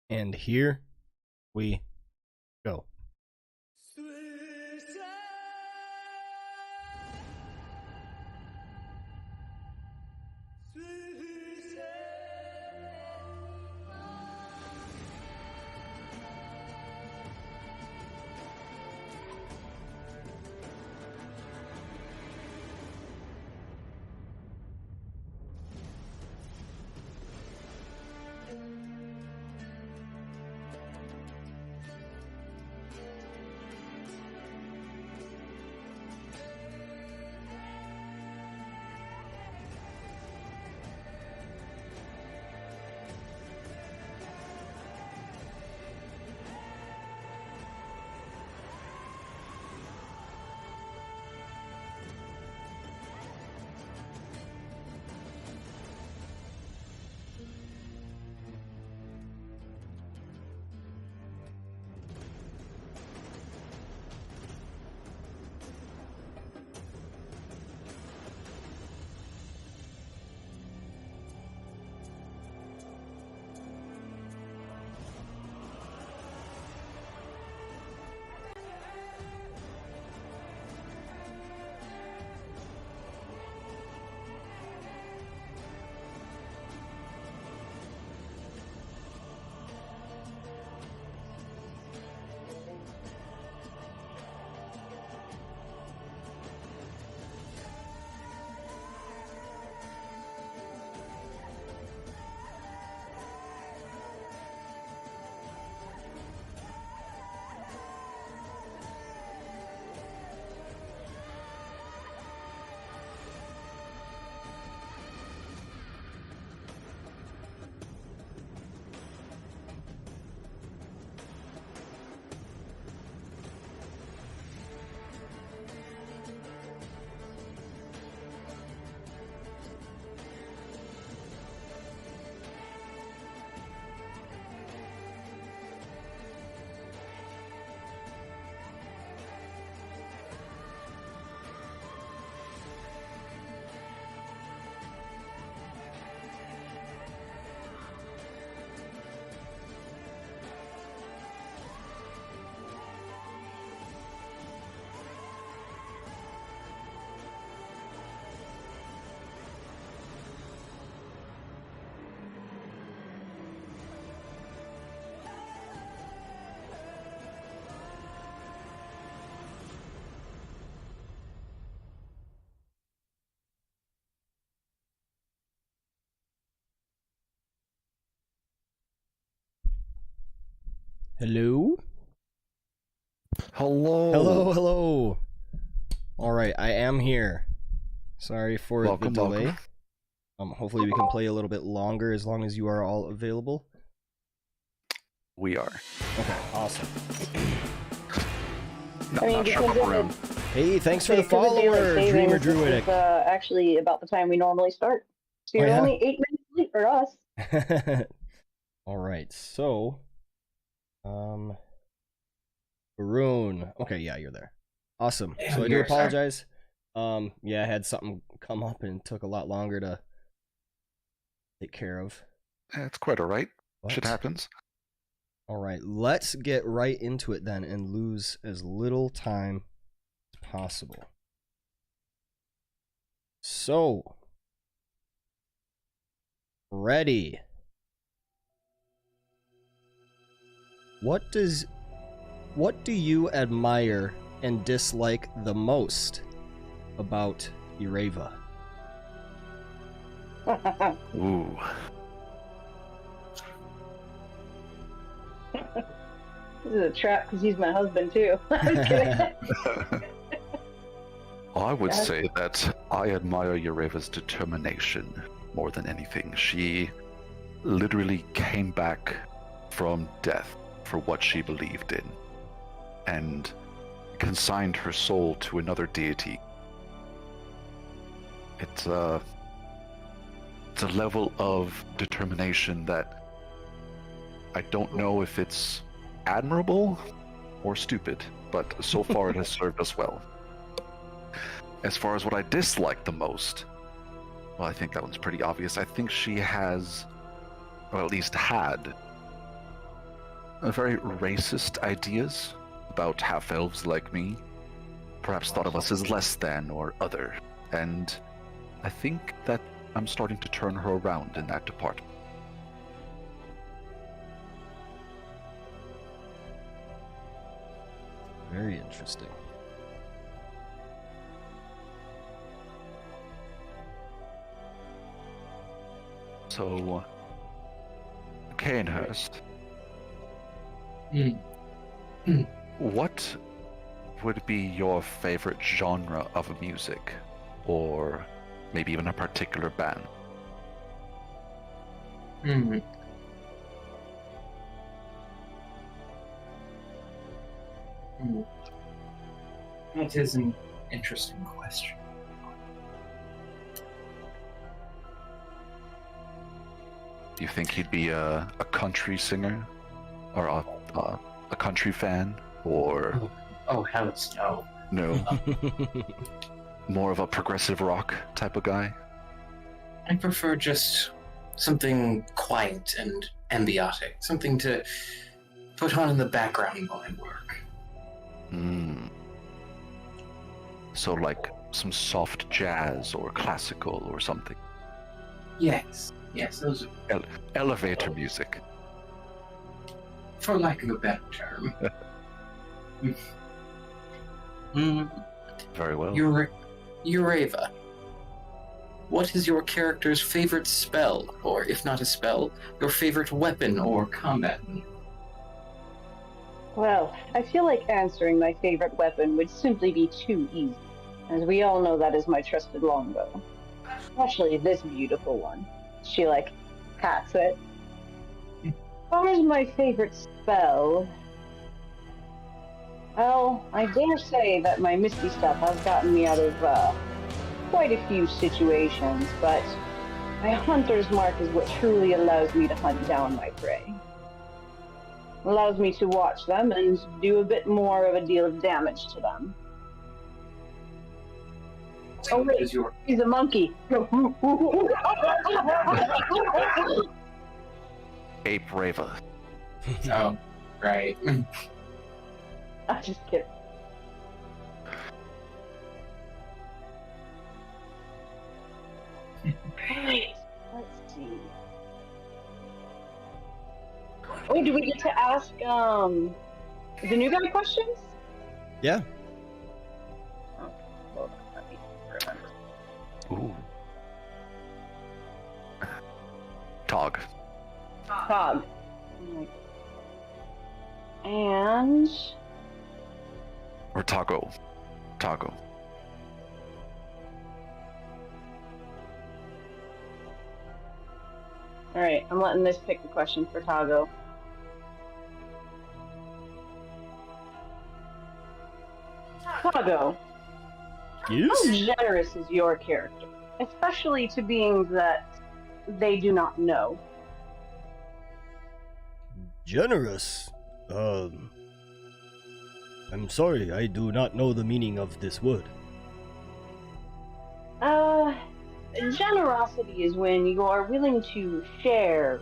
And here we go. Hello? Hello. Hello. All right, I am here. Sorry for the delay. Hopefully we can play a little bit longer as long as you are all available. We are. Okay, awesome. Not sure about room. Hey, thanks for the follower, Dreamer Druidic. It's actually about the time we normally start. So you're only 8 minutes late for us. All right, so... Varun. Okay, yeah, you're there. Awesome. So I do apologize. Yeah, I had something come up and it took a lot longer to take care of. It's quite alright. Shit happens. Alright, let's get right into it then and lose as little time as possible. So, Freddy. What do you admire and dislike the most about Yreva? Ooh. This is a trap because he's my husband too. I'm kidding. I would say that I admire Yreva's determination more than anything. She literally came back from death for what she believed in, and consigned her soul to another deity. It's a level of determination that I don't know if it's admirable or stupid, but so far it has served us well. As far as what I dislike the most, well, I think that one's pretty obvious. I think she has, or at least had, very racist ideas about half-elves like me. Perhaps thought of us as less than or other. And I think that I'm starting to turn her around in that department. Very interesting. So, Cainhurst, what would be your favorite genre of music, or maybe even a particular band? That is an interesting question. Do you think he'd be a country singer, or a country fan, or Oh, hells no. no, more of a progressive rock type of guy? I prefer just something quiet and ambiotic, something to put on in the background while I work. So like some soft jazz or classical or something. Yes, those are, Elevator music. for lack of a better term. Very well. Yreva, what is your character's favorite spell, or if not a spell, your favorite weapon or combat? Well, I feel like answering my favorite weapon would simply be too easy, as we all know that is my trusted longbow. Especially this beautiful one. She, pats it. As far as my favorite spell, well, I dare say that my misty stuff has gotten me out of quite a few situations, but my hunter's mark is what truly allows me to hunt down my prey. Allows me to watch them and do a bit more of a deal of damage to them. Oh wait, he's a monkey. Ape Reva. Oh, right. I'm just kidding. Right, let's see. Oh, do we get to ask the new guy questions? Yeah. Oh, hold on, let me remember. Ooh. Tog. Tog. And Or Tago. Tago. alright, I'm letting this pick the question for Tago. Tago, Yes? how generous is your character? Especially to beings that they do not know. Generous? I'm sorry, I do not know the meaning of this word. Generosity is when you are willing to share,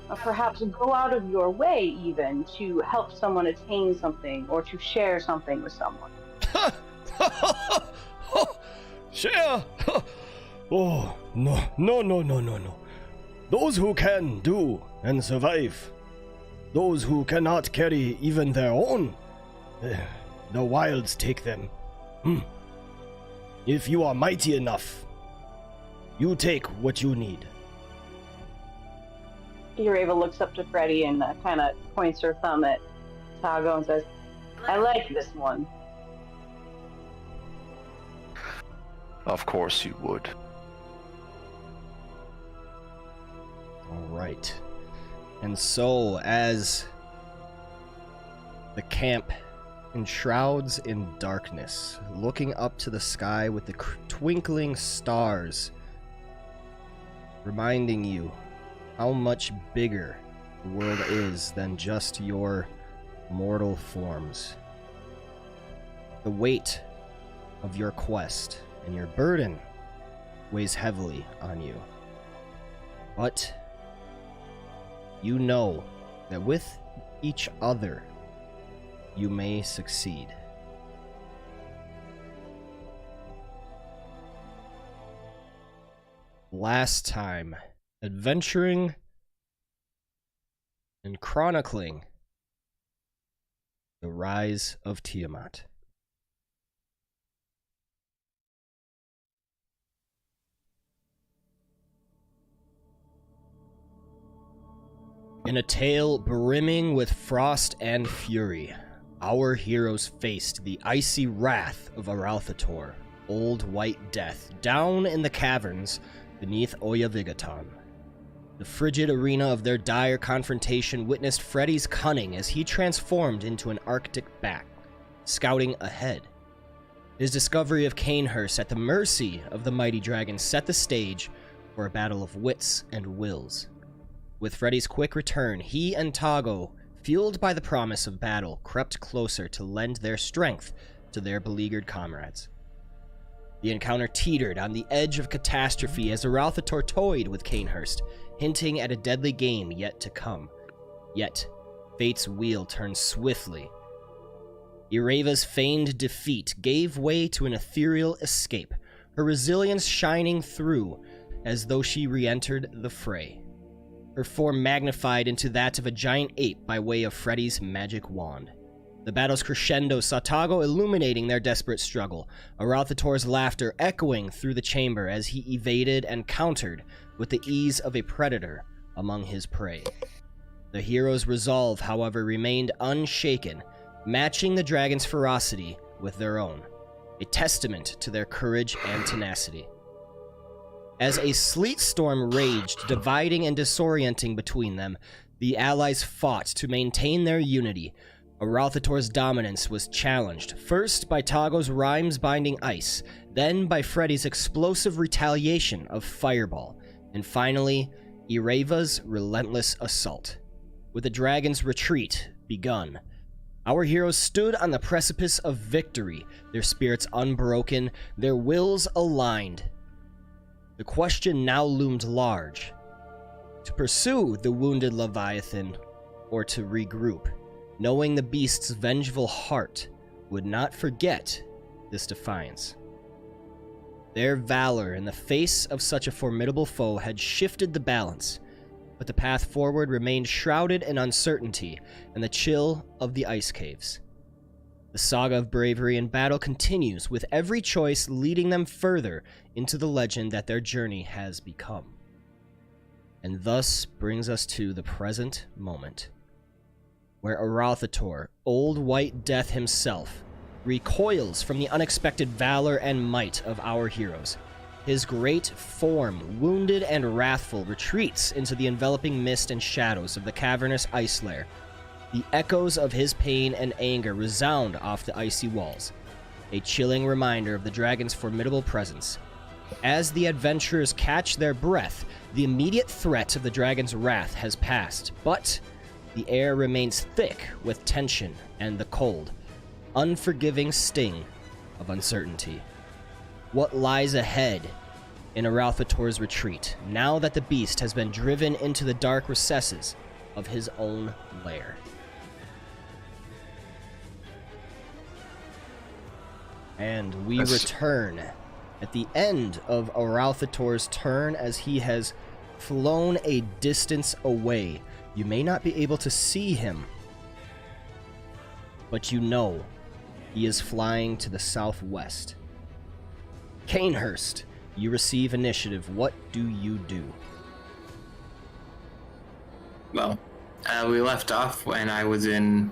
or perhaps go out of your way even, to help someone attain something, or to share something with someone. Share! Oh, no. Those who can do and survive. Those who cannot carry even their own. The wilds take them. If you are mighty enough, you take what you need. Yreva looks up to Freddy and kind of points her thumb at Tago and says, I like this one. Of course you would. All right. And so, as the camp enshrouds in darkness, looking up to the sky with the twinkling stars, reminding you how much bigger the world is than just your mortal forms. The weight of your quest and your burden weighs heavily on you. But you know that with each other, you may succeed. Last time, adventuring and chronicling the rise of Tiamat. In a tale brimming with frost and fury, our heroes faced the icy wrath of Arauthator, Old White Death, down in the caverns beneath Oyavigaton. The frigid arena of their dire confrontation witnessed Freddy's cunning as he transformed into an Arctic bat, scouting ahead. His discovery of Cainhurst at the mercy of the mighty dragon set the stage for a battle of wits and wills. With Freddy's quick return, he and Tago, fueled by the promise of battle, crept closer to lend their strength to their beleaguered comrades. The encounter teetered on the edge of catastrophe as Arauthator toyed with Cainhurst, hinting at a deadly game yet to come. Yet, fate's wheel turned swiftly. Yreva's feigned defeat gave way to an ethereal escape, her resilience shining through as though she re-entered the fray. Her form magnified into that of a giant ape by way of Freddy's magic wand. The battle's crescendo saw Tago illuminating their desperate struggle, Arauthator's laughter echoing through the chamber as he evaded and countered with the ease of a predator among his prey. The hero's resolve, however, remained unshaken, matching the dragon's ferocity with their own, a testament to their courage and tenacity. As a sleet storm raged, dividing and disorienting between them, the allies fought to maintain their unity. Arauthator's dominance was challenged, first by Tago's rhymes-binding ice, then by Freddy's explosive retaliation of fireball, and finally, Yreva's relentless assault. With the dragon's retreat begun, our heroes stood on the precipice of victory, their spirits unbroken, their wills aligned. The question now loomed large: to pursue the wounded Leviathan, or to regroup, knowing the beast's vengeful heart would not forget this defiance. Their valor in the face of such a formidable foe had shifted the balance, but the path forward remained shrouded in uncertainty and the chill of the ice caves. The saga of bravery and battle continues, with every choice leading them further into the legend that their journey has become. And thus brings us to the present moment, where Arauthator, Old White Death himself, recoils from the unexpected valor and might of our heroes. His great form, wounded and wrathful, retreats into the enveloping mist and shadows of the cavernous ice lair. The echoes of his pain and anger resound off the icy walls, a chilling reminder of the dragon's formidable presence. As the adventurers catch their breath, the immediate threat of the dragon's wrath has passed, but the air remains thick with tension and the cold, unforgiving sting of uncertainty. What lies ahead in Arauthator's retreat, now that the beast has been driven into the dark recesses of his own lair? And we return at the end of Arauthator's turn as he has flown a distance away. You may not be able to see him, but you know he is flying to the southwest. Cainhurst, you receive initiative. What do you do? Well, we left off when I was in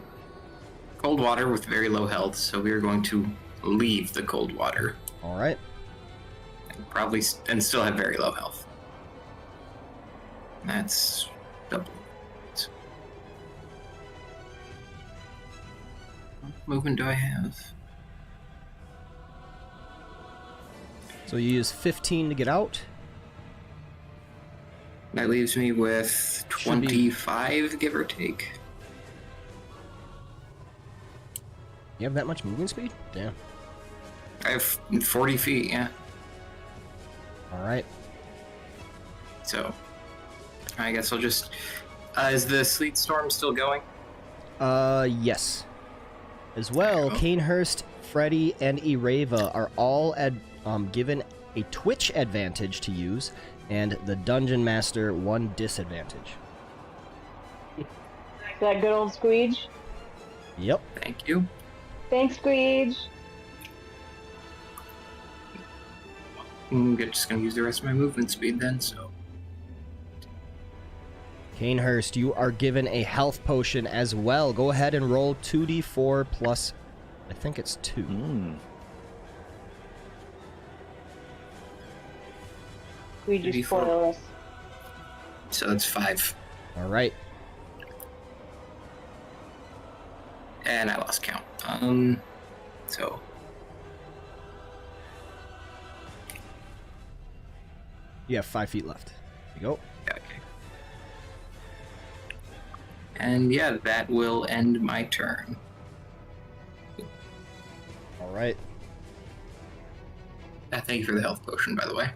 cold water with very low health, so we are going to leave the cold water. All right. And still have very low health. That's double. So movement do I have? So you use 15 to get out. That leaves me with 25, give or take. You have that much movement speed? Damn. I have 40 feet, yeah. All right. So, I guess I'll just... is the sleet storm still going? Yes. As well, Cainhurst, Freddy, and Yreva are all given a twitch advantage to use, and the Dungeon Master 1 disadvantage. That good old Squeege? Yep. Thank you. Thanks, Squeege. I'm just going to use the rest of my movement speed then, so... Cainhurst, you are given a health potion as well. Go ahead and roll 2d4 plus, I think it's 2. We just spoil us. So that's 5. All right. And I lost count. So... You have 5 feet left. There you go. Yeah, okay. And yeah, that will end my turn. All right. Thank you for the health potion, by the way.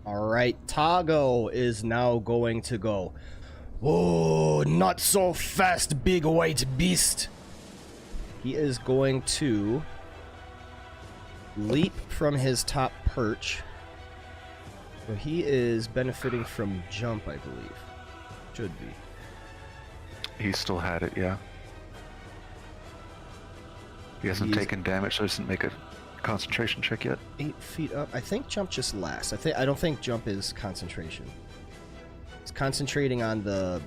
All right. Tago is now going to go. Oh, not so fast, big white beast. He is going to leap from his top perch. So he is benefiting from jump, I believe. Should be. He still had it, yeah. He hasn't taken damage, so he doesn't make a concentration check yet. 8 feet up. I think jump just lasts. I don't think jump is concentration. It's concentrating on the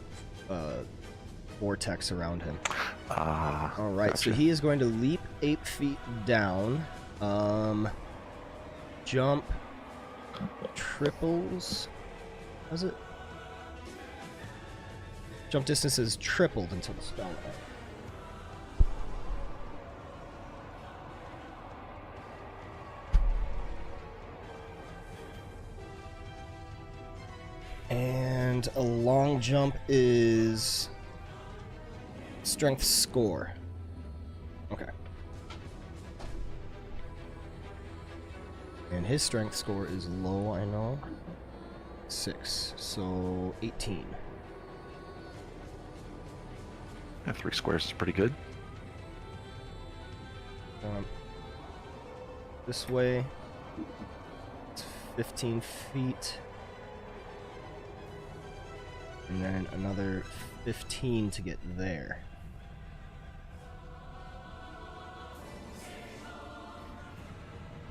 vortex around him. All right, gotcha. so he is going to leap 8 feet down. Jump triples. Was it? Jump distance is tripled until the spell ends. And a long jump is strength score. Okay. And his strength score is low, I know. 6, so 18. Yeah, 3 squares is pretty good. This way, it's 15 feet. And then another 15 to get there.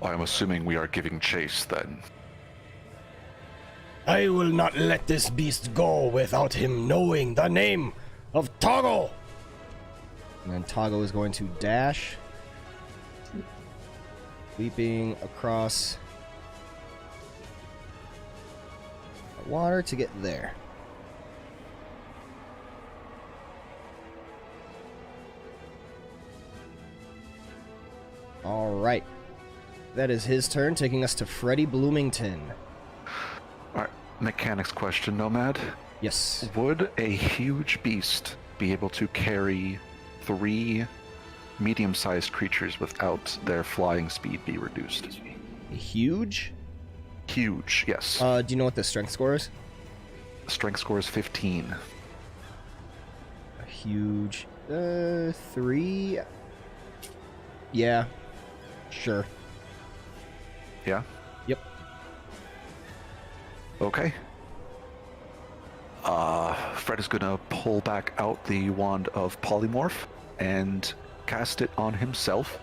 I'm assuming we are giving chase then. I will not let this beast go without him knowing the name of Toggle! And then Toggle is going to dash, leaping across the water to get there. Alright. That is his turn, taking us to Freddy Bloomington. Alright, mechanics question, Nomad. Yes. Would a huge beast be able to carry 3 medium-sized creatures without their flying speed be reduced? Huge? Huge, yes. Do you know what the strength score is? Strength score is 15. A huge... 3? Yeah. Sure. Yeah? Yep. Okay. Fred is gonna pull back out the wand of polymorph and cast it on himself,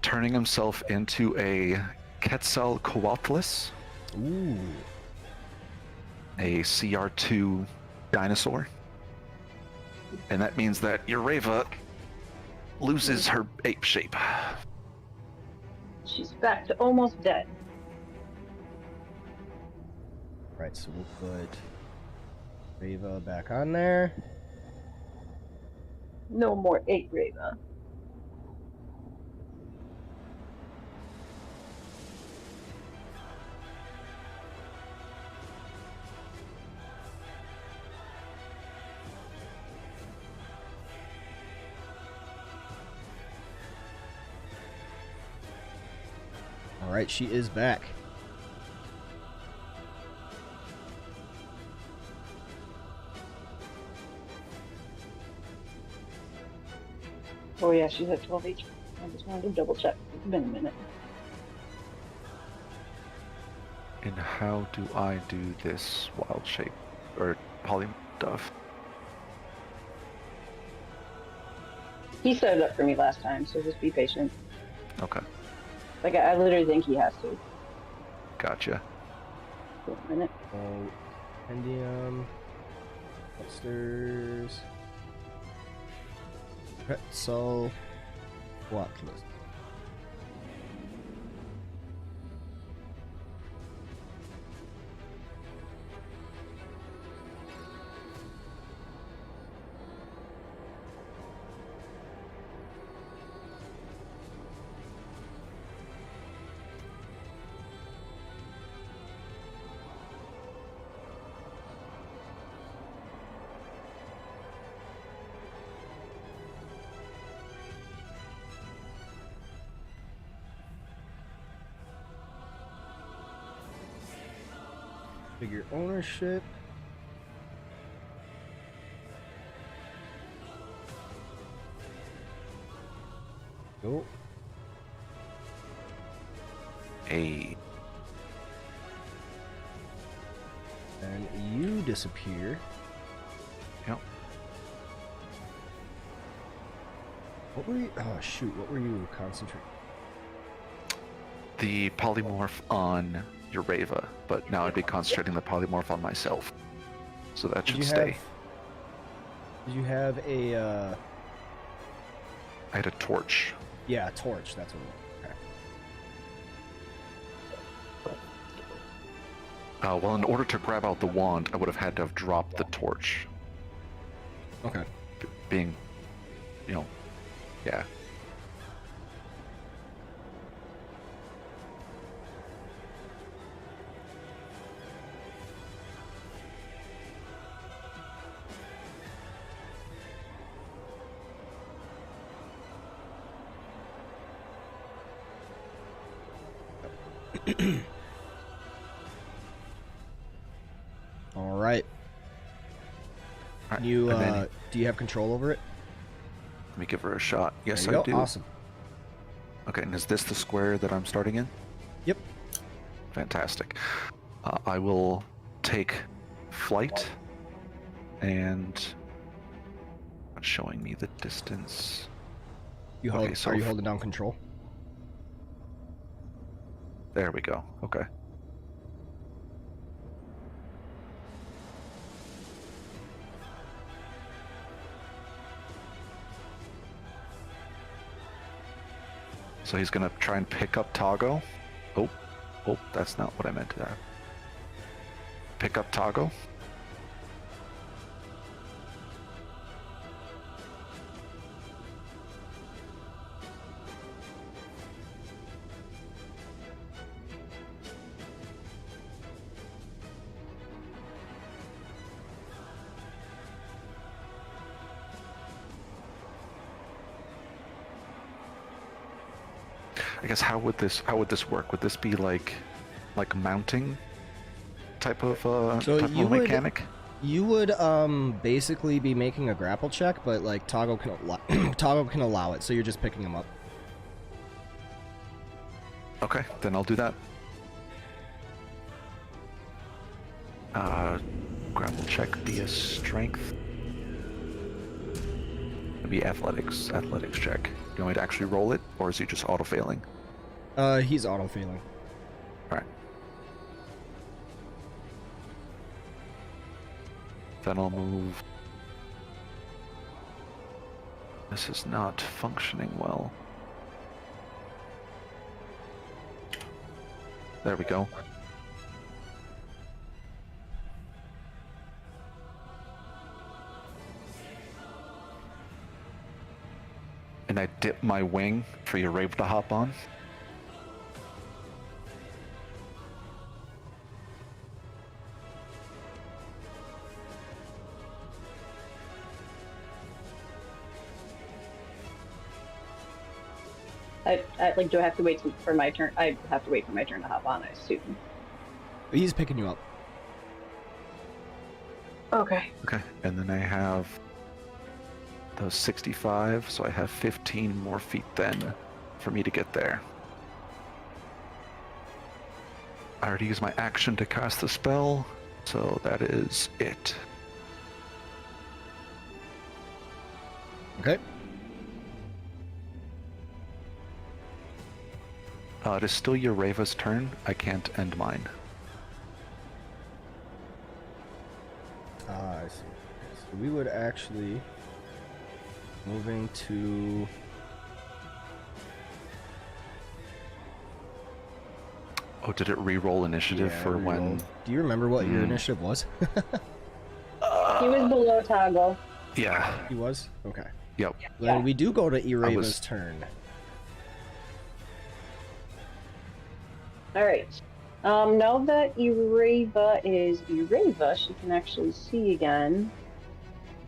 turning himself into a Quetzalcoatlus, Ooh. a CR2 dinosaur. And that means that Yreva loses her ape shape. She's back to almost dead. Right, so we'll put Yreva back on there. No more Yreva. All right, she is back. Oh yeah, she's at 12 HP. I just wanted to double check. It's been a minute. And how do I do this wild shape or polymorph stuff? He set it up for me last time, so just be patient. Okay, Like, I literally think he has to. gotcha. Wait a minute. Oh, Endium. Upstairs. Okay, so miraculous. Figure ownership. Go. Hey, And you disappear. yep. What were you? Oh shoot! What were you concentrating? The polymorph on Yreva, but now I'd be concentrating the polymorph on myself. So that should stay. Did you have a? I had a torch. Yeah, torch. That's what. Okay. Well, in order to grab out the wand, I would have had to have dropped the torch. Okay. Being, yeah. All right. Alright, You and then do you have control over it? let me give her a shot. Yes, There you I go. do. Awesome. Okay, and is this the square that I'm starting in? Yep. Fantastic. I will take flight, and it's showing me the distance. You hold. Okay, so Are you holding down control? There we go. Okay. So he's gonna try and pick up Tago. Oh, that's not what I meant to have. Pick up Tago. I guess how would this work? Would this be like mounting type of So type you of would- mechanic? You would basically be making a grapple check, but like Toggle can Toggle can allow it, so you're just picking him up. Okay, then I'll do that. Grapple check via strength. It'd be athletics check. Do you want me to actually roll it, or is he just auto failing? He's auto failing. Alright. Then I'll move. This is not functioning well. There we go. dip my wing for Yreva to hop on. Do I have to wait for my turn? I have to wait for my turn to hop on, I assume. He's picking you up. Okay. Okay, and then I have those 65, so I have 15 more feet then for me to get there. I already used my action to cast the spell, so that is it. Okay. It is still Yreva's turn. I can't end mine. I see. So we would actually moving to Oh, did it re-roll initiative for when? Do you remember what your initiative was? He was below Toggle. Yeah. He was? Okay. Yep. Then we do go to Yreva's turn. Alright. Now that Yreva is Yreva, she can actually see again.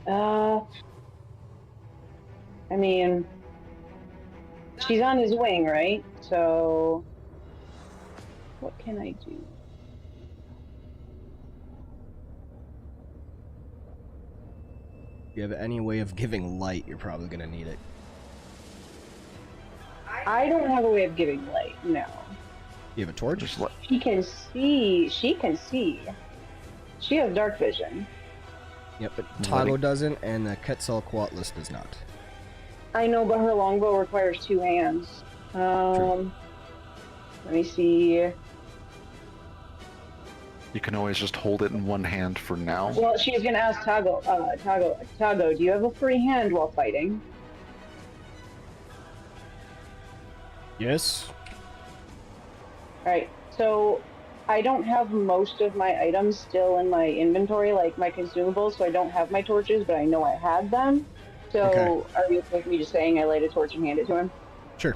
I mean, she's on his wing, right? So, what can I do? If you have any way of giving light, you're probably going to need it. I don't have a way of giving light, no. You have a torch? She can see. She can see. She has dark vision. Yep, but Tago doesn't, and the Quetzalcoatlus does not. I know, but her longbow requires 2 hands. True. Let me see. You can always just hold it in one hand for now. Well, she's gonna ask Tago. Tago, do you have a free hand while fighting? Yes. Alright, so I don't have most of my items still in my inventory, like my consumables, so I don't have my torches, but I know I had them. So, Okay. Are you okay with me just saying I light a torch and hand it to him? Sure.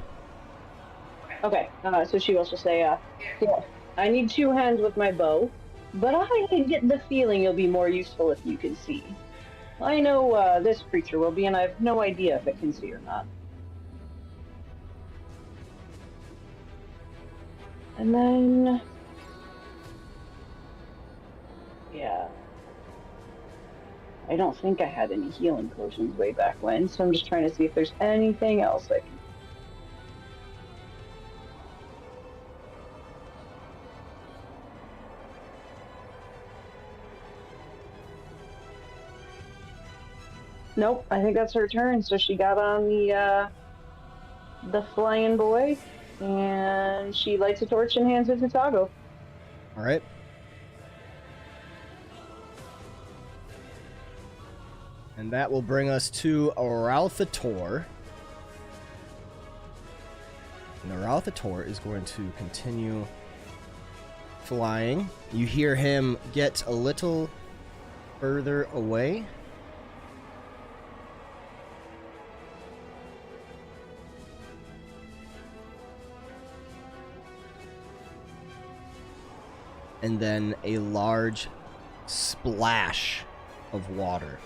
Okay, so she will also say, yeah, I need 2 hands with my bow, but I get the feeling you'll be more useful if you can see. I know this creature will be, and I have no idea if it can see or not. And then, yeah, I don't think I had any healing potions way back when, so I'm just trying to see if there's anything else I can. Nope, I think that's her turn. So she got on the flying boy, and she lights a torch and hands it to Tago. All right. And that will bring us to Arauthator. And Arauthator is going to continue flying. You hear him get a little further away. And then a large splash of water.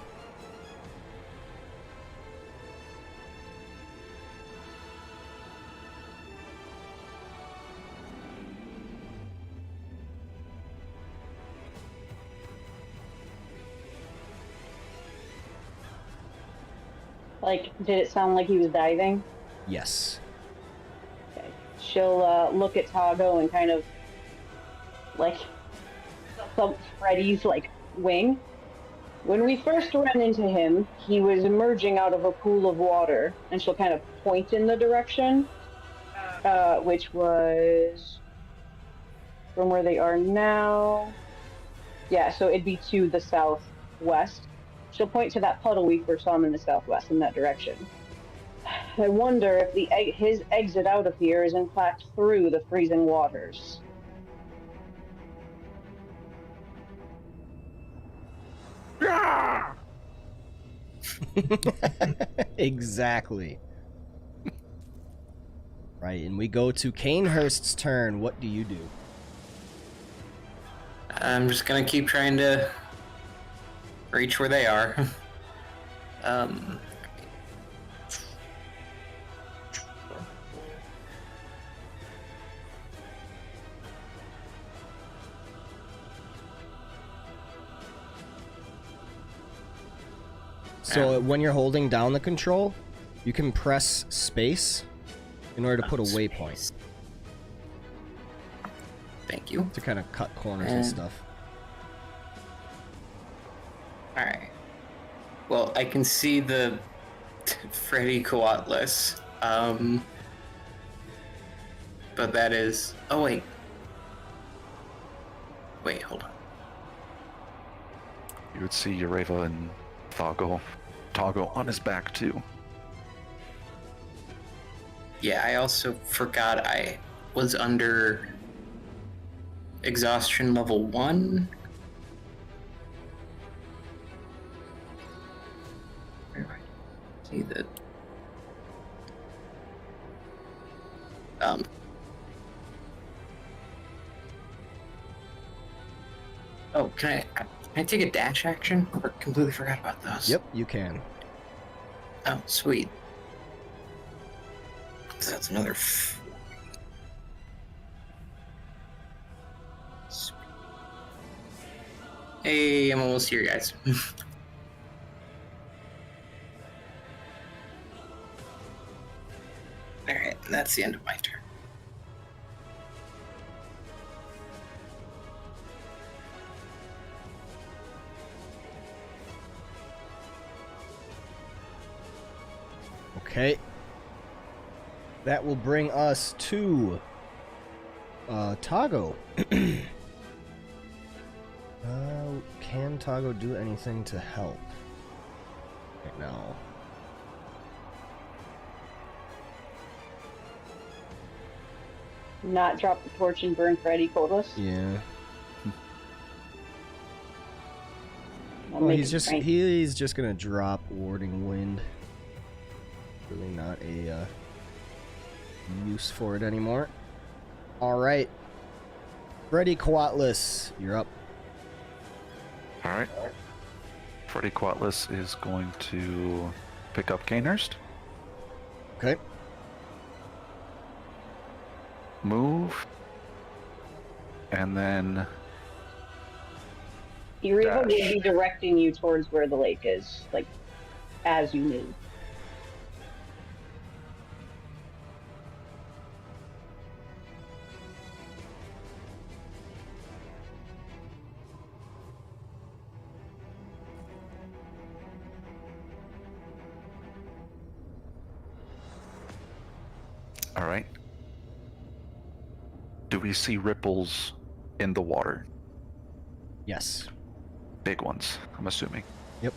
Like, did it sound like he was diving? Yes. Okay. She'll look at Tago and kind of like thump Freddy's like wing. When we first ran into him, he was emerging out of a pool of water, and she'll kind of point in the direction, which was from where they are now. Yeah, so it'd be to the southwest. She'll point to that puddle we first saw him in the southwest, in that direction. I wonder if his exit out of here is in fact through the freezing waters. Exactly. Right, and we go to Cainhurst's turn. What do you do? I'm just gonna keep trying to reach where they are. um, So when you're holding down the control, you can press space in order to put a waypoint Thank you. to kind of cut corners and stuff. Alright. Well, I can see the Freddy Coatless. But that is... Oh, wait. Wait, hold on. You would see Yreva and Toggle on his back too. Yeah, I also forgot I was under exhaustion level 1. Where do I see that? Oh, can I take a dash action? I completely forgot about those. Yep, you can. Oh, sweet. So that's another. Hey, I'm almost here, guys. Alright, that's the end of my turn. Okay. That will bring us to Tago. Can Tago do anything to help right now? Not drop the torch and burn Freddy Coatless. Yeah. I'll Well, make he's it just frank. he's just gonna drop warding wind. Really not a use for it anymore. All right, Freddy Coatless, you're up. All right. Freddy Quatless is going to pick up Cainhurst, Okay. move, and then Yreva will dash. be directing you towards where the lake is, like, as you move. all right. Do we see ripples in the water? Yes. Big ones, I'm assuming. Yep.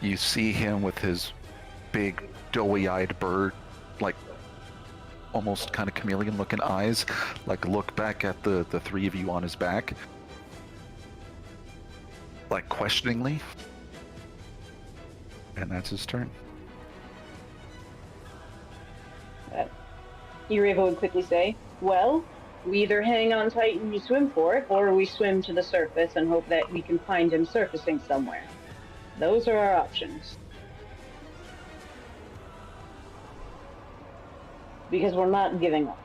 You see him with his big, doughy-eyed bird, like almost kind of chameleon-looking eyes, like look back at the three of you on his back, like questioningly. And that's his turn. Yreva would quickly say, well, we either hang on tight and you swim for it, or we swim to the surface and hope that we can find him surfacing somewhere. Those are our options. Because we're not giving up.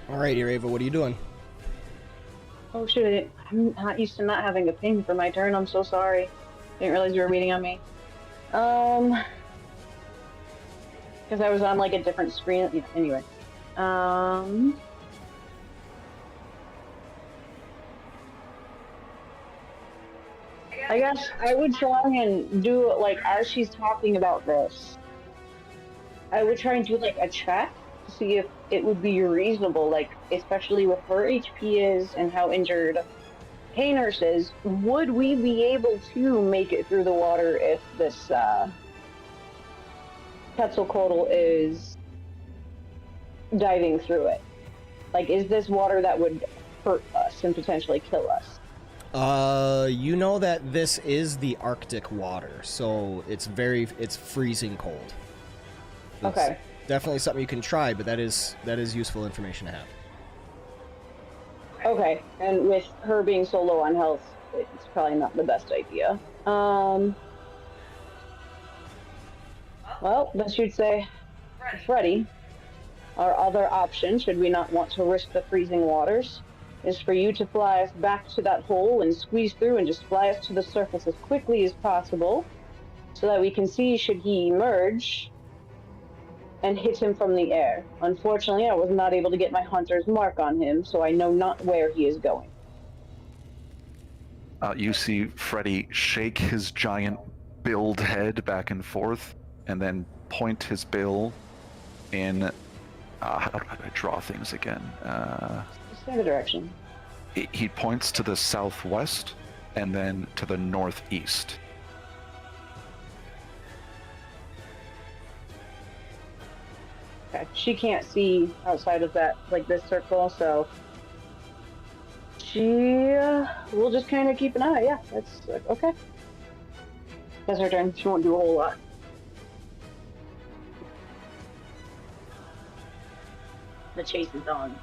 Alright, Yreva, what are you doing? Oh shit, I'm not used to not having a ping for my turn. I'm so sorry. Didn't realize you were waiting on me. Because I was on like a different screen. Yeah, anyway. I guess I would try and do, like, as she's talking about this, I would try and do, like, a check to see if it would be reasonable, like, especially with her HP is and how injured Cainhurst is, would we be able to make it through the water if this, Quetzalcoatl is diving through it? Like, is this water that would hurt us and potentially kill us? You know that this is the Arctic water, so it's freezing cold. It's Okay. definitely something you can try, but that is useful information to have. Okay, and with her being so low on health, it's probably not the best idea. Well, then she'd say, Freddy, our other option, should we not want to risk the freezing waters, is for you to fly us back to that hole and squeeze through and just fly us to the surface as quickly as possible, so that we can see should he emerge and hit him from the air. Unfortunately, I was not able to get my hunter's mark on him, so I know not where he is going. You see Freddy shake his giant billed head back and forth, and then point his bill in... how do I draw things again? Standard direction. He points to the southwest, and then to the northeast. Okay. She can't see outside of that, like, this circle, so she will just kind of keep an eye. Yeah, that's okay. That's her turn. She won't do a whole lot. The chase is on.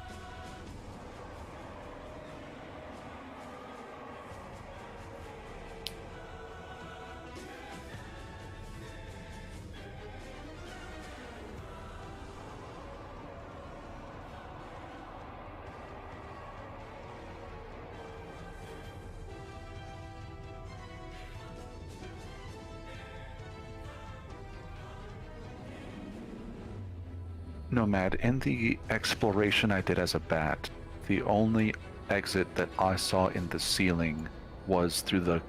Nomad, in the exploration I did as a bat, the only exit that I saw in the ceiling was through the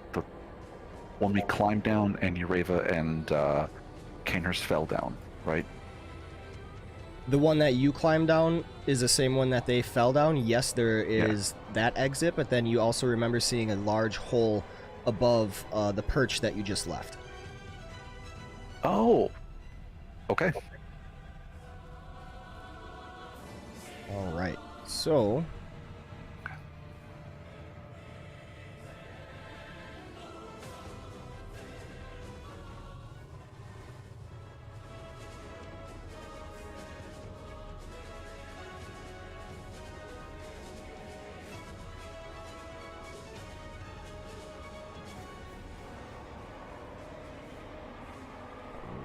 when we climbed down and Yreva and Cainhurst fell down, right? The one that you climbed down is the same one that they fell down. Yes, there is that exit, but then you also remember seeing a large hole above the perch that you just left. Oh, okay. All right, so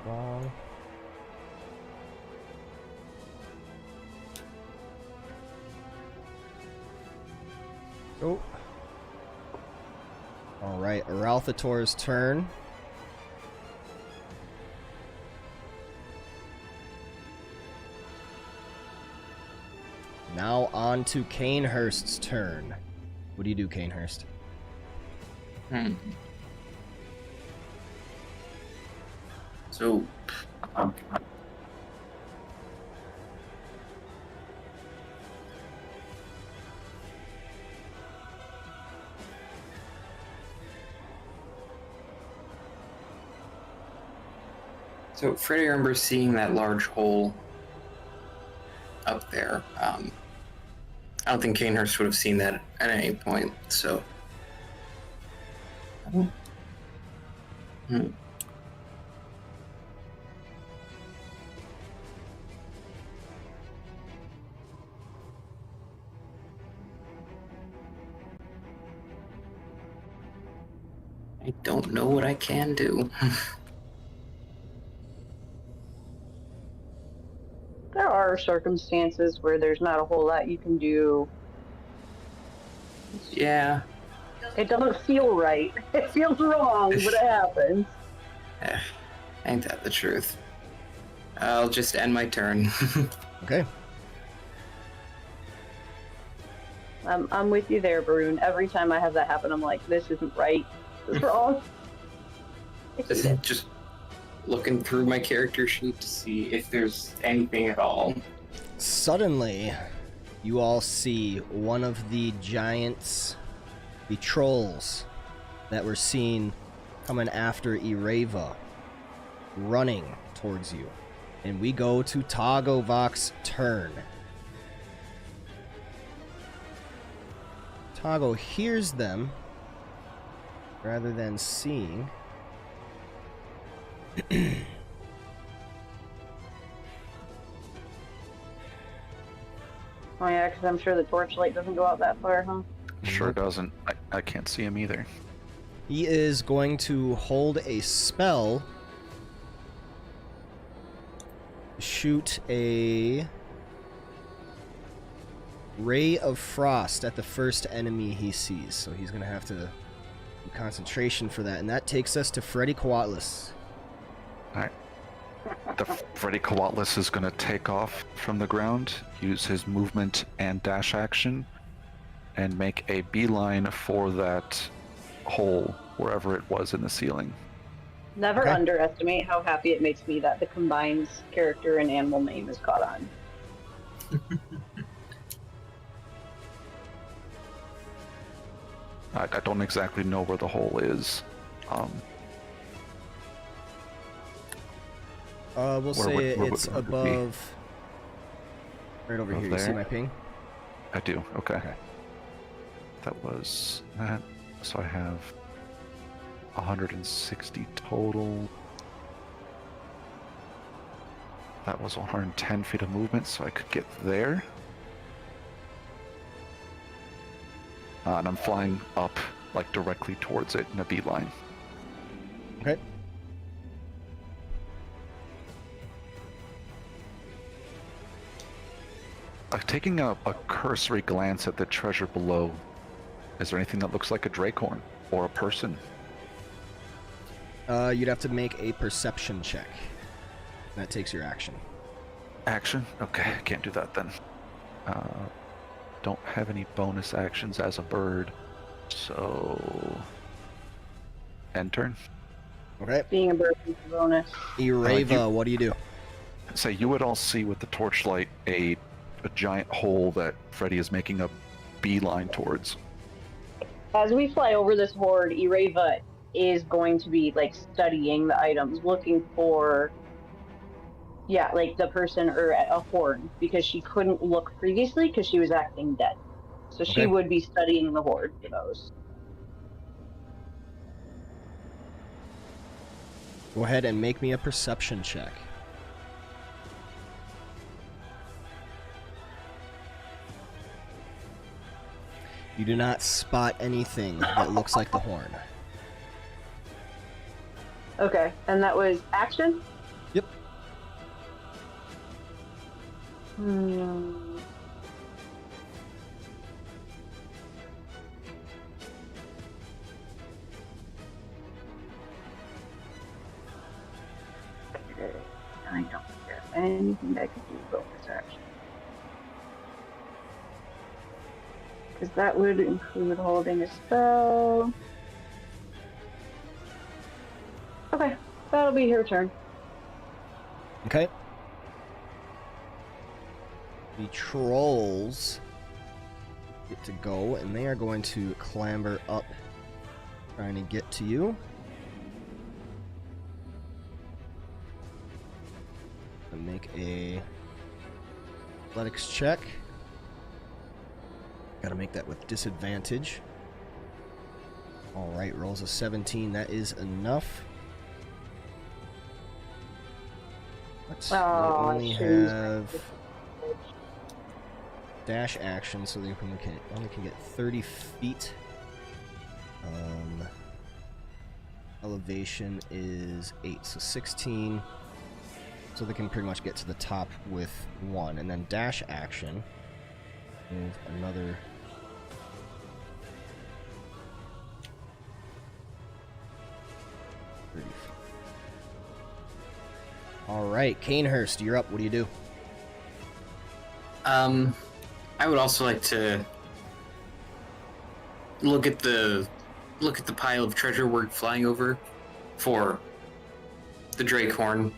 wrong. Oh. All right, Arauthator's turn. Now on to Cainhurst's turn. What do you do, Cainhurst? So, Freddy remembers seeing that large hole up there. I don't think Cainhurst would have seen that at any point, so... I don't know what I can do. There are are circumstances where there's not a whole lot you can do. Yeah. It doesn't feel right. It feels wrong, but it happens. Ain't that the truth? I'll just end my turn. Okay. I'm with you there, Baroon. Every time I have that happen, I'm like, this isn't right. This is wrong. Just looking through my character sheet to see if there's anything at all. Suddenly, you all see one of the giants, the trolls that were seen coming after Yreva, running towards you. And we go to Tagovok's turn. Tago hears them rather than seeing. Oh yeah, because I'm sure the torchlight doesn't go out that far, huh? Sure doesn't. I can't see him either. He is going to hold a spell. Shoot a ray of frost at the first enemy he sees. So he's going to have to do concentration for that. And that takes us to Freddy Coatlis. Alright. The Freddy Coatlis is going to take off from the ground, use his movement and dash action, and make a beeline for that hole, wherever it was in the ceiling. Never Okay. underestimate how happy it makes me that the combined character and animal name is caught on. I don't exactly know where the hole is. We'll say where it's would it be? above. Right over Above here. You see there? my ping? I do, okay. Okay. That was that. So I have 160 total. That was 110 feet of movement, so I could get there. And I'm flying up, like directly towards it in a beeline. Okay. Taking a cursory glance at the treasure below, is there anything that looks like a Draakhorn or a person? You'd have to make a perception check. That takes your action. Action? Okay, I can't do that then. Don't have any bonus actions as a bird, so end turn. Okay. Being a bird is a bonus. Yreva, what do you do? So you would all see with the torchlight a giant hole that Freddy is making a beeline towards. As we fly over this horde, Yreva is going to be like studying the items, looking for, yeah, like the person or a horde, because she couldn't look previously because she was acting dead. So she Okay. would be studying the horde for those. Go ahead and make me a perception check. You do not spot anything that looks like the horn. Okay, and that was action? Yep. Okay, I don't think there's anything I could do bonus action. Because that would include holding a spell. Okay, that'll be her turn. Okay. The trolls get to go, and they are going to clamber up, trying to get to you. And make a athletics check. Gotta make that with disadvantage. Alright, rolls a 17. That is enough. Let's only have dash action, so they only can get 30 feet. Elevation is 8, so 16. So they can pretty much get to the top with one. And then dash action. Move another... Alright, Cainhurst, you're up. What do you do? I would also like to look at the pile of treasure we're flying over for the Draakhorn.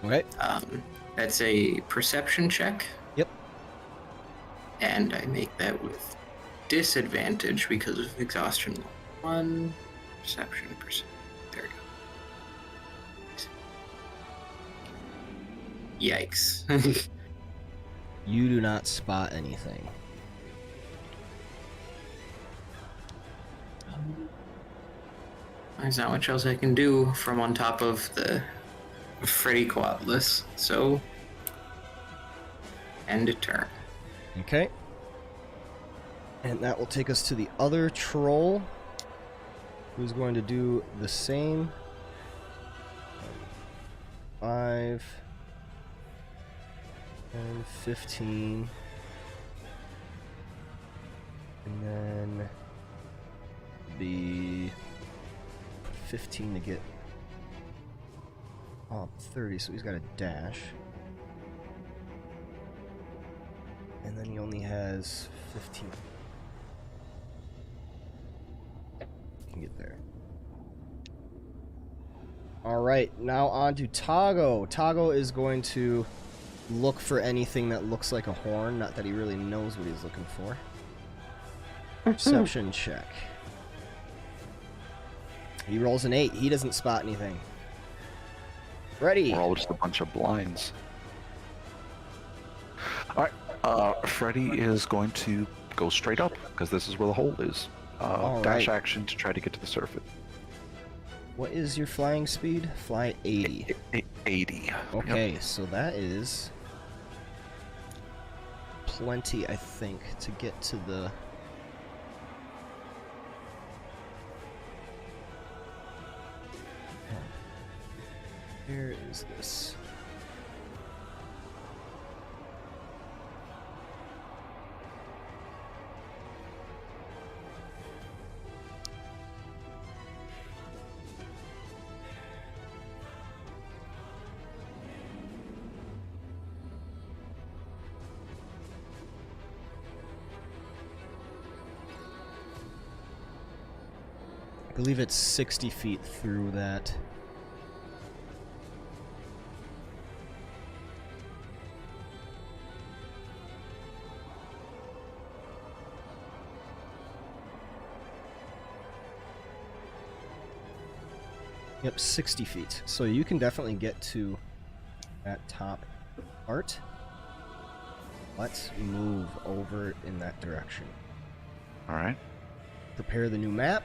Okay. That's a perception check. Yep. And I make that with disadvantage because of exhaustion. 1 perception. There we go. Yikes. You do not spot anything. There's not much else I can do from on top of the Freddy Quadless, so end of turn. Okay. And that will take us to the other troll, who's going to do the same. 5 and 15. And then the 15 to get 30, so he's got a dash. And then he only has 15. Can get there. Alright, now on to Tago. Tago is going to look for anything that looks like a horn. Not that he really knows what he's looking for. Perception check. He rolls an 8. He doesn't spot anything. Freddy. We're all just a bunch of blinds. Alright, Freddy is going to go straight up, because this is where the hole is. Dash action to try to get to the surface. What is your flying speed? Fly 80. 80. Okay, Yep. so that is plenty, I think, to get to the... Where is this? I believe it's 60 feet through that. Yep, 60 feet. So you can definitely get to that top part. Let's move over in that direction. Alright. Prepare the new map.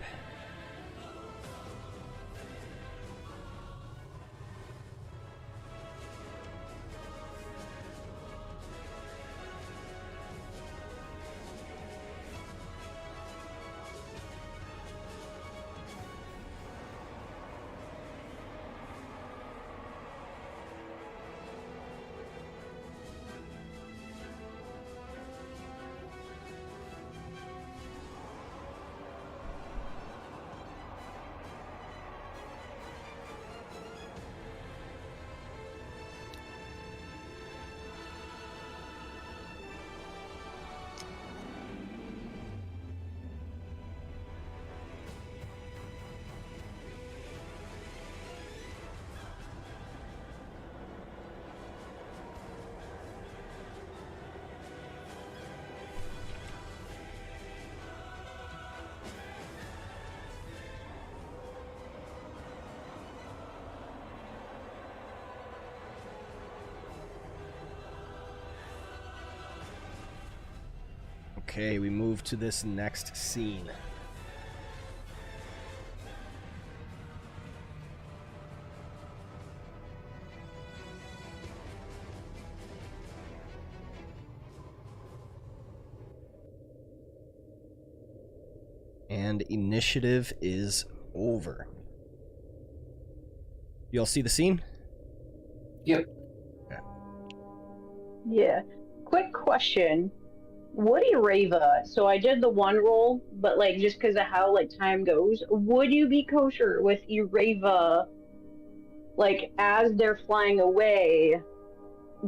Okay, we move to this next scene. And initiative is over. You all see the scene? Yep. Yeah. Quick question. Would Yreva, so I did the one roll, but like just because of how like time goes, would you be kosher with Yreva, like as they're flying away,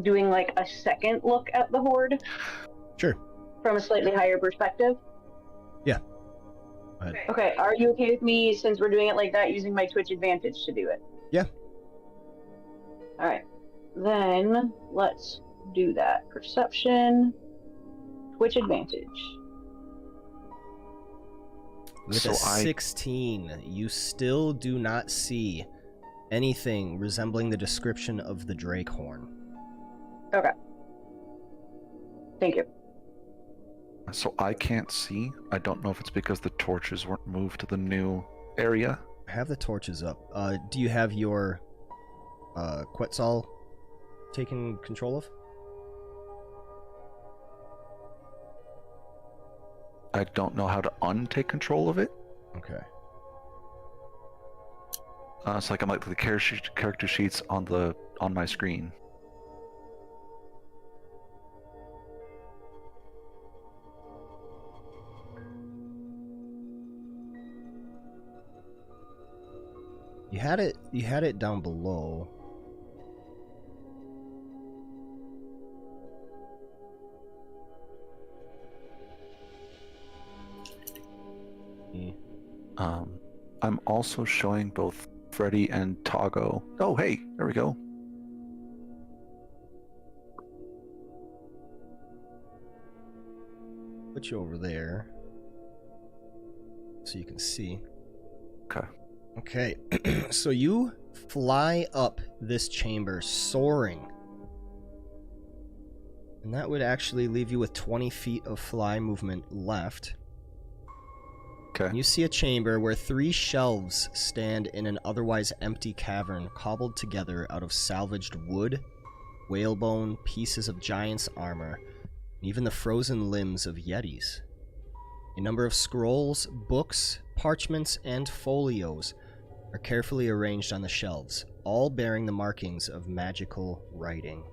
doing like a second look at the horde? Sure. From a slightly higher perspective? Yeah. Go ahead. Okay, are you okay with me, since we're doing it like that, using my Twitch advantage to do it? Yeah. Alright. Then, let's do that. Perception, Twitch advantage. With So a 16, you still do not see anything resembling the description of the Draakhorn. Okay. Thank you. So I can't see. I don't know if it's because the torches weren't moved to the new area. I have the torches up. Do you have your Quetzal taken control of? I don't know how to untake control of it. Okay. It's like I'm like the character sheets on my screen. You had it down below. I'm also showing both Freddy and Tago. Oh, hey, there we go. Put you over there so you can see. Okay. Okay, so you fly up this chamber soaring. And that would actually leave you with 20 feet of fly movement left. Okay. And you see a chamber where 3 shelves stand in an otherwise empty cavern cobbled together out of salvaged wood, whalebone, pieces of giant's armor, and even the frozen limbs of yetis. A number of scrolls, books, parchments, and folios are carefully arranged on the shelves, all bearing the markings of magical writing.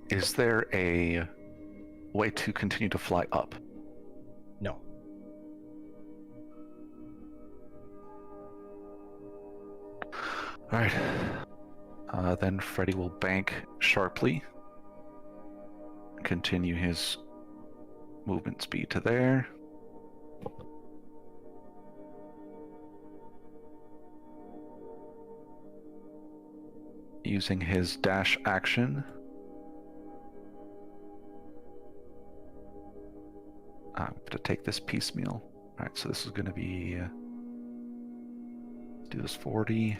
Is there a way to continue to fly up? No. Alright. Then Freddy will bank sharply. Continue his movement speed to there. Using his dash action. I'm going to take this piecemeal. Alright, so this is going to be... do this 40.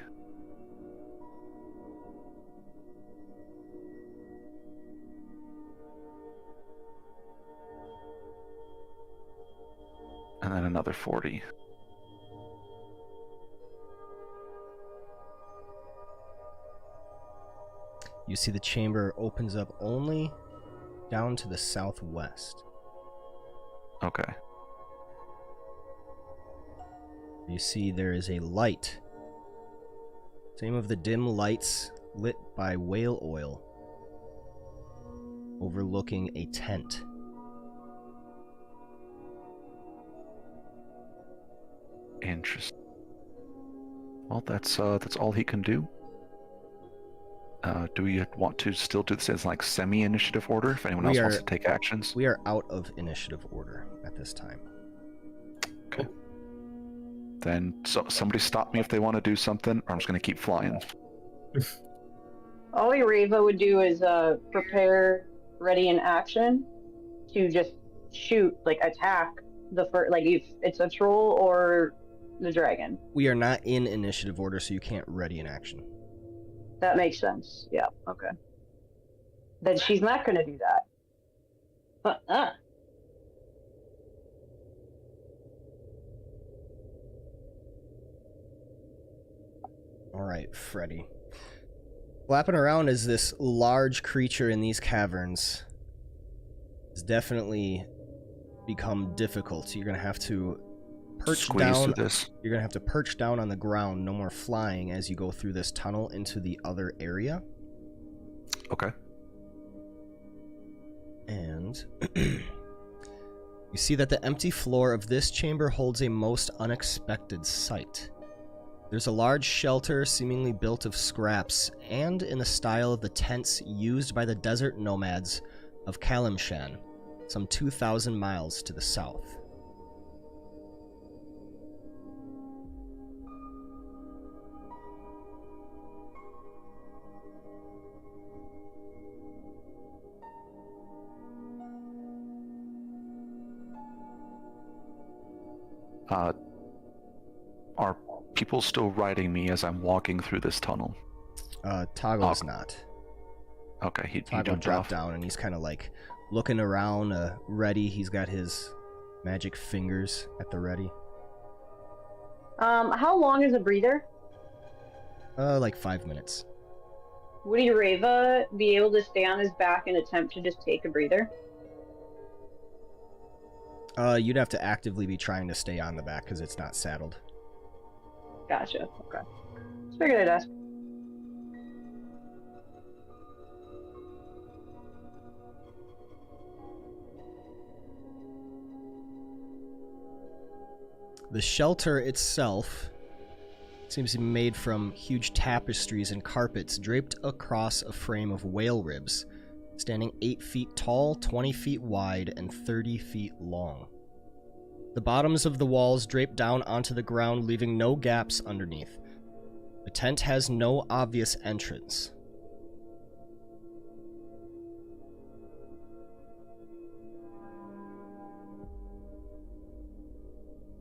And then another 40. You see the chamber opens up only down to the southwest. Okay. You see there is a light. Same of the dim lights lit by whale oil. Overlooking a tent. Interesting. Well, that's all he can do. Do we want to still do this as like semi-initiative order if anyone else wants to take actions? We are out of initiative order at this time. Okay. Then somebody stop me if they want to do something, or I'm just going to keep flying. All Yreva would do is prepare, ready in action to just shoot, like attack the first, like if it's a troll or the dragon. We are not in initiative order, so you can't ready in action. That makes sense. Yeah, okay. Then she's not going to do that. Alright, Freddy. Flapping around as this large creature in these caverns has definitely become difficult. You're going to have to perch squeeze down. through this. You're gonna have to perch down on the ground. No more flying as you go through this tunnel into the other area. Okay. And you see that the empty floor of this chamber holds a most unexpected sight. There's a large shelter seemingly built of scraps and in the style of the tents used by the desert nomads of Kalimshan, some 2,000 miles to the south. Are people still riding me as I'm walking through this tunnel? Toggle's not. Okay, he Toggle jumped dropped off. down and he's kind of like looking around, ready. He's got his magic fingers at the ready. How long is a breather? Like 5 minutes. Would Yreva be able to stay on his back and attempt to just take a breather? You'd have to actively be trying to stay on the back because it's not saddled. Gotcha. Okay. Just figured I'd ask. The shelter itself seems to be made from huge tapestries and carpets draped across a frame of whale ribs, standing 8 feet tall, 20 feet wide, and 30 feet long. The bottoms of the walls drape down onto the ground, leaving no gaps underneath. The tent has no obvious entrance.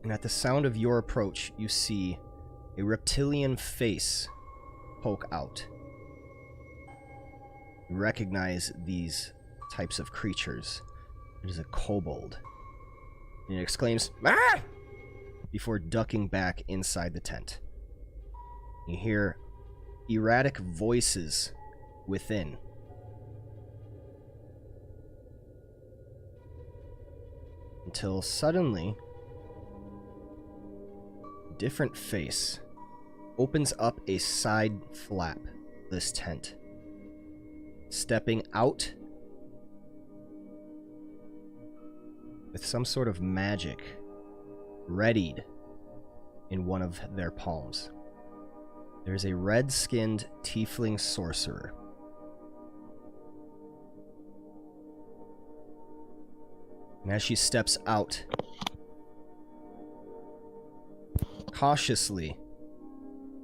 And at the sound of your approach, you see a reptilian face poke out. You recognize these types of creatures. It is a kobold. And it exclaims, "Ah!" before ducking back inside the tent. You hear erratic voices within. Until suddenly, a different face opens up a side flap of this tent. Stepping out with some sort of magic readied in one of their palms. There's a red-skinned tiefling sorcerer. And as she steps out, cautiously,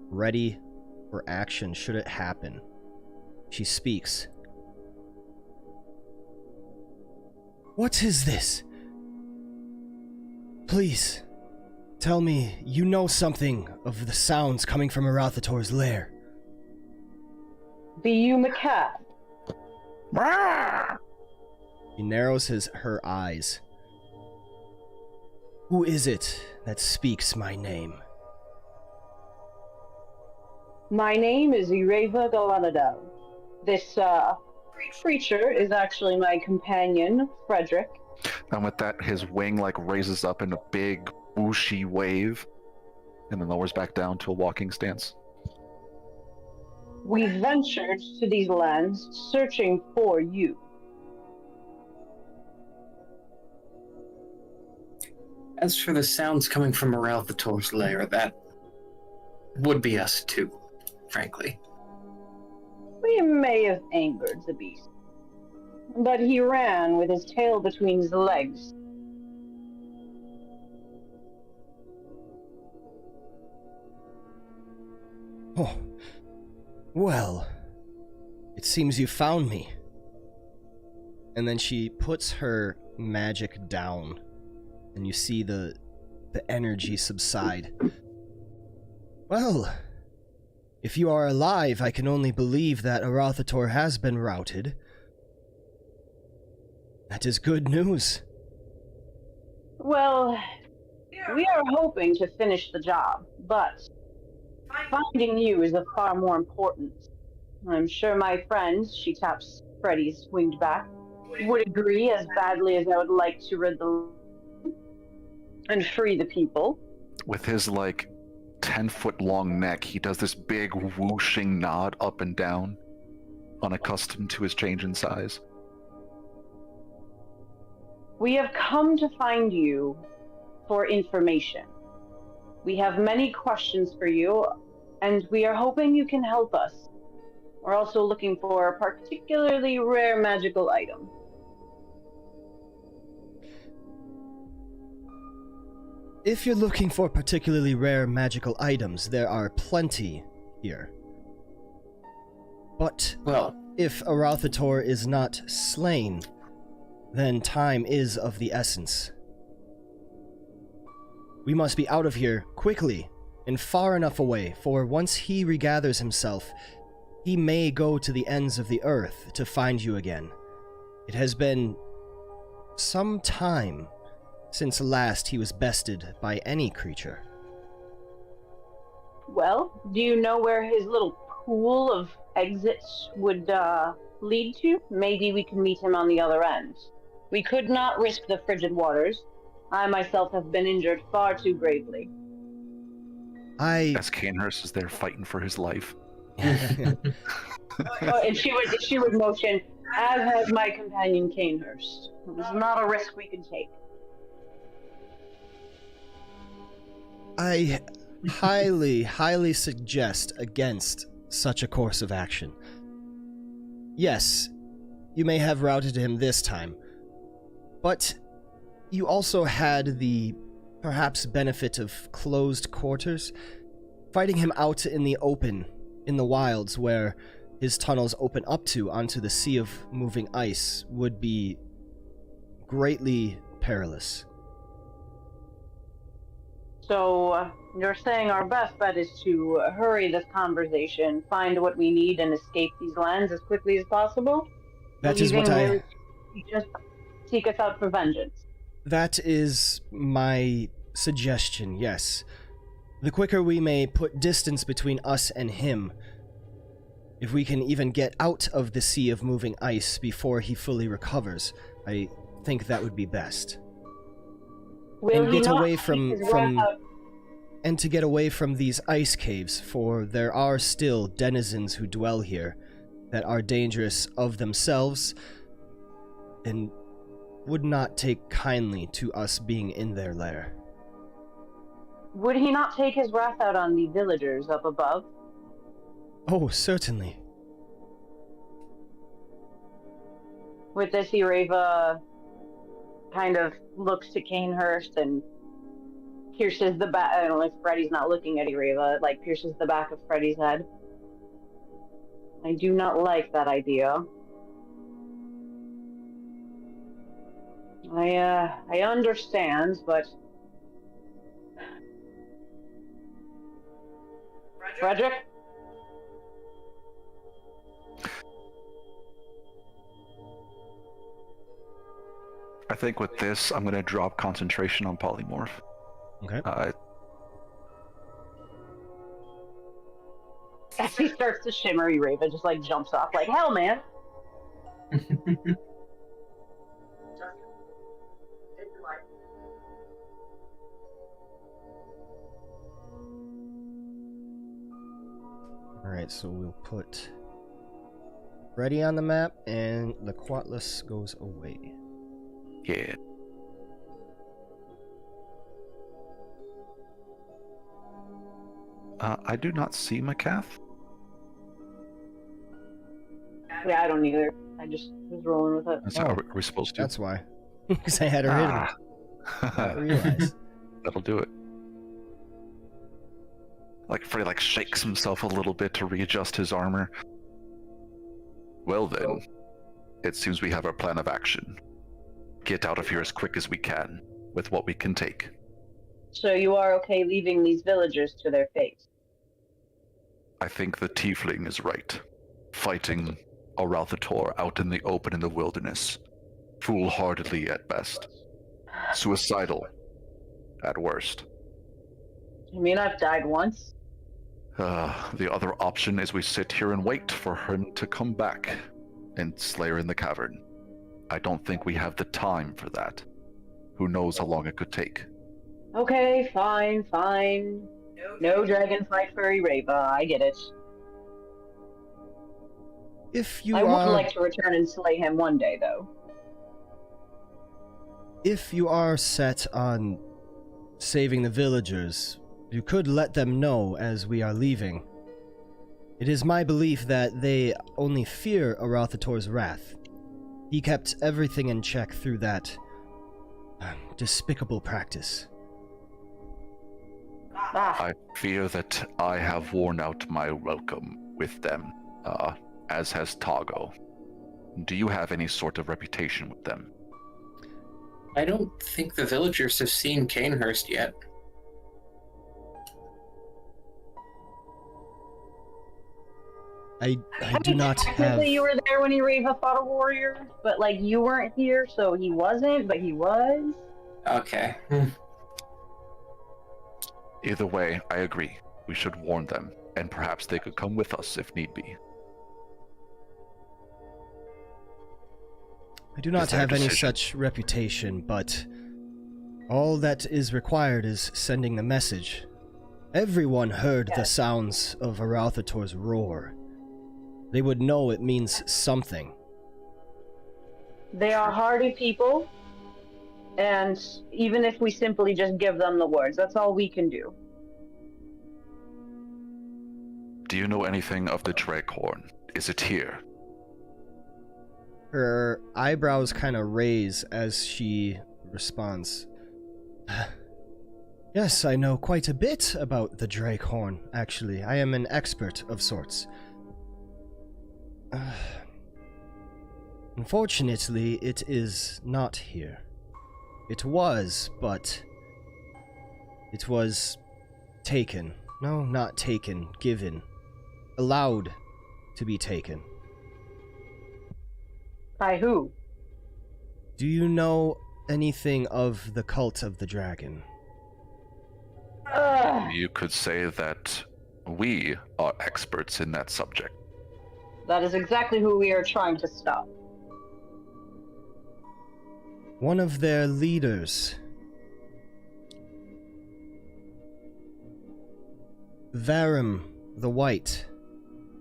ready for action should it happen, she speaks. "What is this? Please, tell me you know something of the sounds coming from Arauthator's lair." Be you Maccath? He narrows her eyes. "Who is it that speaks my name?" My name is Yreva Galanadel. This, creature is actually my companion, Frederick. And with that, his wing like raises up in a big whooshy wave, and then lowers back down to a walking stance. We ventured to these lands searching for you. As for the sounds coming from Arauthator's lair, that would be us too, frankly. We may have angered the beast, but he ran with his tail between his legs. "Oh, well, it seems you found me." And then she puts her magic down, and you see the energy subside. "Well, if you are alive, I can only believe that Arauthator has been routed. That is good news." Well, we are hoping to finish the job, but finding you is of far more importance. I'm sure my friends, she taps Freddy's winged back, would agree as badly as I would like to rid the... And free the people. With his, 10-foot-long neck, he does this big whooshing nod up and down, unaccustomed to his change in size. We have come to find you for information. We have many questions for you, and we are hoping you can help us. We're also looking for a particularly rare magical item. If you're looking for particularly rare magical items, there are plenty here. But Well, if Arauthator is not slain, then time is of the essence. We must be out of here quickly and far enough away, for once he regathers himself, he may go to the ends of the earth to find you again. It has been some time since last he was bested by any creature. Well, do you know where his little pool of exits would lead to? Maybe we can meet him on the other end. We could not risk the frigid waters. I myself have been injured far too gravely. As Cainhurst is there fighting for his life. And she would motion, as has my companion Cainhurst. It was not a risk we could take. I highly suggest against such a course of action. Yes, you may have routed him this time, but you also had the perhaps benefit of closed quarters. Fighting him out in the open, in the wilds where his tunnels open up to onto the sea of moving ice, would be greatly perilous. So, you're saying our best bet is to hurry this conversation, find what we need, and escape these lands as quickly as possible? That is what I... Just seek us out for vengeance. That is my suggestion, yes. The quicker we may put distance between us and him, if we can even get out of the sea of moving ice before he fully recovers, I think that would be best. Will And he get not away take from his wrath out? and to get away from these ice caves, for there are still denizens who dwell here that are dangerous of themselves and would not take kindly to us being in their lair. Would he not take his wrath out on the villagers up above? Oh, certainly. With this, Yreva kind of looks to Cainhurst and pierces the back. I don't know if Freddy's not looking at Yreva, pierces the back of Freddy's head. I do not like that idea. I understand, but Frederick? I think with this, I'm going to drop concentration on polymorph. Okay. As he starts to shimmer, Yreva just jumps off hell, man. Alright, so we'll put Freddy on the map, and the Quatless goes away. Yeah. I do not see Maccath. Yeah, I don't either. I just was rolling with it. That's how are we supposed to? That's why. Because I had her hidden. I realized. That'll do it. Freddy shakes himself a little bit to readjust his armor. Well then, it seems we have our plan of action. Get out of here as quick as we can, with what we can take. So you are okay leaving these villagers to their fate? I think the tiefling is right. Fighting Arauthator out in the open in the wilderness. Foolhardily at best. Suicidal at worst. I mean, I've died once. The other option is we sit here and wait for him to come back and slay her in the cavern. I don't think we have the time for that. Who knows how long it could take. Okay, fine, fine. No dragon fight for Yreva, I get it. If you I would are like to return and slay him one day, though. if you are set on saving the villagers, you could let them know as we are leaving. It is my belief that they only fear Arauthator's wrath. He kept everything in check through that despicable practice. Ah, I fear that I have worn out my welcome with them, as has Tago. Do you have any sort of reputation with them? I don't think the villagers have seen Cainhurst yet. I do not have... Technically, you were there when Yreva fought a warrior, but, like, you weren't here, so he wasn't, but he was. Okay. Either way, I agree. We should warn them, and perhaps they could come with us if need be. I do not Is there a have any decision? such reputation, but all that is required is sending the message. Everyone heard the Yes. sounds of Arauthator's roar. They would know it means something. They are hardy people, and even if we simply just give them the words, that's all we can do. Do you know anything of the Draakhorn? Is it here? Her eyebrows kind of raise as she responds. Yes, I know quite a bit about the Draakhorn, actually. I am an expert of sorts. Unfortunately, it is not here. It was, but it was taken. No, not taken, given. Allowed to be taken. By who? Do you know anything of the cult of the dragon? You could say that we are experts in that subject. That is exactly who we are trying to stop. One of their leaders, Varum the White,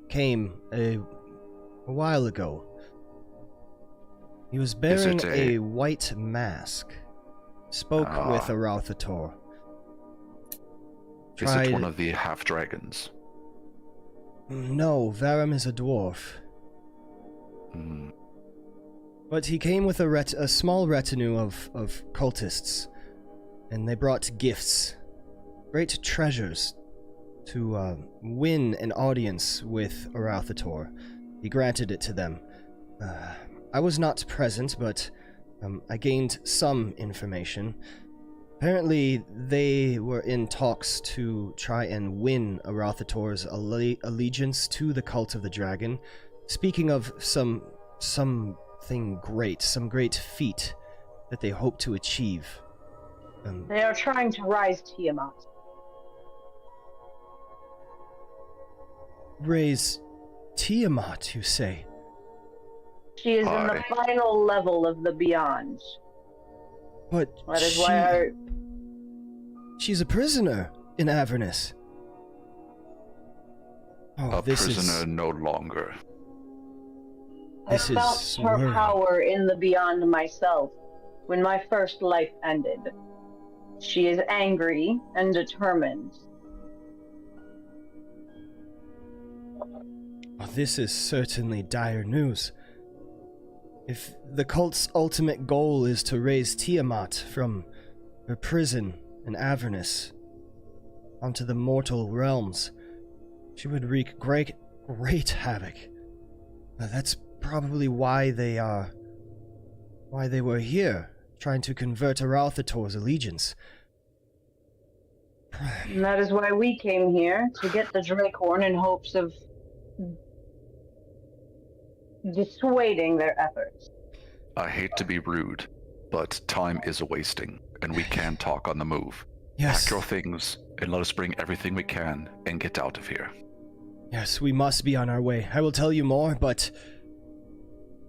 came a while ago. He was bearing it a a- white mask. Spoke with Arauthator. Is it one of the half-dragons? No, Varum is a dwarf. Hmm. But he came with a small retinue of cultists, and they brought gifts, great treasures, to win an audience with Arauthator. He granted it to them. I was not present, but I gained some information. Apparently, they were in talks to try and win Arauthator's allegiance to the cult of the dragon. Speaking of something great, some great feat that they hope to achieve. They are trying to rise Tiamat. Raise Tiamat, you say? She is in the Aye. final level of the Beyond. But That is why she's a prisoner in Avernus. Oh, A this prisoner is... no longer. I This is felt her swirling. power in the Beyond myself when my first life ended. She is angry and determined. Oh, this is certainly dire news. If the cult's ultimate goal is to raise Tiamat from her prison in Avernus onto the mortal realms, she would wreak great havoc. That's probably why they were here, trying to convert Arauthator's allegiance. And that is why we came here, to get the Draakhorn in hopes of dissuading their efforts. I hate to be rude, but time is a-wasting, and we can talk on the move. Yes, Pack your things, and let us bring everything we can and get out of here. yes, we must be on our way. I will tell you more, but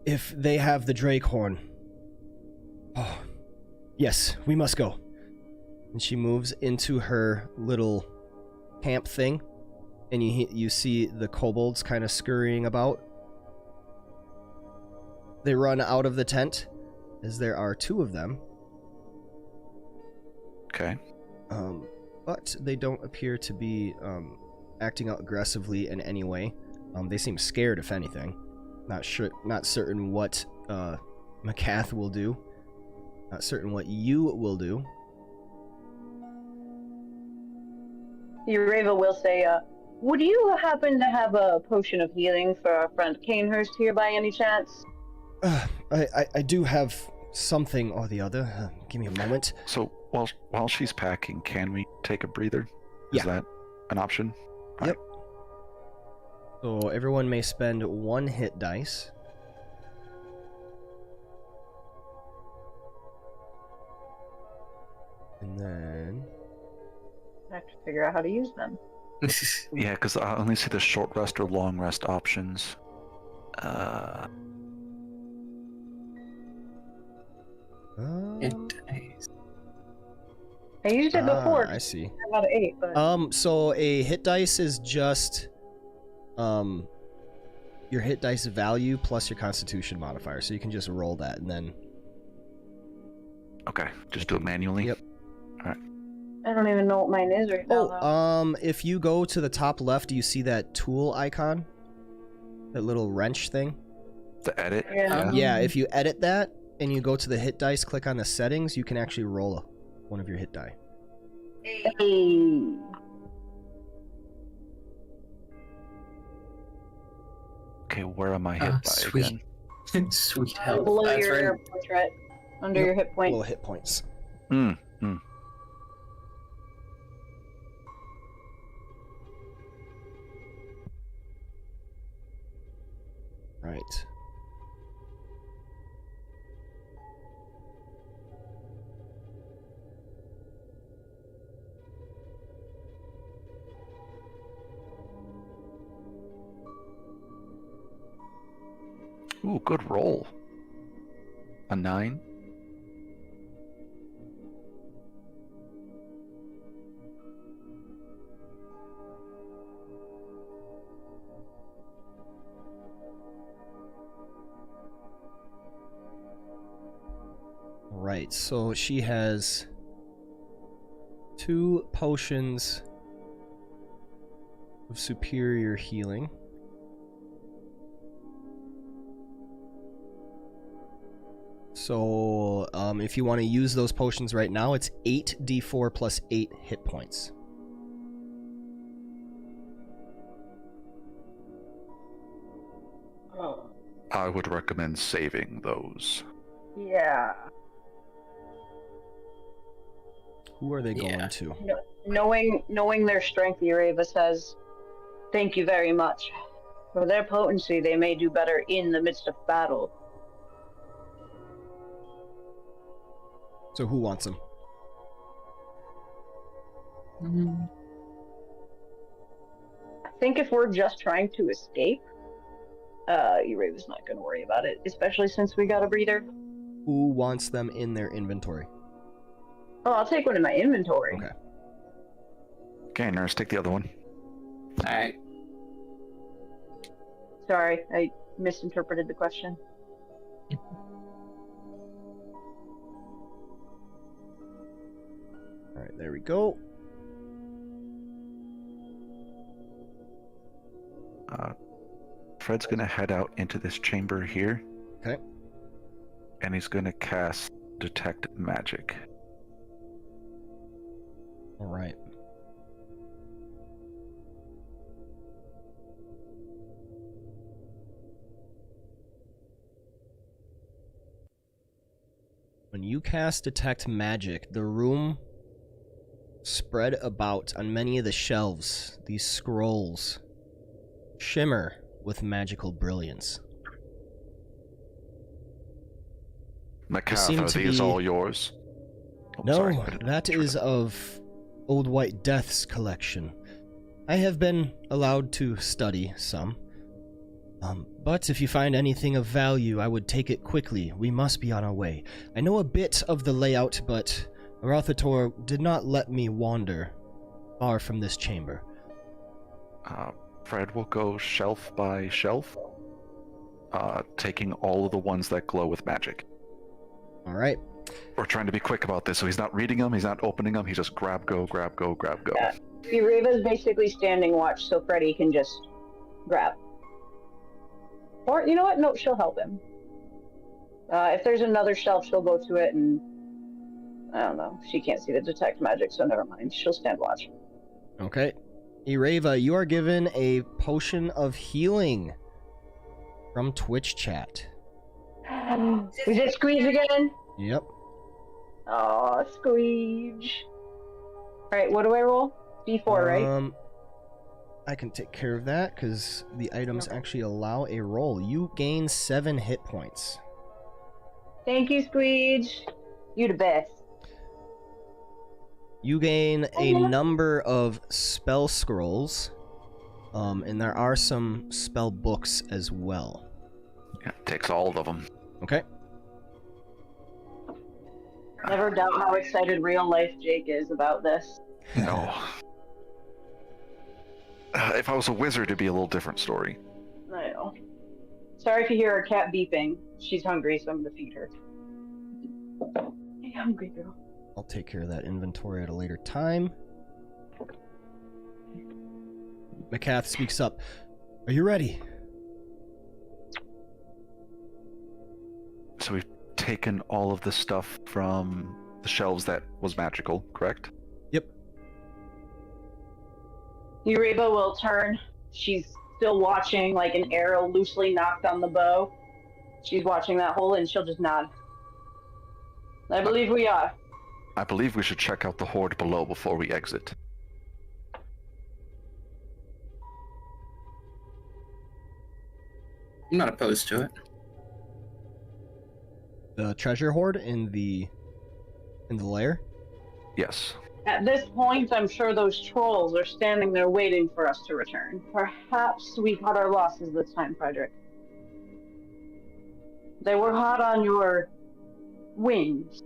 if they have the Draakhorn... Oh, yes, we must go. And she moves into her little camp thing, and you see the kobolds kind of scurrying about. They run out of the tent, as there are 2 of them. Okay. But they don't appear to be acting out aggressively in any way. They seem scared, if anything. Not certain what Maccath will do. Not certain what you will do. Yreva will say, would you happen to have a potion of healing for our friend Cainhurst here by any chance? I do have something or the other. Give me a moment. So while she's packing, can we take a breather? Is that an option? Yep. So everyone may spend 1 hit dice. And then... I have to figure out how to use them. Yeah, because I only see the short rest or long rest options. I used it before. I see. I got an 8, but... So a hit dice is just your hit dice value plus your constitution modifier, so you can just roll that and then... Okay, just do it manually? Yep. Alright. I don't even know what mine is right now. If you go to the top left, do you see that tool icon? That little wrench thing? The edit? Yeah, if you edit that, and you go to the hit dice, click on the settings, you can actually roll one of your hit die. Hey. Okay, where am I hit by sweet. again? Sweet help. Below That's your right. portrait, under your hit point. Below hit points. Right. Ooh, good roll. A 9. Right, so she has 2 potions of superior healing. So, if you want to use those potions right now, it's 8d4 plus 8 hit points. Oh. I would recommend saving those. Yeah. Who are they going to? Knowing their strength, Yreva says, "Thank you very much. For their potency, they may do better in the midst of battle." So who wants them? I think if we're just trying to escape, Yreva's not going to worry about it, especially since we got a breather. Who wants them in their inventory? Oh, I'll take one in my inventory. Okay. Okay, nurse, take the other one. Alright. Sorry, I misinterpreted the question. Alright, there we go. Fred's gonna head out into this chamber here. Okay. And he's gonna cast Detect Magic. Alright. When you cast Detect Magic, the room spread about on many of the shelves, these scrolls shimmer with magical brilliance. Maccath, are these all yours? Oh, No, sorry, that is of Old White Death's collection. I have been allowed to study some. But if you find anything of value, I would take it quickly. We must be on our way. I know a bit of the layout, but Arauthator did not let me wander far from this chamber. Fred will go shelf by shelf, taking all of the ones that glow with magic. All right. We're trying to be quick about this, so he's not reading them, he's not opening them, he just grab, go, grab, go, grab, go. Yeah. Yreva's basically standing watch so Freddy can just grab. Or, you know what? No, she'll help him. If there's another shelf, she'll go to it and... I don't know. She can't see the detect magic, so never mind. She'll stand watch. Okay. Yreva, you are given a potion of healing from Twitch chat. Is it Squeeze again? Yep. Oh, Squeeze. Alright, what do I roll? D4, right? I can take care of that, because the items actually allow a roll. You gain 7 hit points. Thank you, Squeeze. You the best. You gain a number of spell scrolls, and there are some spell books as well. Yeah, takes all of them. Okay. Never doubt how excited real life Jake is about this. No. If I was a wizard, it'd be a little different story. I know. Sorry if you hear our cat beeping. She's hungry, so I'm gonna feed her. Hey, hungry girl. I'll take care of that inventory at a later time. Maccath speaks up. Are you ready? So we've taken all of the stuff from the shelves that was magical, correct? Yep. Yreva will turn. She's still watching, like an arrow loosely knocked on the bow. She's watching that hole, and she'll just nod. I believe we are. I believe we should check out the hoard below before we exit. I'm not opposed to it. The treasure hoard in the lair? Yes. At this point, I'm sure those trolls are standing there waiting for us to return. Perhaps we cut our losses this time, Frederick. They were hot on your wings.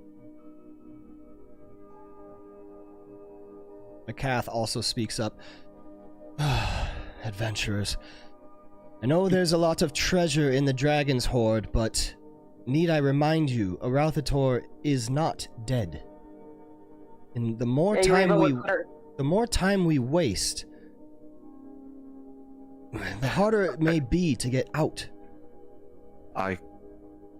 Maccath also speaks up. Adventurers. I know there's a lot of treasure in the dragon's hoard, but need I remind you, Arauthator is not dead. And the more time we waste, the harder it may be to get out. I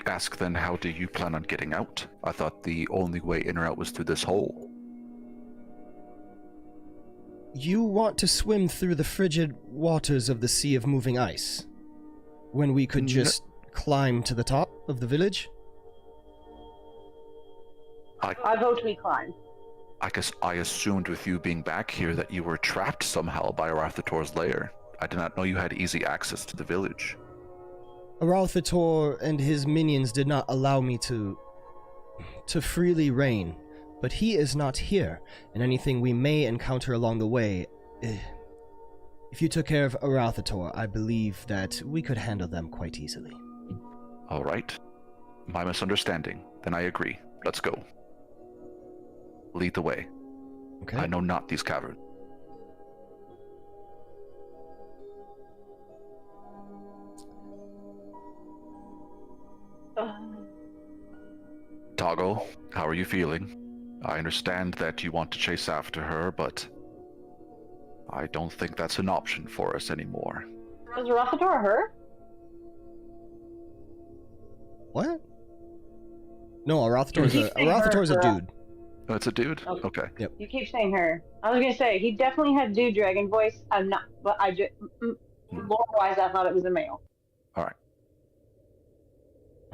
ask then, how do you plan on getting out? I thought the only way in or out was through this hole. You want to swim through the frigid waters of the Sea of Moving Ice, when we could just climb to the top of the village? I vote we climb. I guess I assumed with you being back here that you were trapped somehow by Arauthator's lair. I did not know you had easy access to the village. Arauthator and his minions did not allow me to freely reign, but he is not here, and anything we may encounter along the way, if you took care of Arauthator, I believe that we could handle them quite easily. All right. My misunderstanding. Then I agree. Let's go. Lead the way. Okay. I know not these caverns. Toggle, how are you feeling? I understand that you want to chase after her, but I don't think that's an option for us anymore. Was Arauthator her? What? No, Arauthator's a dude. Oh, it's a dude? Okay. Yep. You keep saying her. I was gonna say, he definitely had dude dragon voice. I'm not, but I just, lore-wise, I thought it was a male. Alright.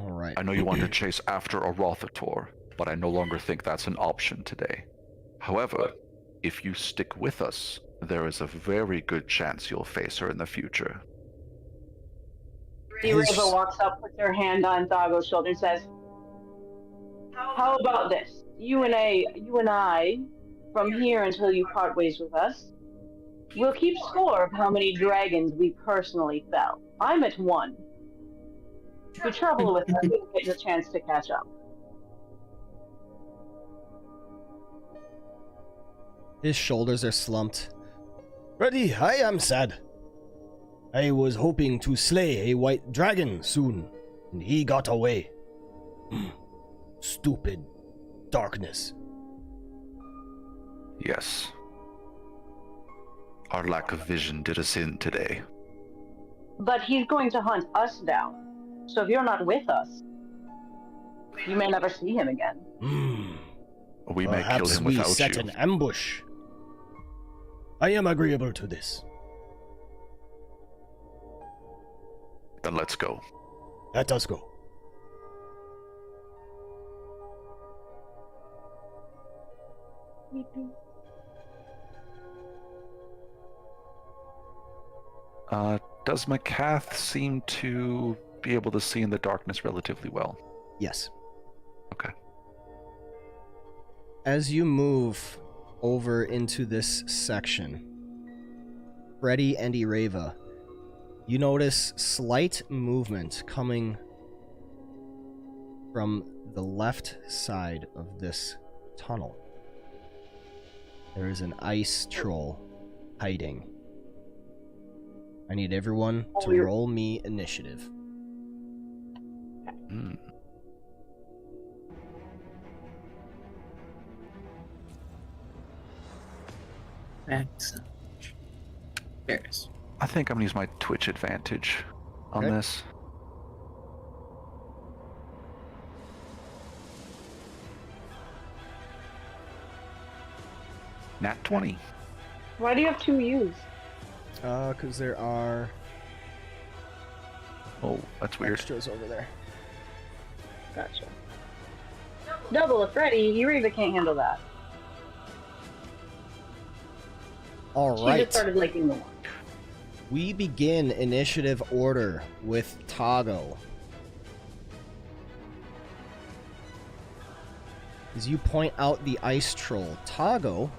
Alright. I know you want to chase after Arauthator, but I no longer think that's an option today. However, if you stick with us, there is a very good chance you'll face her in the future. Yreva walks up, puts her hand on Thago's shoulder and says, how about this? You and I, from here until you part ways with us, we'll keep score of how many dragons we personally fell. I'm at 1. If we travel with us, we'll get a chance to catch up. His shoulders are slumped. Freddy, I am sad. I was hoping to slay a white dragon soon, and he got away. Stupid darkness. Yes. Our lack of vision did us in today. But he's going to hunt us down. So if you're not with us, you may never see him again. We may kill Perhaps him we without set you. an ambush. I am agreeable to this. Then let's go. Let us go. Does Maccath seem to be able to see in the darkness relatively well? Yes. Okay. As you move over into this section, Freddy and Yreva, you notice slight movement coming from the left side of this tunnel. There is an ice troll hiding. I need everyone to roll me initiative. Excellent. There it is. I think I'm gonna use my Twitch advantage on Okay. this. Nat 20. Why do you have two U's? Because there are Oh, that's weird. extras over there. Gotcha. Double a Freddy, Yreva can't handle that. All She right. just started liking the one. We begin initiative order with Tago. As you point out the ice troll, Tago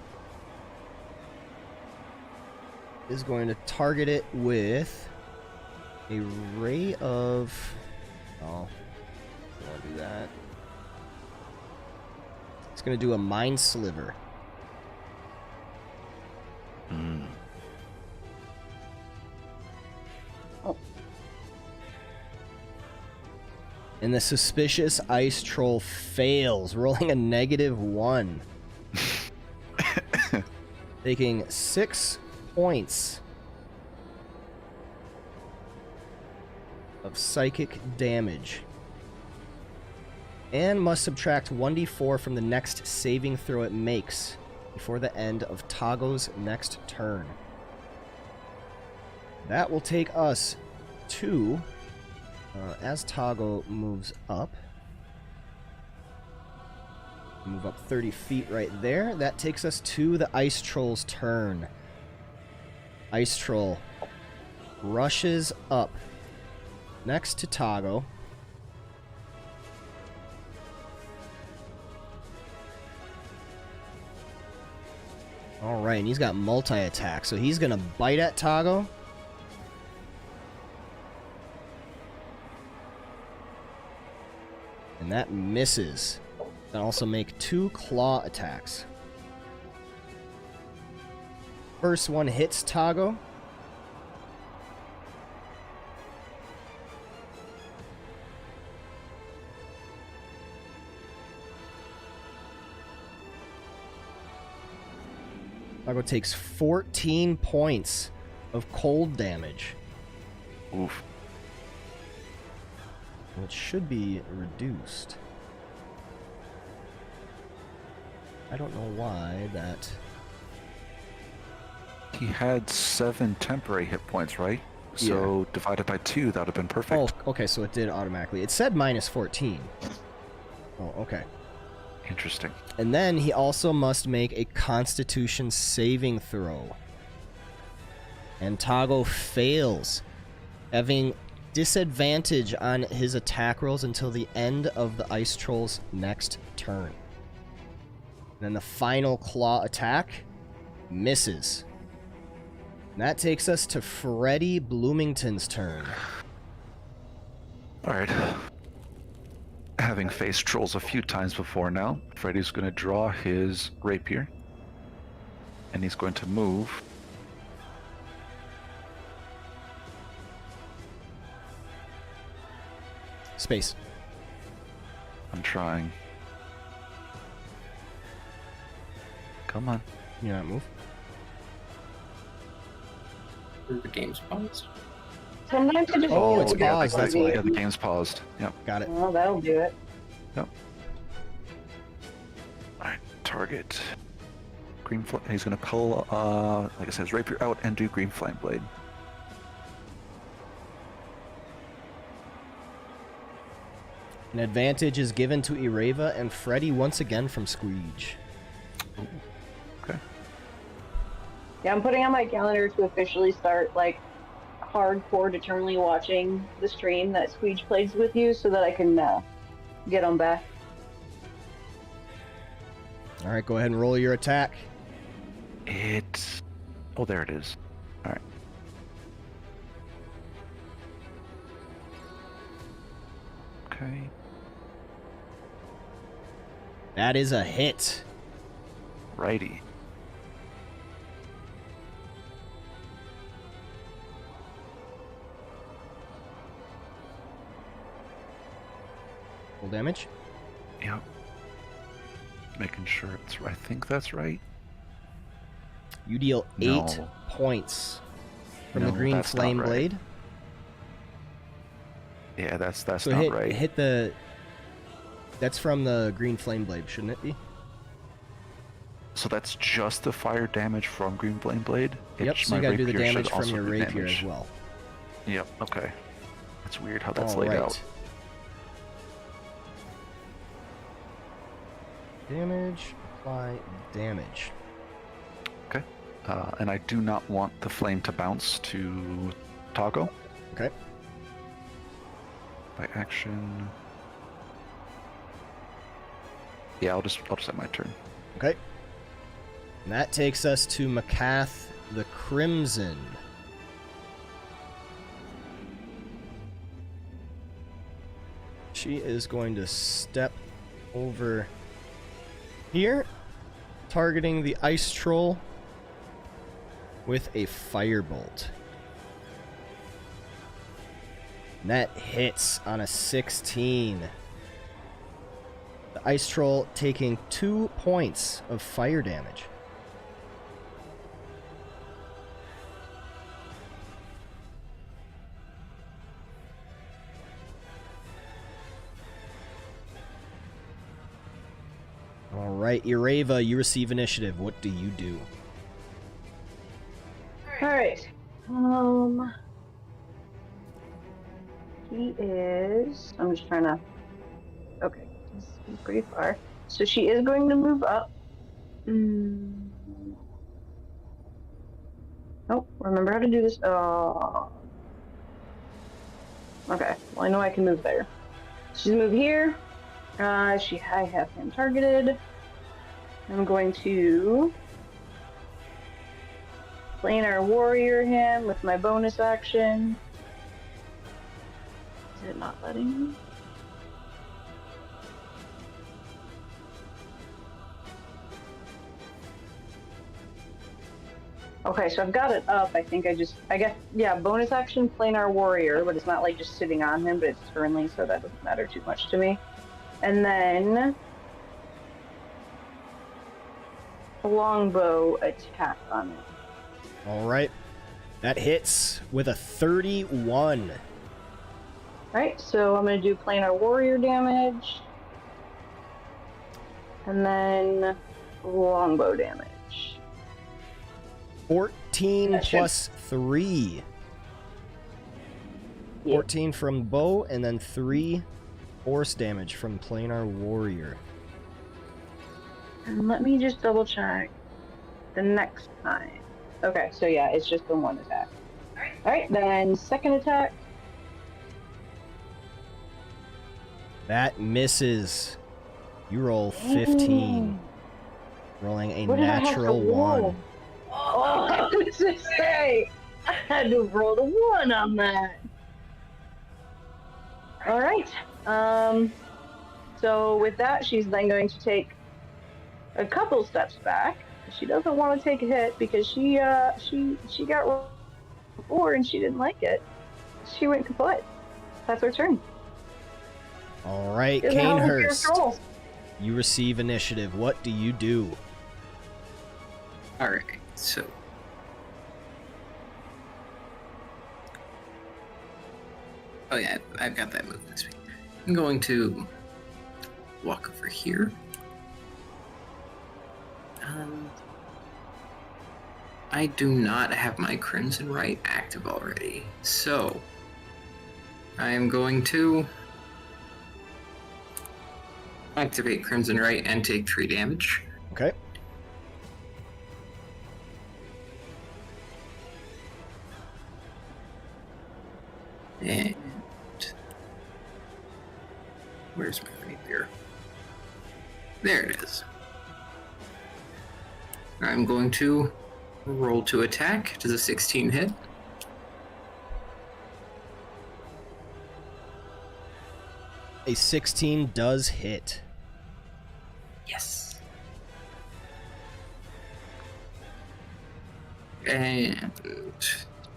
is going to target it with a ray of... Oh, don't want to do that. It's going to do a mind sliver. And the suspicious ice troll fails, rolling a -1. Taking 6 points of psychic damage. And must subtract 1d4 from the next saving throw it makes before the end of Tago's next turn. That will take us to... as Tago moves up, move up 30 feet right there. That takes us to the Ice Troll's turn. Ice Troll rushes up next to Tago. Alright, and he's got multi-attack, so he's gonna bite at Tago. And that misses. Can also make 2 claw attacks. First one hits Tago. Tago takes 14 points of cold damage. Oof. It should be reduced. I don't know why that... He had 7 temporary hit points, right? So divided by 2, that would have been perfect. Oh, okay, so it did automatically. It said -14. Oh, okay. Interesting. And then he also must make a Constitution saving throw. And Tago fails, having disadvantage on his attack rolls until the end of the Ice Troll's next turn. And then the final claw attack misses. And that takes us to Freddy Bloomington's turn. Alright. Having faced trolls a few times before now, Freddy's going to draw his rapier. And he's going to move. Space. I'm trying. Come on. You not move. The game's paused. Sometimes it just Oh, it's feels paused, that's why. Yeah, the game's paused. Yep. Got it. Well, that'll do it. Yep. Alright, target. He's gonna pull, like I said, his rapier out and do green flame blade. An advantage is given to Yreva and Freddy once again from Squeege. Okay. Yeah, I'm putting on my calendar to officially start, like, hardcore determinedly watching the stream that Squeege plays with you so that I can get them back. Alright, go ahead and roll your attack. Oh, there it is. Alright. Okay. That is a hit. Righty. Full damage. Yep. Making sure it's. I think that's right. You deal 8 No. points from the No, green that's not flame right. blade. Yeah, that's So not hit right. hit the. That's from the green flame blade, shouldn't it be? So that's just the fire damage from green flame blade. Yep. So you my gotta do the rapier should damage from also your do rapier damage. as well. Yep. Okay. That's weird how that's All laid right. out. Damage. Apply damage. Okay. And I do not want the flame to bounce to Tago. Okay. By action. Yeah, I'll just end my turn. Okay. And that takes us to Maccath the Crimson. She is going to step over here, targeting the ice troll with a firebolt. And that hits on a 16. The ice troll taking 2 points of fire damage. Alright, Yreva, you receive initiative. What do you do? Alright. He is... I'm just trying to... Okay, he's pretty far. So she is going to move up. Oh, remember how to do this. Oh. Okay, well I know I can move there. She's move here. I have him targeted. I'm going to planar warrior him with my bonus action. Is it not letting me? Okay, so I've got it up. I guess, yeah, bonus action planar warrior, but it's not like just sitting on him, but it's turnly, so that doesn't matter too much to me. And then a longbow attack on it. Alright. That hits with a 31. Alright, so I'm going to do planar warrior damage. And then longbow damage. 14 That should- plus 3. Yeah. 14 from bow, and then 3 force damage from planar warrior. And let me just double check the next time. Okay, so yeah, it's just the one attack. Alright, then second attack. That misses. You roll 15. Rolling a What did I have to natural roll? 1. Oh, I was to say, I had to roll the 1 on that. Alright, so with that, she's then going to take a couple steps back. She doesn't want to take a hit because she got rolled before and she didn't like it. She went kaput. That's her turn. All right, She doesn't have any fear of Cainhurst. trolls. You receive initiative. What do you do? Alright, so. Oh, yeah, I've got that move this week. I'm going to walk over here. I do not have my Crimson Right active already, so I am going to activate Crimson Right and take 3 damage. Okay. And where's my rapier? There it is. I'm going to roll to attack. Does a 16 hit? A 16 does hit. Yes. And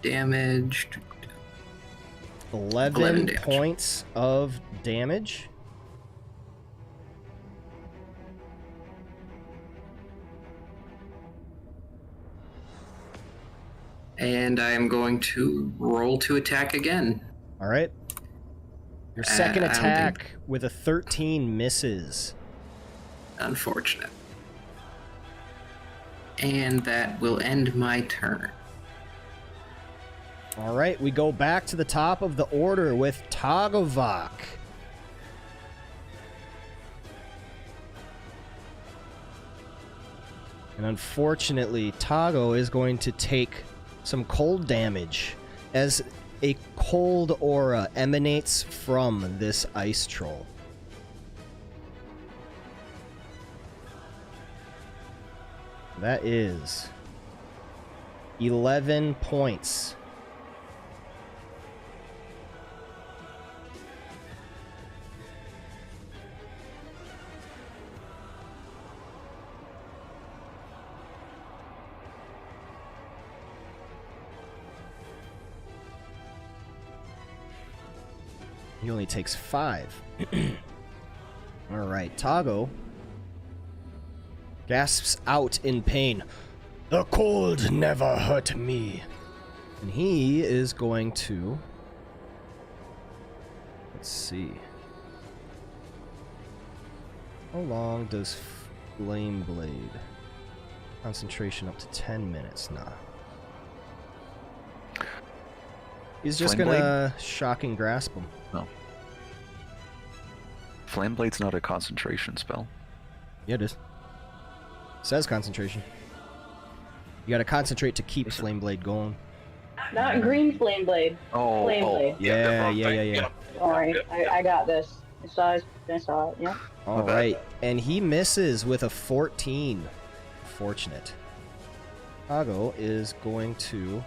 damage. 11 damage. points of damage. And I am going to roll to attack again. All right. Your second I don't attack with a 13 misses. Unfortunate. And that will end my turn. All right, we go back to the top of the order with Tagovok. And unfortunately, Tago is going to take some cold damage as a cold aura emanates from this ice troll. That is 11 points. He only takes 5. Alright, Tago gasps out in pain. The cold never hurt me. And he is going to... Let's see. How long does Flame Blade? Concentration up to 10 minutes. Nah. He's just Flame gonna shocking grasp him. No. Flame Blade's not a concentration spell. Yeah, it is. Says concentration. You gotta concentrate to keep Flame Blade going. Not green flame blade. Oh, Flame blade. Yeah. Sorry, I got this. I saw it, yeah. All right, and he misses with a 14. Fortunate. Tago is going to move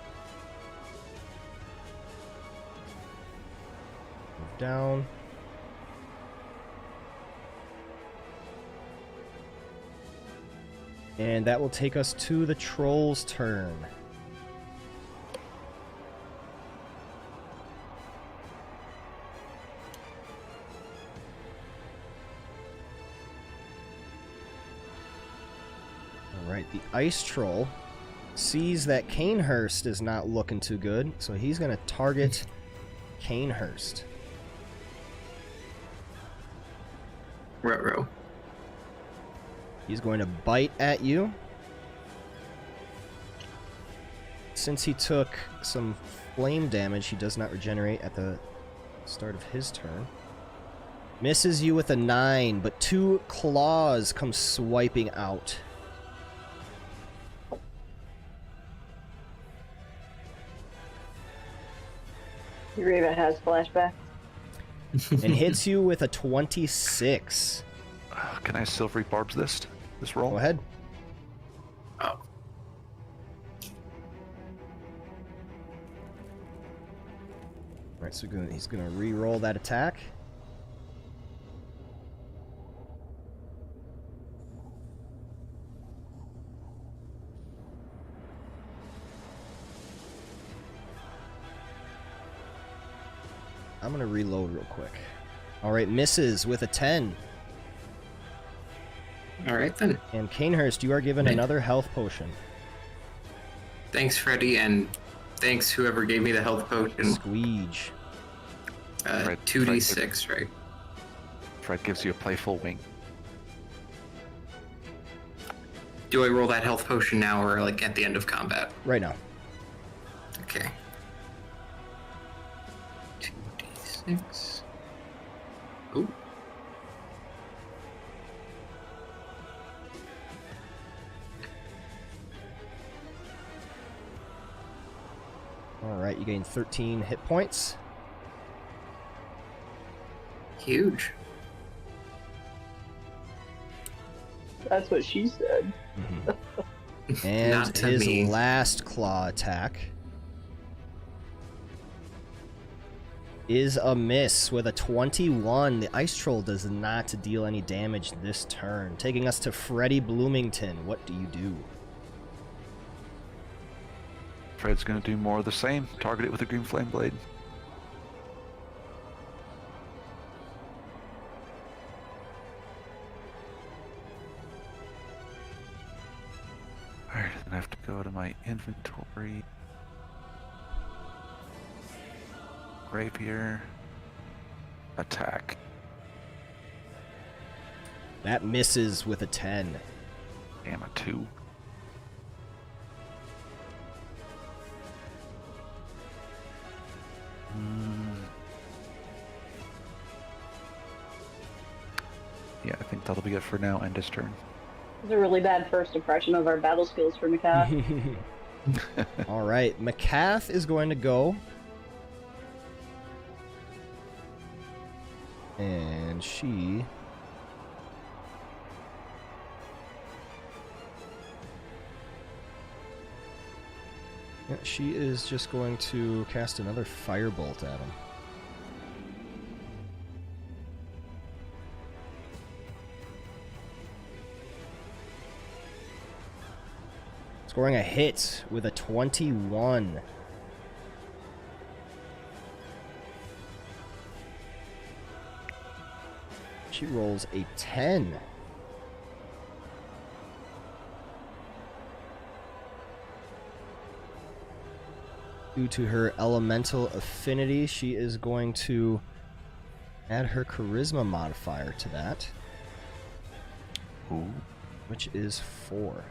down. And that will take us to the troll's turn. Alright, the ice troll sees that Cainhurst is not looking too good, so he's going to target Cainhurst. Ruh-roh. He's going to bite at you. Since he took some flame damage, he does not regenerate at the start of his turn. Misses you with a 9, but 2 claws come swiping out. Yreva has flashback. And hits you with a 26. Can I Silvery Barbs this roll? Go ahead. Oh. Alright, so he's gonna re-roll that attack. I'm gonna reload real quick. All right, misses with a 10. All right then. And Cainhurst, you are given another health potion. Thanks, Freddy, and thanks whoever gave me the health potion. Squeege. 2d6, right? Fred gives you a playful wink. Do I roll that health potion now or like at the end of combat? Right now. Okay. 2d6. Ooh. Alright, you gain 13 hit points. Huge. That's what she said. And Not to his me. last claw attack is a miss with a 21. The Ice Troll does not deal any damage this turn. Taking us to Freddy Bloomington. What do you do? Fred's gonna do more of the same. Target it with a green flame blade. Alright, then I have to go to my inventory. Rapier. Attack. That misses with a 10. Damn, a 2. Yeah, I think that'll be it for now. End his turn. It's a really bad first impression of our battle skills for Maccath. All right, Maccath is going to go. And she... Yeah, she is just going to cast another firebolt at him. Scoring a hit with a 21. She rolls a 10. Due to her elemental affinity, she is going to add her charisma modifier to that, Ooh. which is 4.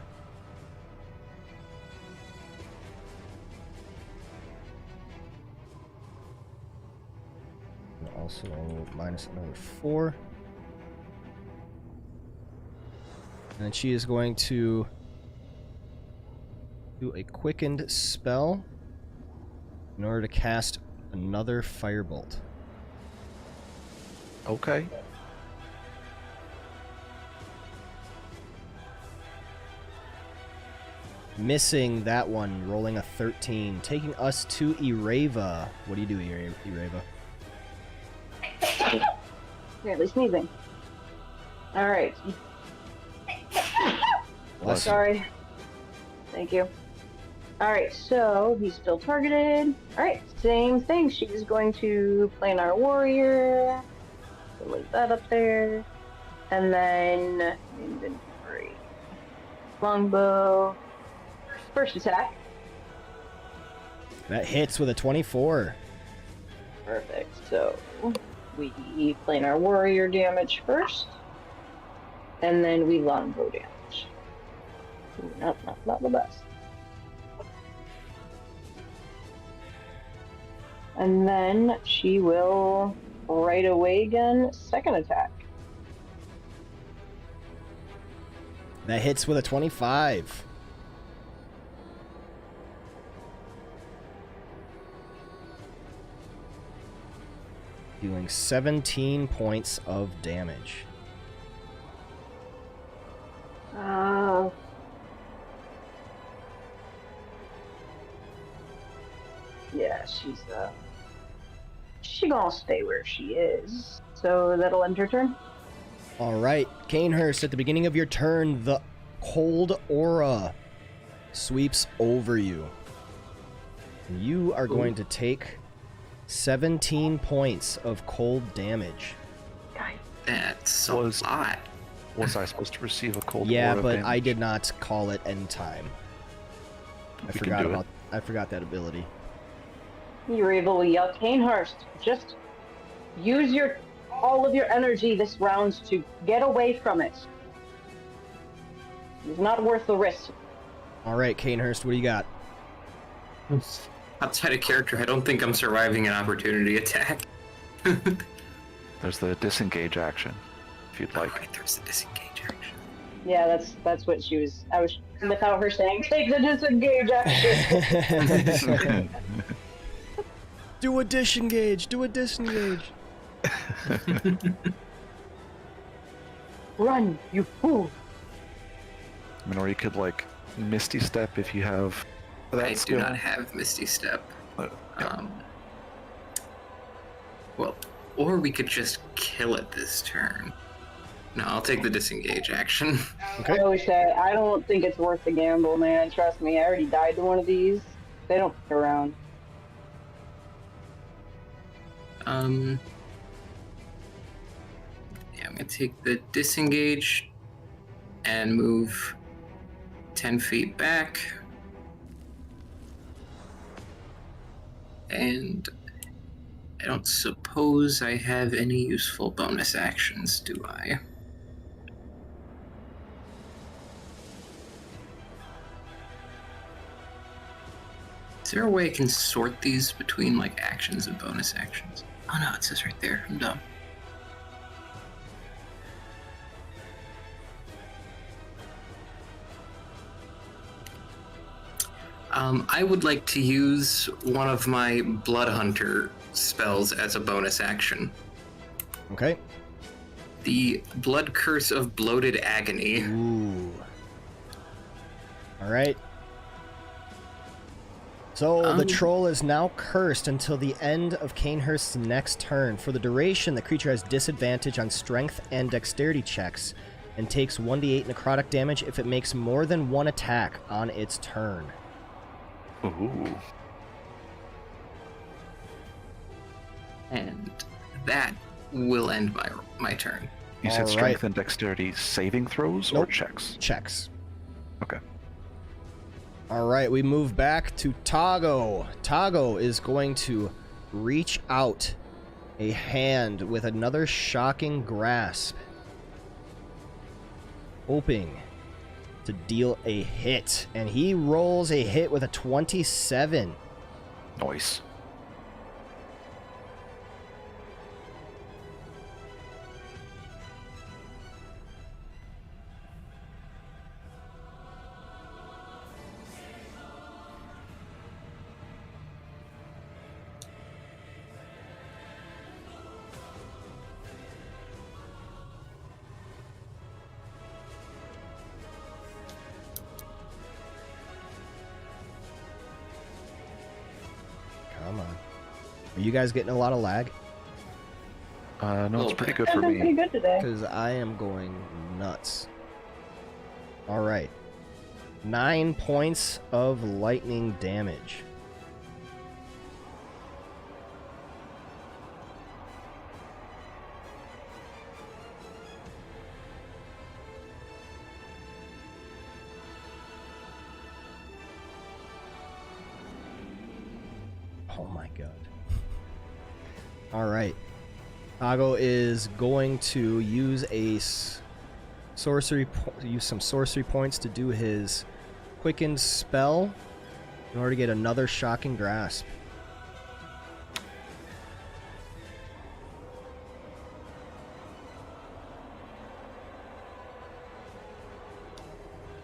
And also minus another 4. And then she is going to do a quickened spell in order to cast another firebolt. Okay. Missing that one, rolling a 13. Taking us to Yreva. What do you do, Yreva? Apparently sneezing. Alright. Bless you. Sorry. Thank you. Alright, so he's still targeted. Alright, same thing. She's going to Planar Warrior. So leave that up there. And then inventory. Longbow. First attack. That hits with a 24. Perfect. So we Planar Warrior damage first. And then we longbow damage. Ooh, not the best. And then she will right away again, second attack. That hits with a 25. Dealing 17 points of damage. Yeah, she gonna stay where she is. So that'll end her turn. Alright, Cainhurst, at the beginning of your turn, the cold aura sweeps over you. And you are going to take 17 points of cold damage. That's a lot. Was I supposed to receive a cold Yeah, aura but damage? I did not call it in time. We can do it. I forgot that ability. Yreva will yell, Cainhurst, just use all of your energy this round to get away from it. It's not worth the risk. All right, Cainhurst, what do you got? Outside of character, I don't think I'm surviving an opportunity attack. There's the disengage action, if you'd like. Right, there's the disengage action. Yeah, that's what she was. I was without her saying, take the disengage action. Do a disengage. Do a disengage. Run, you fool! I mean, or you could like Misty Step if you have that I skill. do not have Misty Step. Yeah. Well, or we could just kill it this turn. No, I'll take the disengage action. Okay. I always say, I don't think it's worth the gamble, man. Trust me, I already died to one of these. They don't fuck around. Yeah, I'm gonna take the disengage and move 10 feet back. And I don't suppose I have any useful bonus actions, do I? Is there a way I can sort these between like actions and bonus actions? Oh no, it says right there. I'm dumb. I would like to use one of my Blood Hunter spells as a bonus action. Okay. The Blood Curse of Bloated Agony. Ooh. All right. So the troll is now cursed until the end of Cainhurst's next turn. For the duration, the creature has disadvantage on strength and dexterity checks and takes 1d8 necrotic damage if it makes more than one attack on its turn. Ooh. And that will end my turn. You said All strength right. and dexterity saving throws or Nope. checks? Checks. Okay. All right, we move back to Tago. Tago is going to reach out a hand with another shocking grasp, hoping to deal a hit, and he rolls a hit with a 27. Nice. Come on. Are you guys getting a lot of lag? No, it's pretty good I've for been pretty me. good today. Because I am going nuts. All right. 9 points of lightning damage. Oh my god. All right. Tago is going to use use some sorcery points to do his quickened spell in order to get another shocking grasp.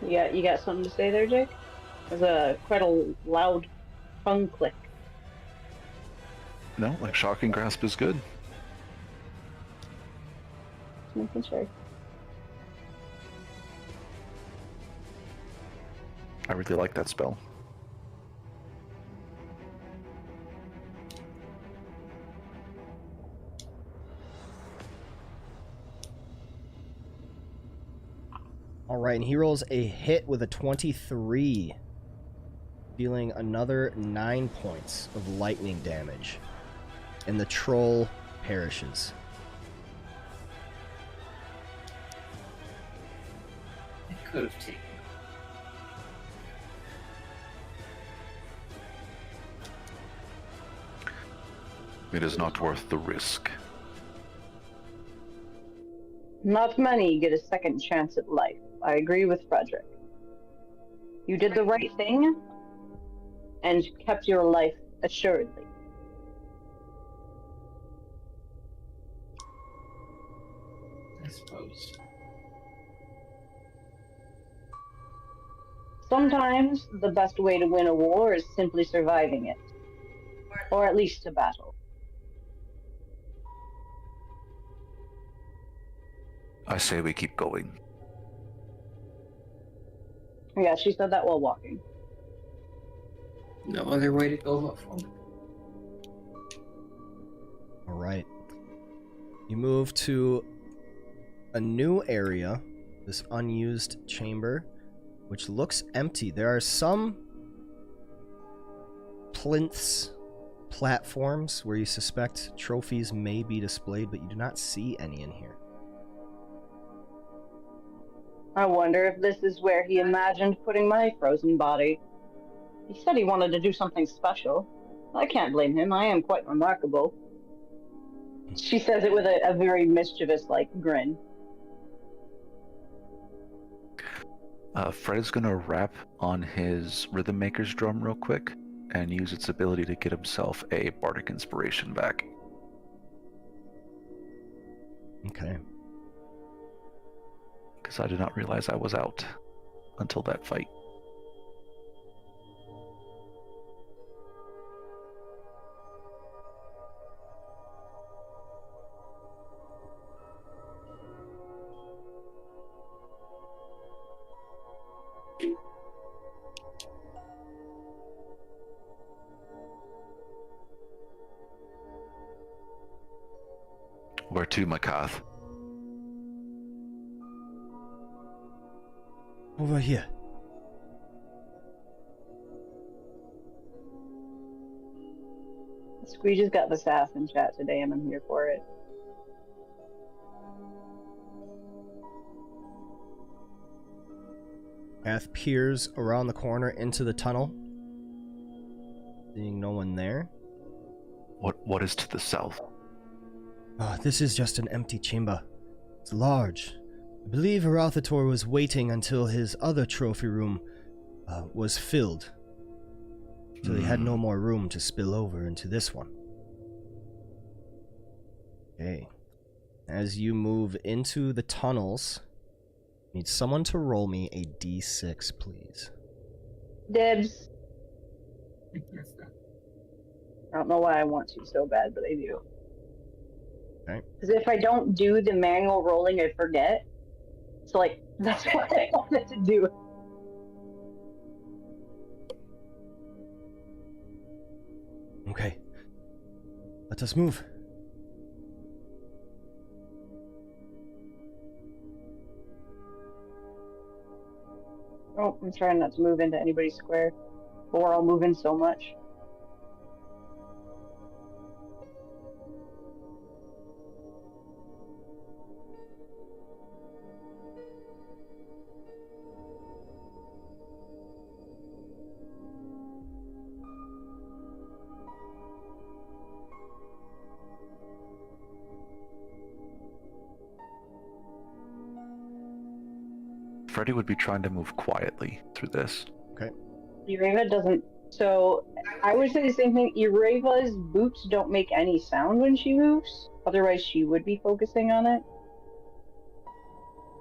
You got something to say there, Jake? There's quite a loud tongue click. No, like shocking grasp is good. Just making sure. I really like that spell. All right, and he rolls a hit with a 23, dealing another 9 points of lightning damage. and the troll perishes. I could have taken. It is not worth the risk. Not many get a second chance at life. I agree with Frederick. You did the right thing and kept your life assuredly. I suppose. Sometimes the best way to win a war is simply surviving it, or at least a battle. I say we keep going. Yeah, she said that while walking. No other way to go but forward. All right. You move to a new area, this unused chamber, which looks empty. There are some plinths, platforms, where you suspect trophies may be displayed, but you do not see any in here. I wonder if this is where he imagined putting my frozen body. He said he wanted to do something special. I can't blame him. I am quite remarkable. She says it with a very mischievous-like grin. Fred is going to rap on his Rhythm Maker's drum real quick and use its ability to get himself a bardic inspiration back. Okay. Because I did not realize I was out until that fight. Where to, Maccath? Over here. Squeegee's got the sass in chat today, and I'm here for it. Kath peers around the corner into the tunnel, seeing no one there. What is to the south? This is just an empty chamber. It's large. I believe Arauthator was waiting until his other trophy room was filled, so he had no more room to spill over into this one. Okay. As you move into the tunnels, I need someone to roll me a d6, please. Dibs. I don't know why I want to so bad, but I do. Okay. Because if I don't do the manual rolling, I forget. So, like, that's what I wanted to do. Okay. Let us move. Oh, I'm trying not to move into anybody's square. Or I'll move in so much. Freddy would be trying to move quietly through this. Okay. Yreva doesn't. So, I would say the same thing. Yreva's boots don't make any sound when she moves. Otherwise, she would be focusing on it.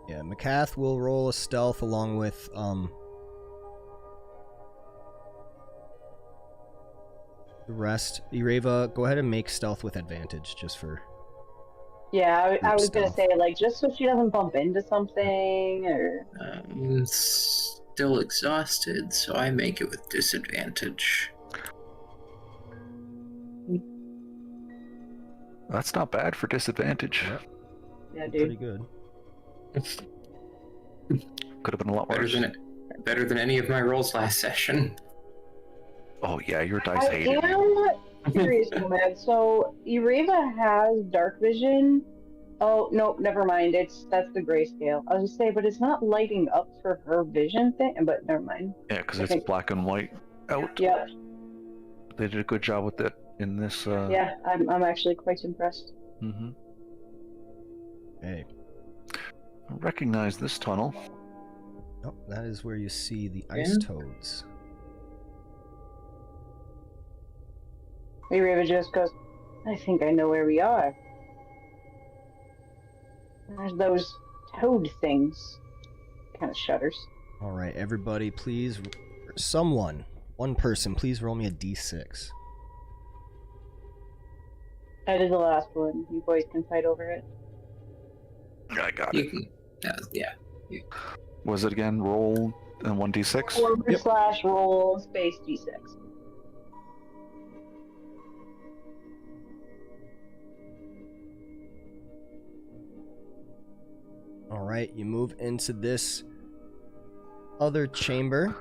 Yeah, Maccath will roll a stealth along with, the rest. Yreva, go ahead and make stealth with advantage, just for... Yeah, I was stealth. gonna say, like, just so she doesn't bump into something, or... I'm still exhausted, so I make it with disadvantage. That's not bad for disadvantage. Yep. Yeah, Pretty dude. good. Could have been a lot worse. Better than any of my rolls last session. Oh yeah, your dice hate it. Serious nomad. So Yreva has dark vision. Oh no, never mind. That's the grayscale. I was just say, but it's not lighting up for her vision thing. But never mind. Yeah, because I it's think- black and white out. Yep. They did a good job with it in this. Yeah, I'm actually quite impressed. Mm-hmm. Hey. I recognize this tunnel. Oh, that is where you see the ice toads. Yreva just goes, I think I know where we are. There's those toad things. Kind of shudders. All right, everybody, please. One person, please roll me a d6. I did the last one. You boys can fight over it. I got You it. can, yeah. Was it again? Roll and 1d6? / roll space d6. All right, you move into this other chamber.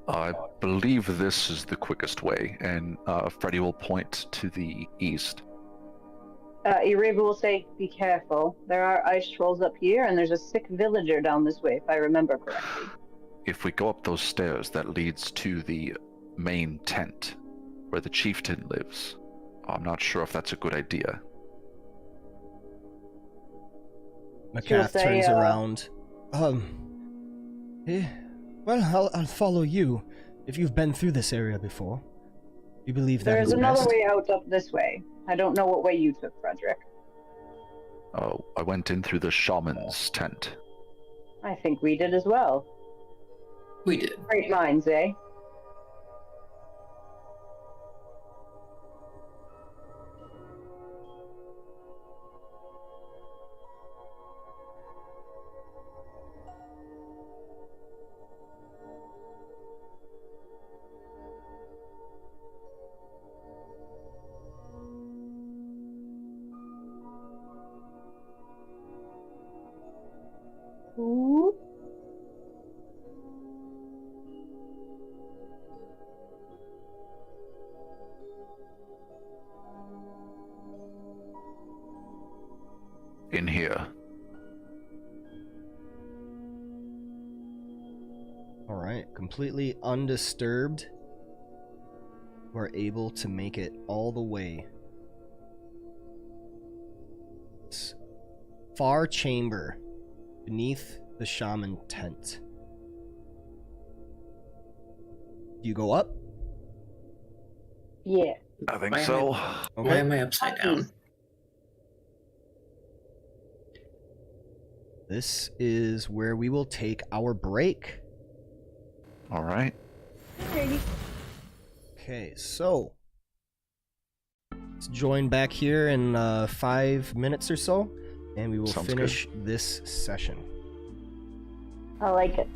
I believe this is the quickest way, and Freddy will point to the east. Yreva will say, be careful. There are ice trolls up here, and there's a sick villager down this way, if I remember correctly. If we go up those stairs, that leads to the main tent, where the chieftain lives. I'm not sure if that's a good idea. Maccath say, turns around. Well, I'll follow you. If you've been through this area before. You believe that There's is another best? way out up this way. I don't know what way you took, Frederick. Oh, I went in through the shaman's tent. I think we did as well. We did. Great minds, eh? Ooh. In here. All right, completely undisturbed. We're able to make it all the way. It's far chamber beneath the shaman tent. Do you go up? Yeah. I think Why so. Why Okay. am I upside down? This is where we will take our break. All right. Alrighty. Okay, so let's join back here in 5 minutes or so, and we will Sounds finish this session. I like it.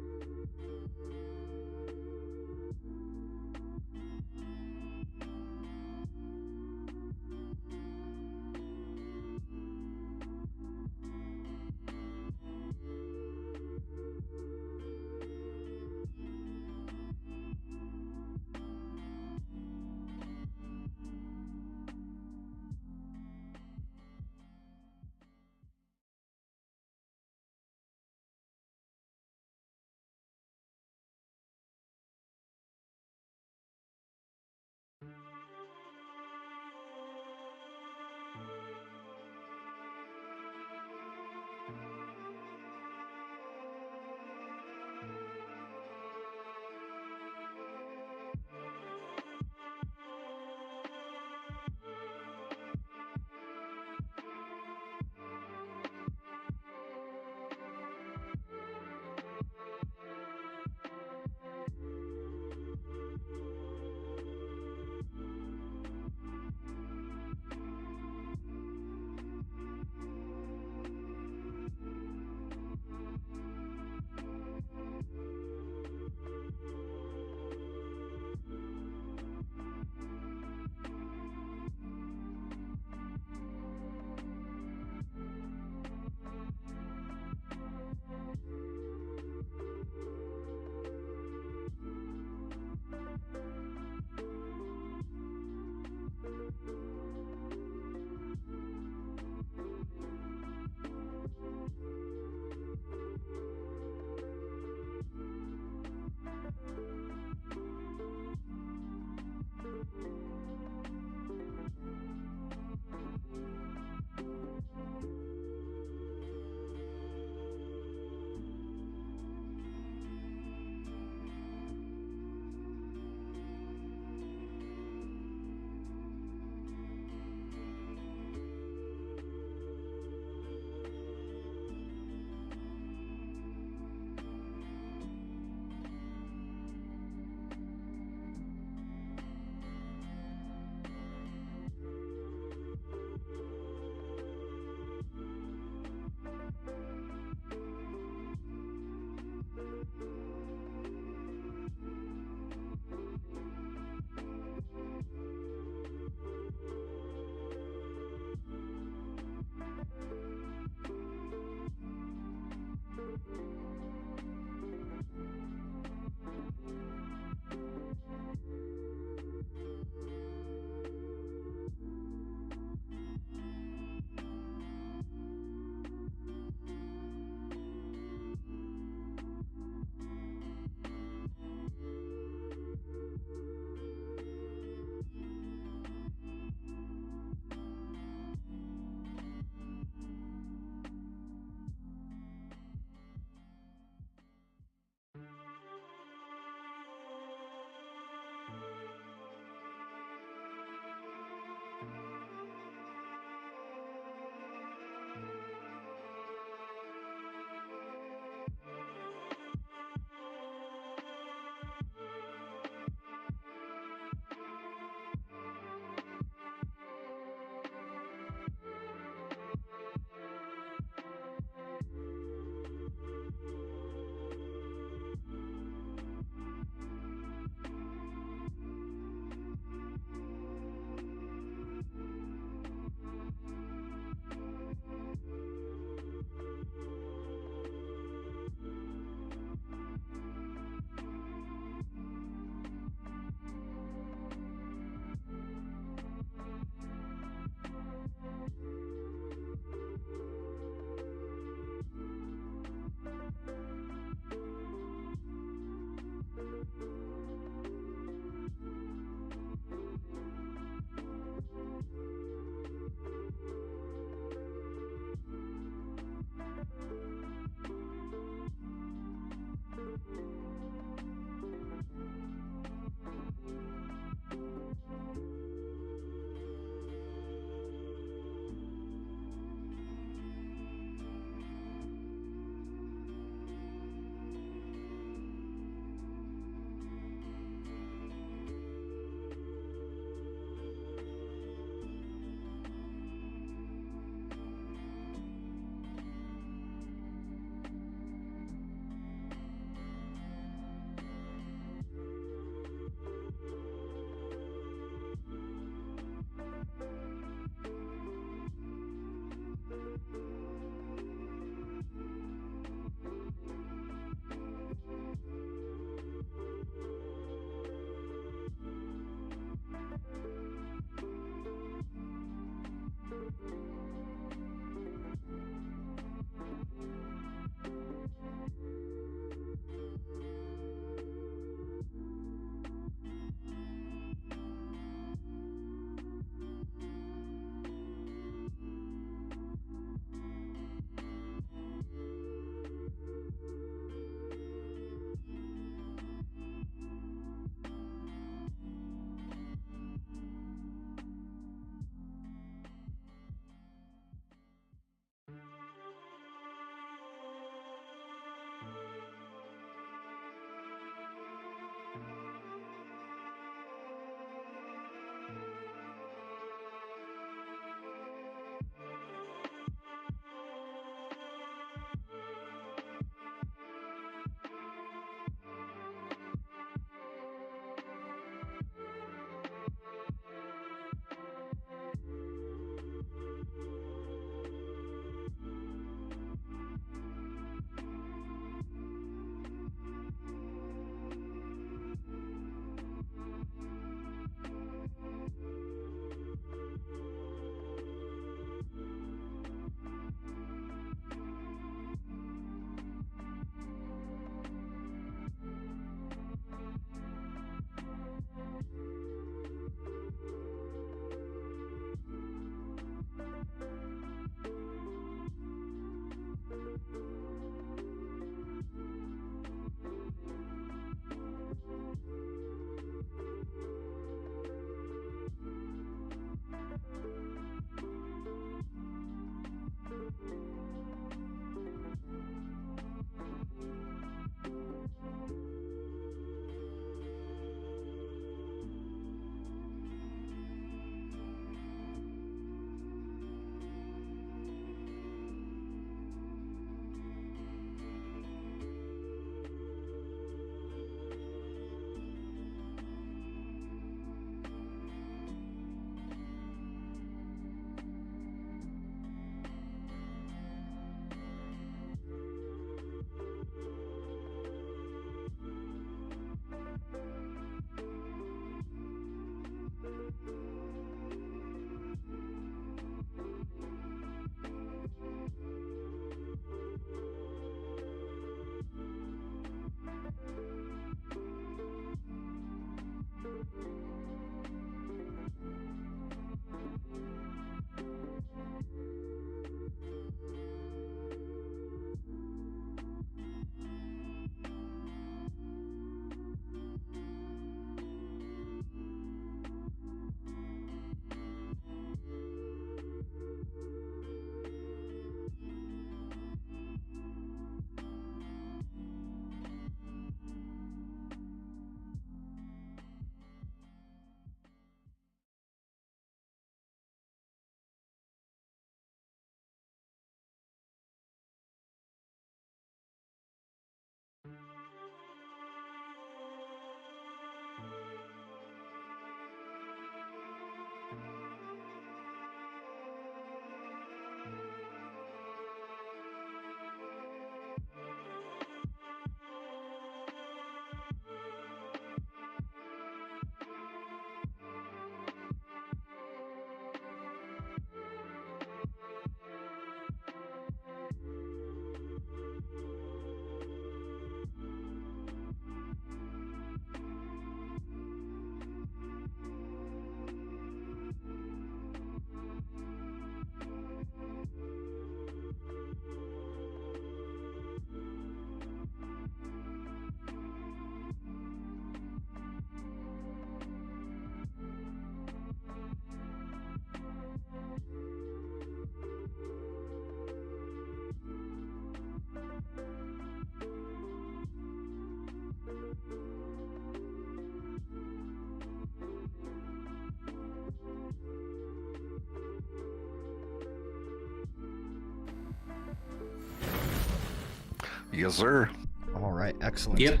Yes, sir. All right, excellent. Yep.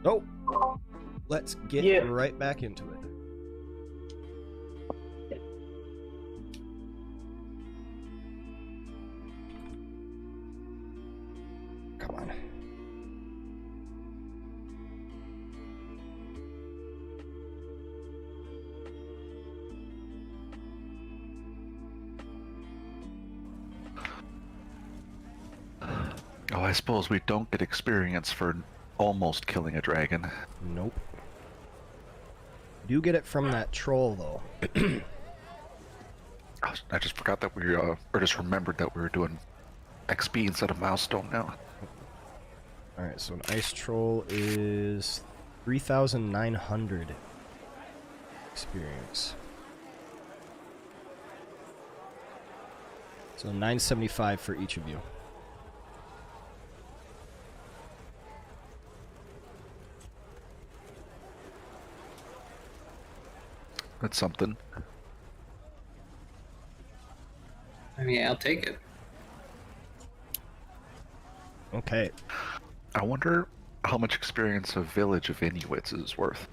So, let's get right back into it. Come on. Oh, I suppose we don't get experience for almost killing a dragon. Nope. Do get it from that troll, though. I just forgot that we or just remembered that we were doing XP instead of milestone now. Alright, so an ice troll is 3,900 experience. So 975 for each of you. That's something. I mean, I'll take it. Okay. I wonder how much experience a village of Inuits is worth.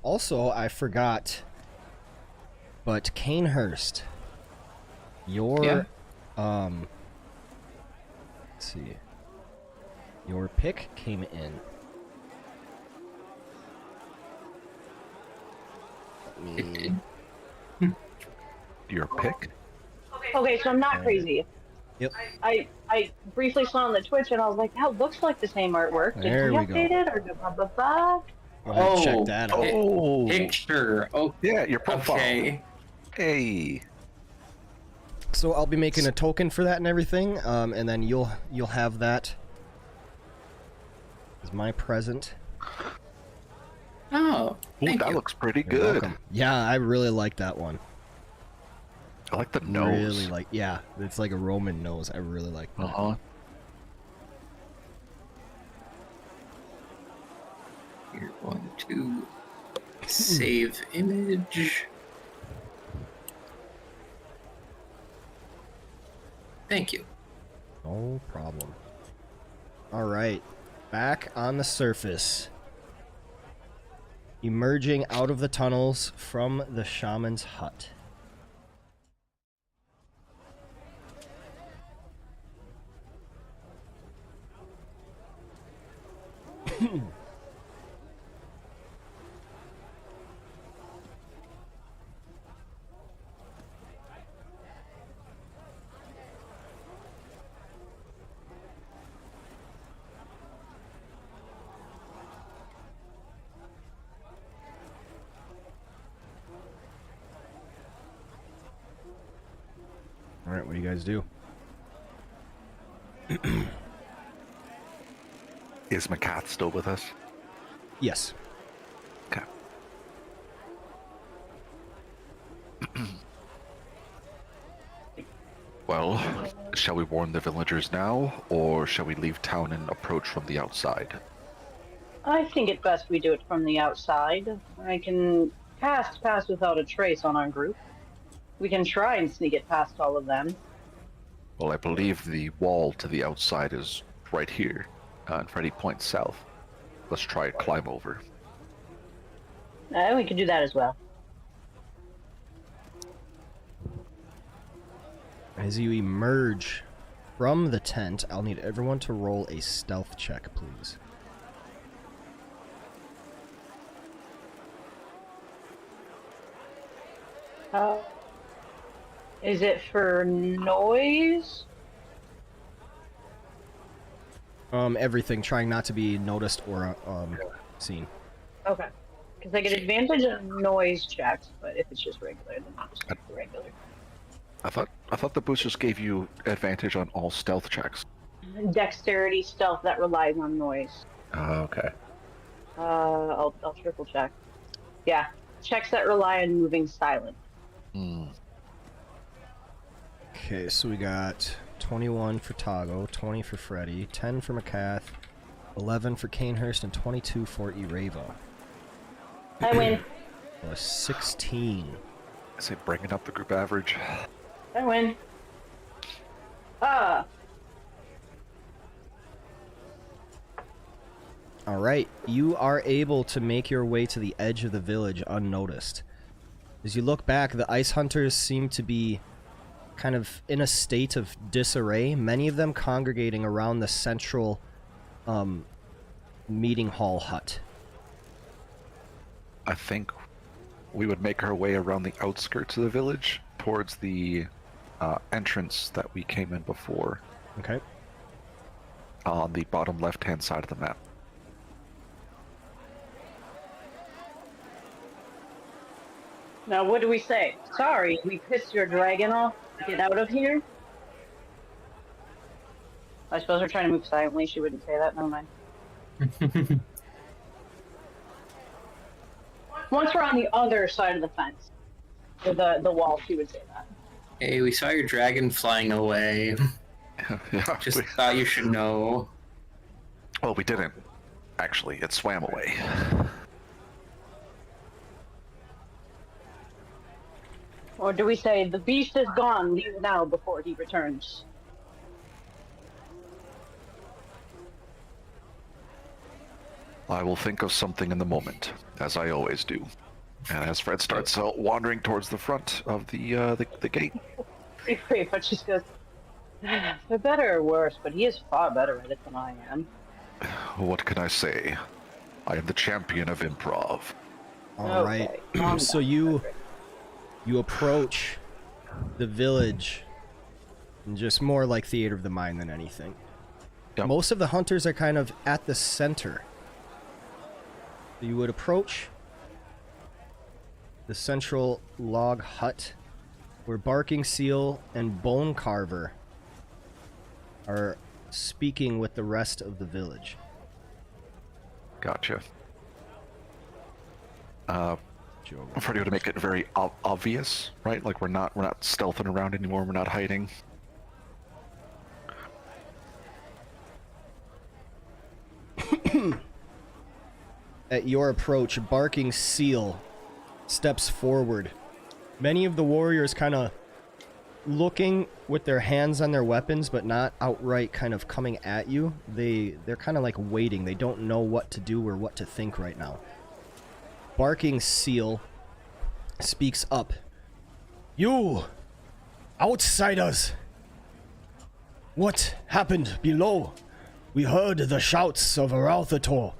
Also, I but Cainhurst, your, let's see, your pick came in. Let me... Your pick? Okay, so I'm not crazy. Yep. I briefly saw on the Twitch and I was like, that looks like the same artwork. Did There he we go. update it or blah blah blah? Go ahead and check that out. Oh, Picture. Oh, yeah, your profile. okay. Hey. So I'll be making a token for that and everything, and then you'll have that as my present. Oh, Ooh, thank that you. looks pretty You're good. welcome. Yeah, I really like that one. I like the nose. Really like, yeah, it's like a Roman nose. I really like that. Uh-huh. You're going to save image. Thank you. No problem. All right, back on the surface. Emerging out of the tunnels from the shaman's hut. All right, what do you guys do? Is Maccath still with us? Yes. Okay. Well, shall we warn the villagers now, or shall we leave town and approach from the outside? I think it's best we do it from the outside. I can pass without a trace on our group. We can try and sneak it past all of them. Well, I believe the wall to the outside is right here, and Freddy points south. Let's try to climb over. We can do that as well. As you emerge from the tent, I'll need everyone to roll a stealth check, please. Is it for noise? Everything, trying not to be noticed or seen. Okay. Because I get advantage on noise checks, but if it's just regular, then I'll just go for regular. I thought the boosters gave you advantage on all stealth checks. Dexterity stealth that relies on noise. Okay. I'll triple check. Yeah, checks that rely on moving silent. Hmm. Okay, so we got 21 for Tago, 20 for Freddy, 10 for Maccath, 11 for Cainhurst, and 22 for Yreva. I win. 16 I say bringing up the group average. I win. Ah. All right, you are able to make your way to the edge of the village unnoticed. As you look back, the ice hunters seem to be kind of in a state of disarray, many of them congregating around the central meeting hall hut. I think we would make our way around the outskirts of the village towards the entrance that we came in before. Okay. On the bottom left-hand side of the map. Now, what do we say? Sorry, we pissed your dragon off. Get out of here. I suppose we're trying to move silently. She wouldn't say that. Never mind. Once we're on the other side of the fence, or the wall, she would say that. Hey, we saw your dragon flying away. Yeah, Just thought you should know. well, we didn't. Actually, it swam away. Or do we say, the beast is gone, leave now before he returns? I will think of something in the moment, as I always do. And as Fred starts wandering towards the front of the gate. Wait, but she goes, for better or worse, but he is far better at it than I am. What can I say? I am the champion of improv. All right. Okay, calm So down, you Frederick. approach the village, and just more like theater of the mind than anything. Yep. Most of the hunters are kind of at the center. You would approach the central log hut where Barking Seal and Bone Carver are speaking with the rest of the village. Gotcha. Freddy, to make it very obvious, right? Like we're not stealthing around anymore. We're not hiding. At your approach, Barking Seal steps forward. Many of the warriors kind of looking with their hands on their weapons, but not outright kind of coming at you. They're kind of like waiting. They don't know what to do or what to think right now. Barking Seal speaks up. You! Outsiders! What happened below? We heard the shouts of Arauthator.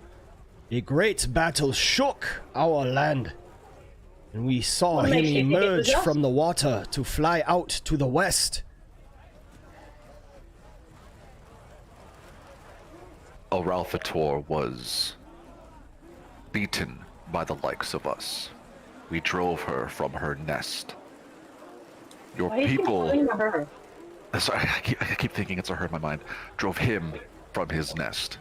A great battle shook our land, and we saw What him makes you think it was emerge us? from the water to fly out to the west. Arauthator was beaten by the likes of us. We drove her from her nest. Your Why do you keep people... calling her? Sorry, I keep thinking it's a her in my mind. Drove him from his nest.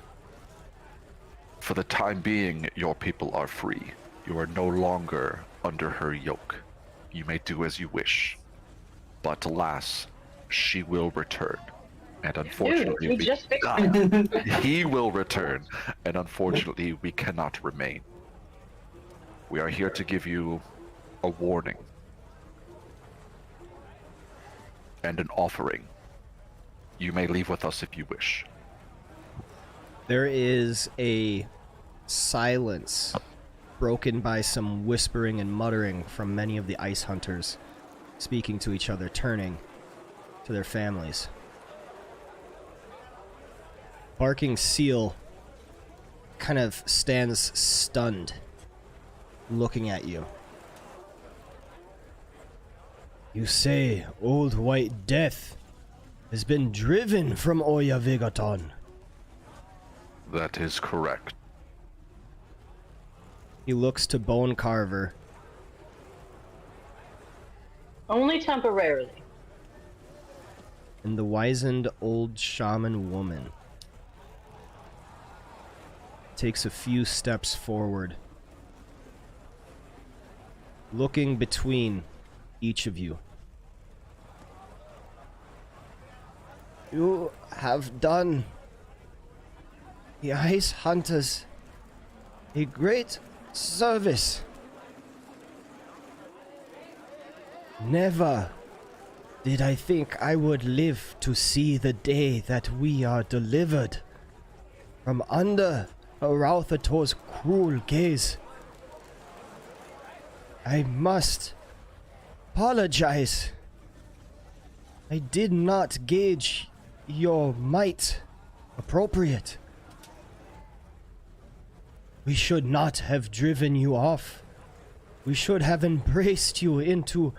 For the time being, your people are free. You are no longer under her yoke. You may do as you wish. But alas, she will return. And unfortunately, Dude, we just fixed it. he will return. And unfortunately, we cannot remain. We are here to give you a warning. And an offering. You may leave with us if you wish. There is a silence broken by some whispering and muttering from many of the ice hunters, speaking to each other, turning to their families. Barking Seal kind of stands stunned, looking at you. You say Old White Death has been driven from Oyavigaton. That is correct. He looks to Bone Carver. Only temporarily. And the wizened old shaman woman takes a few steps forward, looking between each of you. You have done the ice hunters a great service. Never did I think I would live to see the day that we are delivered from under Arauthator's cruel gaze. I must apologize. I did not gauge your might appropriate. We should not have driven you off. We should have embraced you into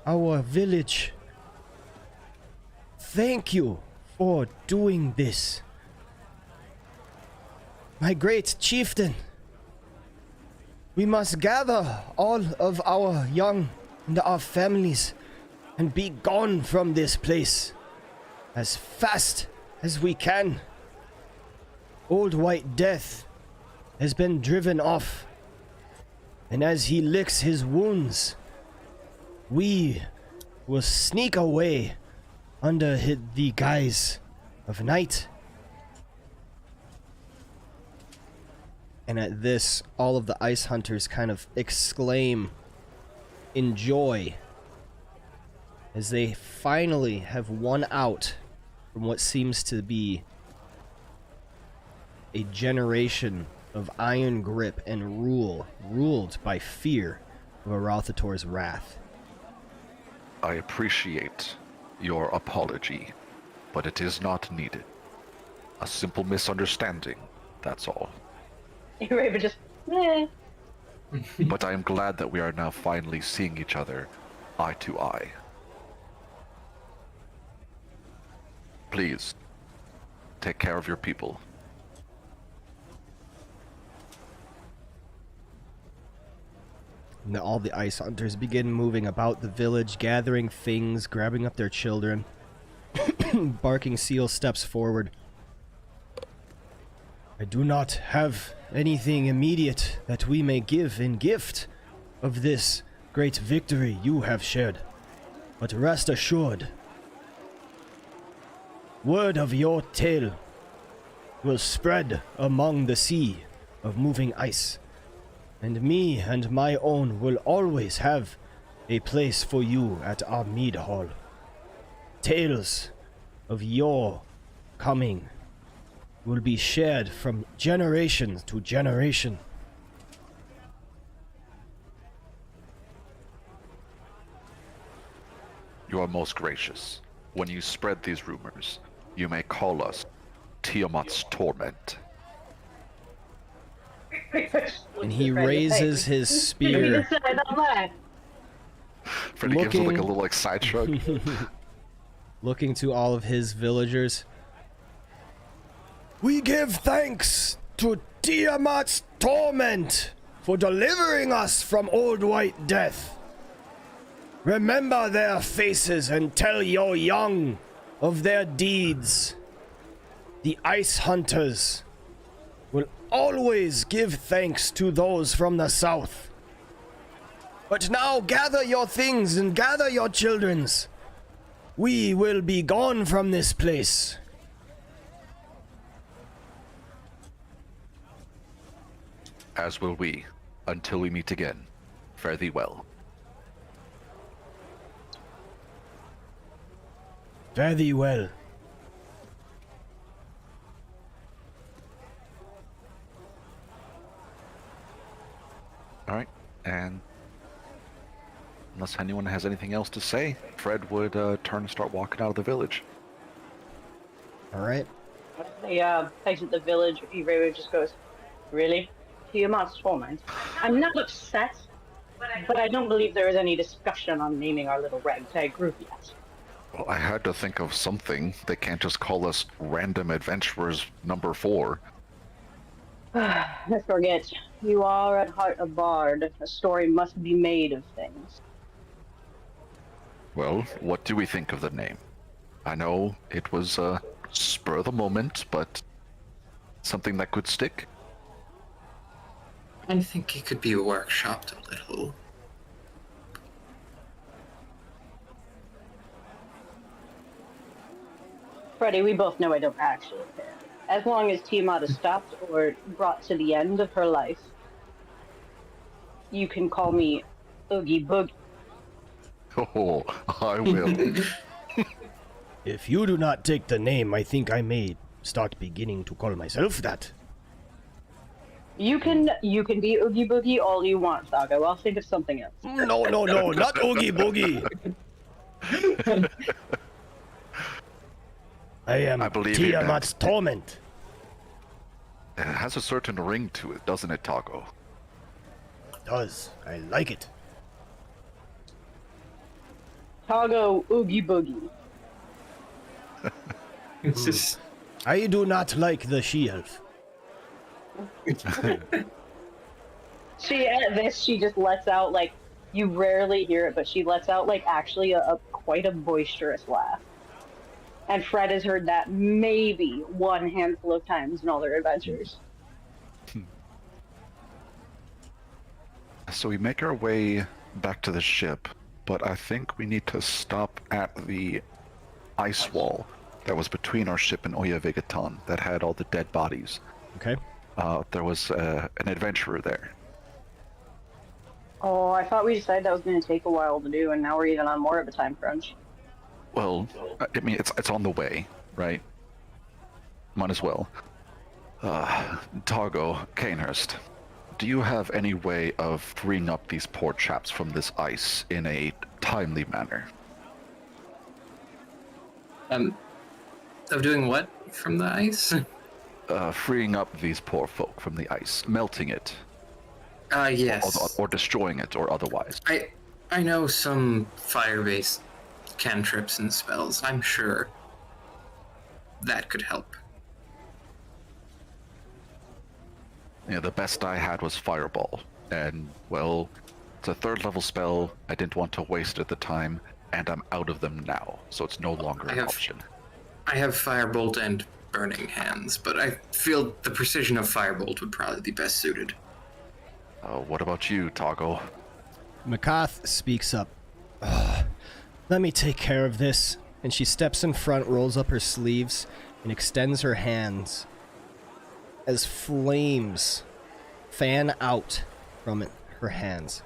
our village. Thank you for doing this. My great chieftain, we must gather all of our young and our families and be gone from this place as fast as we can. Old White Death has been driven off, and as he licks his wounds, we will sneak away under the guise of night. And at this, all of the ice hunters kind of exclaim in joy as they finally have won out from what seems to be a generation of iron grip and ruled by fear of Arauthator's wrath. I appreciate your apology, but it is not needed. A simple misunderstanding, that's all. Yreva just, eh. But I am glad that we are now finally seeing each other eye to eye. Please, take care of your people. And all the ice hunters begin moving about the village, gathering things, grabbing up their children. Barking Seal steps forward. I do not have anything immediate that we may give in gift of this great victory you have shared. But rest assured, word of your tale will spread among the sea of moving ice, and me and my own will always have a place for you at our mead hall. Tales of your coming will be shared from generation to generation. You are most gracious. When you spread these rumors, you may call us Tiamat's torment. And he raises his spear, Freddy gives him like a little side shrug. looking to all of his villagers. We give thanks to Tiamat's torment for delivering us from Old White Death. Remember their faces and tell your young of their deeds. The ice hunters will always give thanks to those from the south. But now gather your things and gather your children's. We will be gone from this place. As will we, until we meet again. Fare thee well. Fare thee well. Alright, and unless anyone has anything else to say, Fred would turn and start walking out of the village. Alright. The place at the village, Yreva just goes, really? Tiamat's torment? I'm not upset, but I don't believe there is any discussion on naming our little ragtag group yet. Well, I had to think of something. They can't just call us Random Adventurers number 4. I forget. You are at heart a bard. A story must be made of things. Well, what do we think of the name? I know it was spur of the moment, but something that could stick? I think it could be workshopped a little. Freddy, we both know I don't actually care. As long as Tiamat is stopped or brought to the end of her life, you can call me Oogie Boogie. Oh, I will. If you do not take the name, I think I may start beginning to call myself that. You can be Oogie Boogie all you want, Thago. I'll think of something else. No, not Oogie Boogie. I believe you, Dad. Tiamat's torment. It has a certain ring to it, doesn't it, Taco? It does. I like it. Thago Oogie Boogie. It's just I do not like the she-elf. She just lets out, like, you rarely hear it, but she lets out, like, actually a quite a boisterous laugh. And Fred has heard that maybe one handful of times in all their adventures. So we make our way back to the ship, but I think we need to stop at the ice wall that was between our ship and Yreva that had all the dead bodies. Okay. There was an adventurer there. Oh, I thought we decided that was going to take a while to do, and now we're even on more of a time crunch. Well, I mean, it's on the way, right? Might as well. Targo, Cainhurst, do you have any way of freeing up these poor chaps from this ice in a timely manner? Of doing what from the ice? Freeing up these poor folk from the ice, melting it. Yes. Or destroying it, or otherwise. I know some fire-based cantrips and spells. I'm sure that could help. Yeah, the best I had was Fireball. And, well, it's a 3rd level spell. I didn't want to waste it at the time, and I'm out of them now, so it's no longer an option. I have Firebolt and Burning Hands, but I feel the precision of Firebolt would probably be best suited. What about you, Toggle? Maccath speaks up. Let me take care of this. And she steps in front, rolls up her sleeves, and extends her hands as flames fan out from her hands,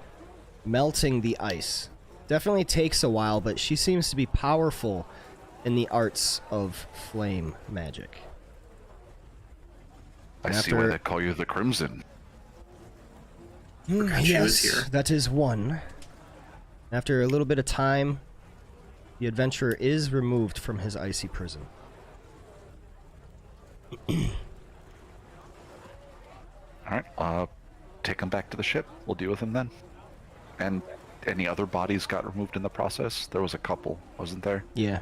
melting the ice. Definitely takes a while, but she seems to be powerful in the arts of flame magic. I see why they call you the Crimson. Yes, that is one. After a little bit of time, the adventurer is removed from his icy prison. Alright, take him back to the ship. We'll deal with him then. And any other bodies got removed in the process? There was a couple, wasn't there? Yeah.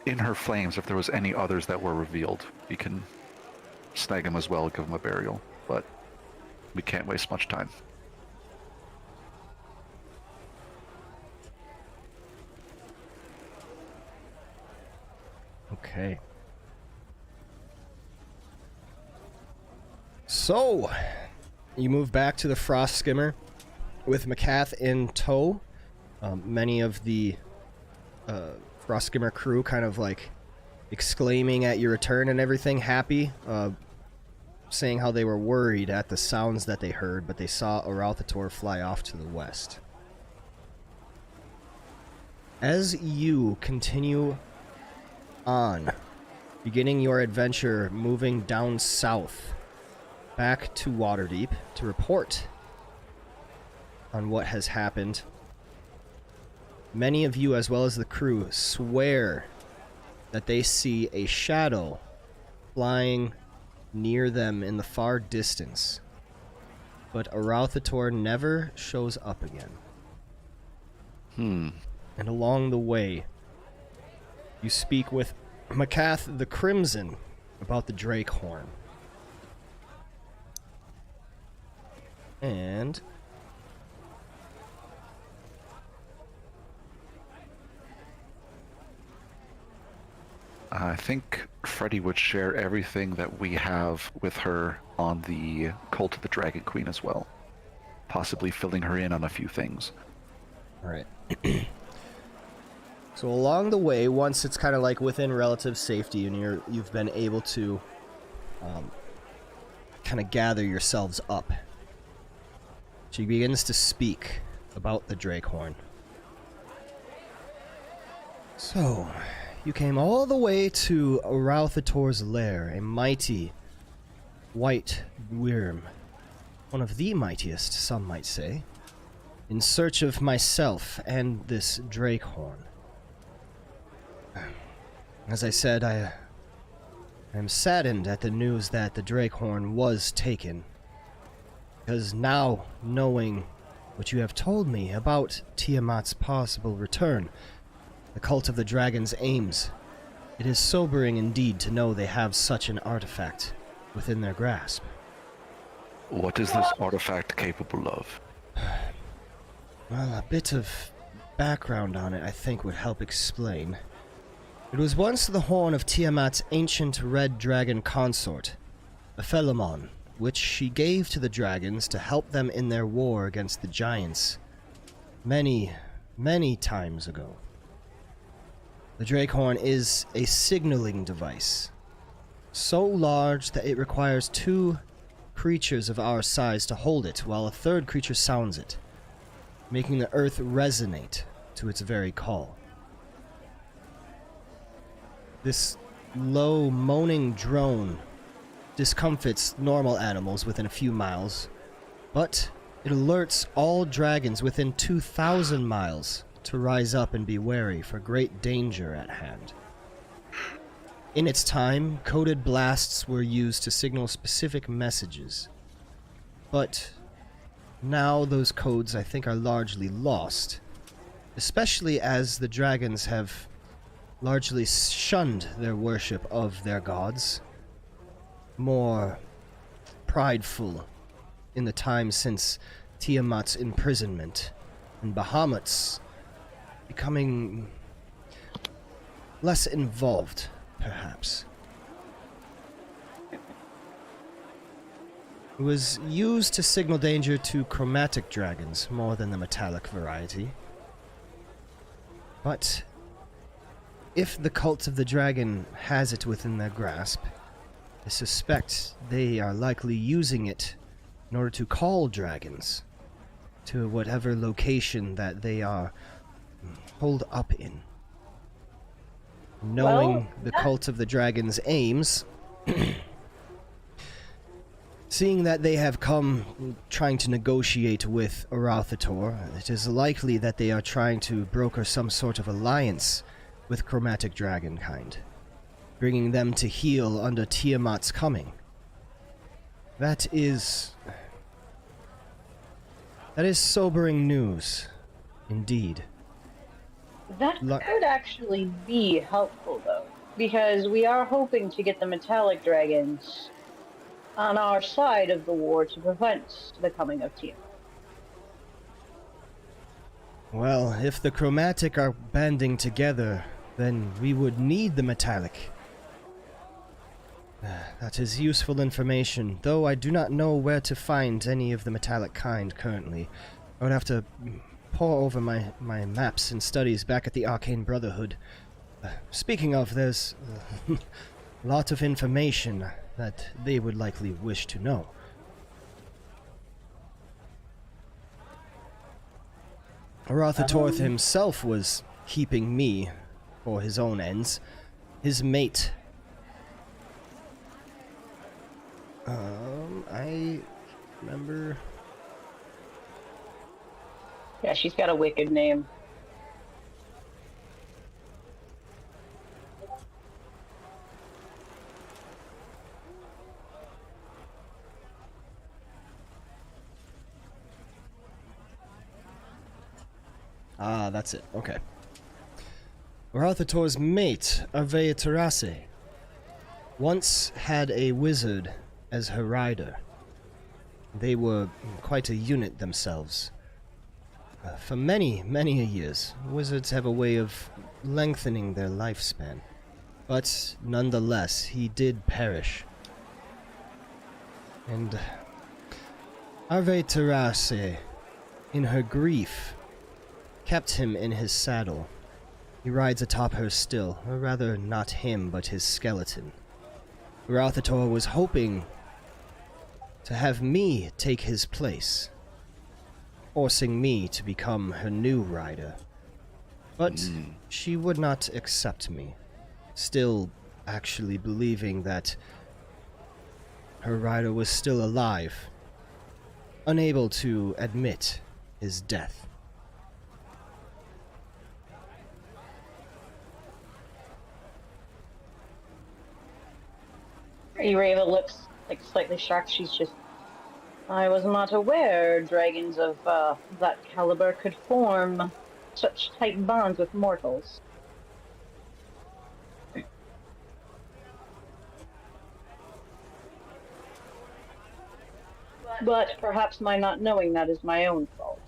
In her flames, if there was any others that were revealed, we can snag him as well, give him a burial. But we can't waste much time. Okay. So, you move back to the Frost Skimmer with Maccath in tow. Many of the Frost Skimmer crew kind of like exclaiming at your return and everything, happy, saying how they were worried at the sounds that they heard, but they saw Arauthator fly off to the west. As you continue on, beginning your adventure moving down south, back to Waterdeep to report on what has happened, many of you, as well as the crew, swear that they see a shadow flying near them in the far distance, but Arauthator never shows up again. And along the way, you speak with Maccath the Crimson about the Draakhorn. And I think Freddy would share everything that we have with her on the Cult of the Dragon Queen as well. Possibly filling her in on a few things. Alright. So along the way, once it's kind of like within relative safety and you've been able to kind of gather yourselves up, She begins to speak about the Draakhorn. So, you came all the way to Arauthator's lair, a mighty white worm. One of the mightiest, some might say, in search of myself and this Draakhorn. As I said, I am saddened at the news that the Draakhorn was taken. Because now, knowing what you have told me about Tiamat's possible return, the cult of the dragon's aims, it is sobering indeed to know they have such an artifact within their grasp. What is this artifact capable of? Well, a bit of background on it I think would help explain. It was once the horn of Tiamat's ancient red dragon consort, Ephelimon, which she gave to the dragons to help them in their war against the giants many, many times ago. The Draakhorn is a signaling device, so large that it requires 2 creatures of our size to hold it while a third creature sounds it, making the earth resonate to its very call. This low, moaning drone discomfits normal animals within a few miles, but it alerts all dragons within 2,000 miles to rise up and be wary for great danger at hand. In its time, coded blasts were used to signal specific messages, but now those codes I think are largely lost, especially as the dragons have largely shunned their worship of their gods, more prideful in the time since Tiamat's imprisonment, and Bahamut's becoming less involved, perhaps. It was used to signal danger to chromatic dragons more than the metallic variety. But if the cult of the dragon has it within their grasp, I suspect they are likely using it in order to call dragons to whatever location that they are holed up in. Knowing the cult of the dragon's aims, seeing that they have come trying to negotiate with Arauthator, it is likely that they are trying to broker some sort of alliance with chromatic dragon kind, bringing them to heel under Tiamat's coming. That is sobering news, indeed. That could actually be helpful, though, because we are hoping to get the metallic dragons on our side of the war to prevent the coming of Tiamat. Well, if the chromatic are banding together, then we would need the metallic. That is useful information, though I do not know where to find any of the metallic kind currently. I would have to pore over my maps and studies back at the Arcane Brotherhood. Speaking of, there's a lot of information that they would likely wish to know. Arauthator himself was keeping me for his own ends. His mate... I remember... Yeah, she's got a wicked name. Ah, that's it. Okay. Arauthator's mate, Arauthator, once had a wizard as her rider. They were quite a unit themselves. For many, many years, wizards have a way of lengthening their lifespan. But nonetheless, he did perish. And Arauthator, in her grief, kept him in his saddle. He rides atop her still, or rather not him, but his skeleton. Arauthator was hoping to have me take his place. forcing me to become her new rider. But she would not accept me, still actually believing that her rider was still alive, unable to admit his death. Yreva looks like slightly shocked. She's just, I was not aware dragons of that caliber could form such tight bonds with mortals. But perhaps my not knowing that is my own fault.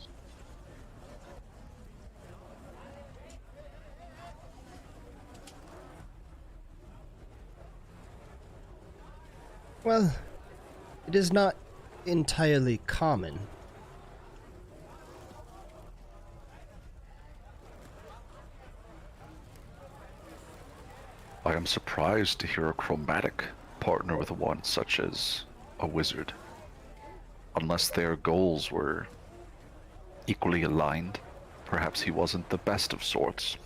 Well, it is not entirely common. I am surprised to hear a chromatic partner with one such as a wizard. Unless their goals were equally aligned, perhaps he wasn't the best of sorts.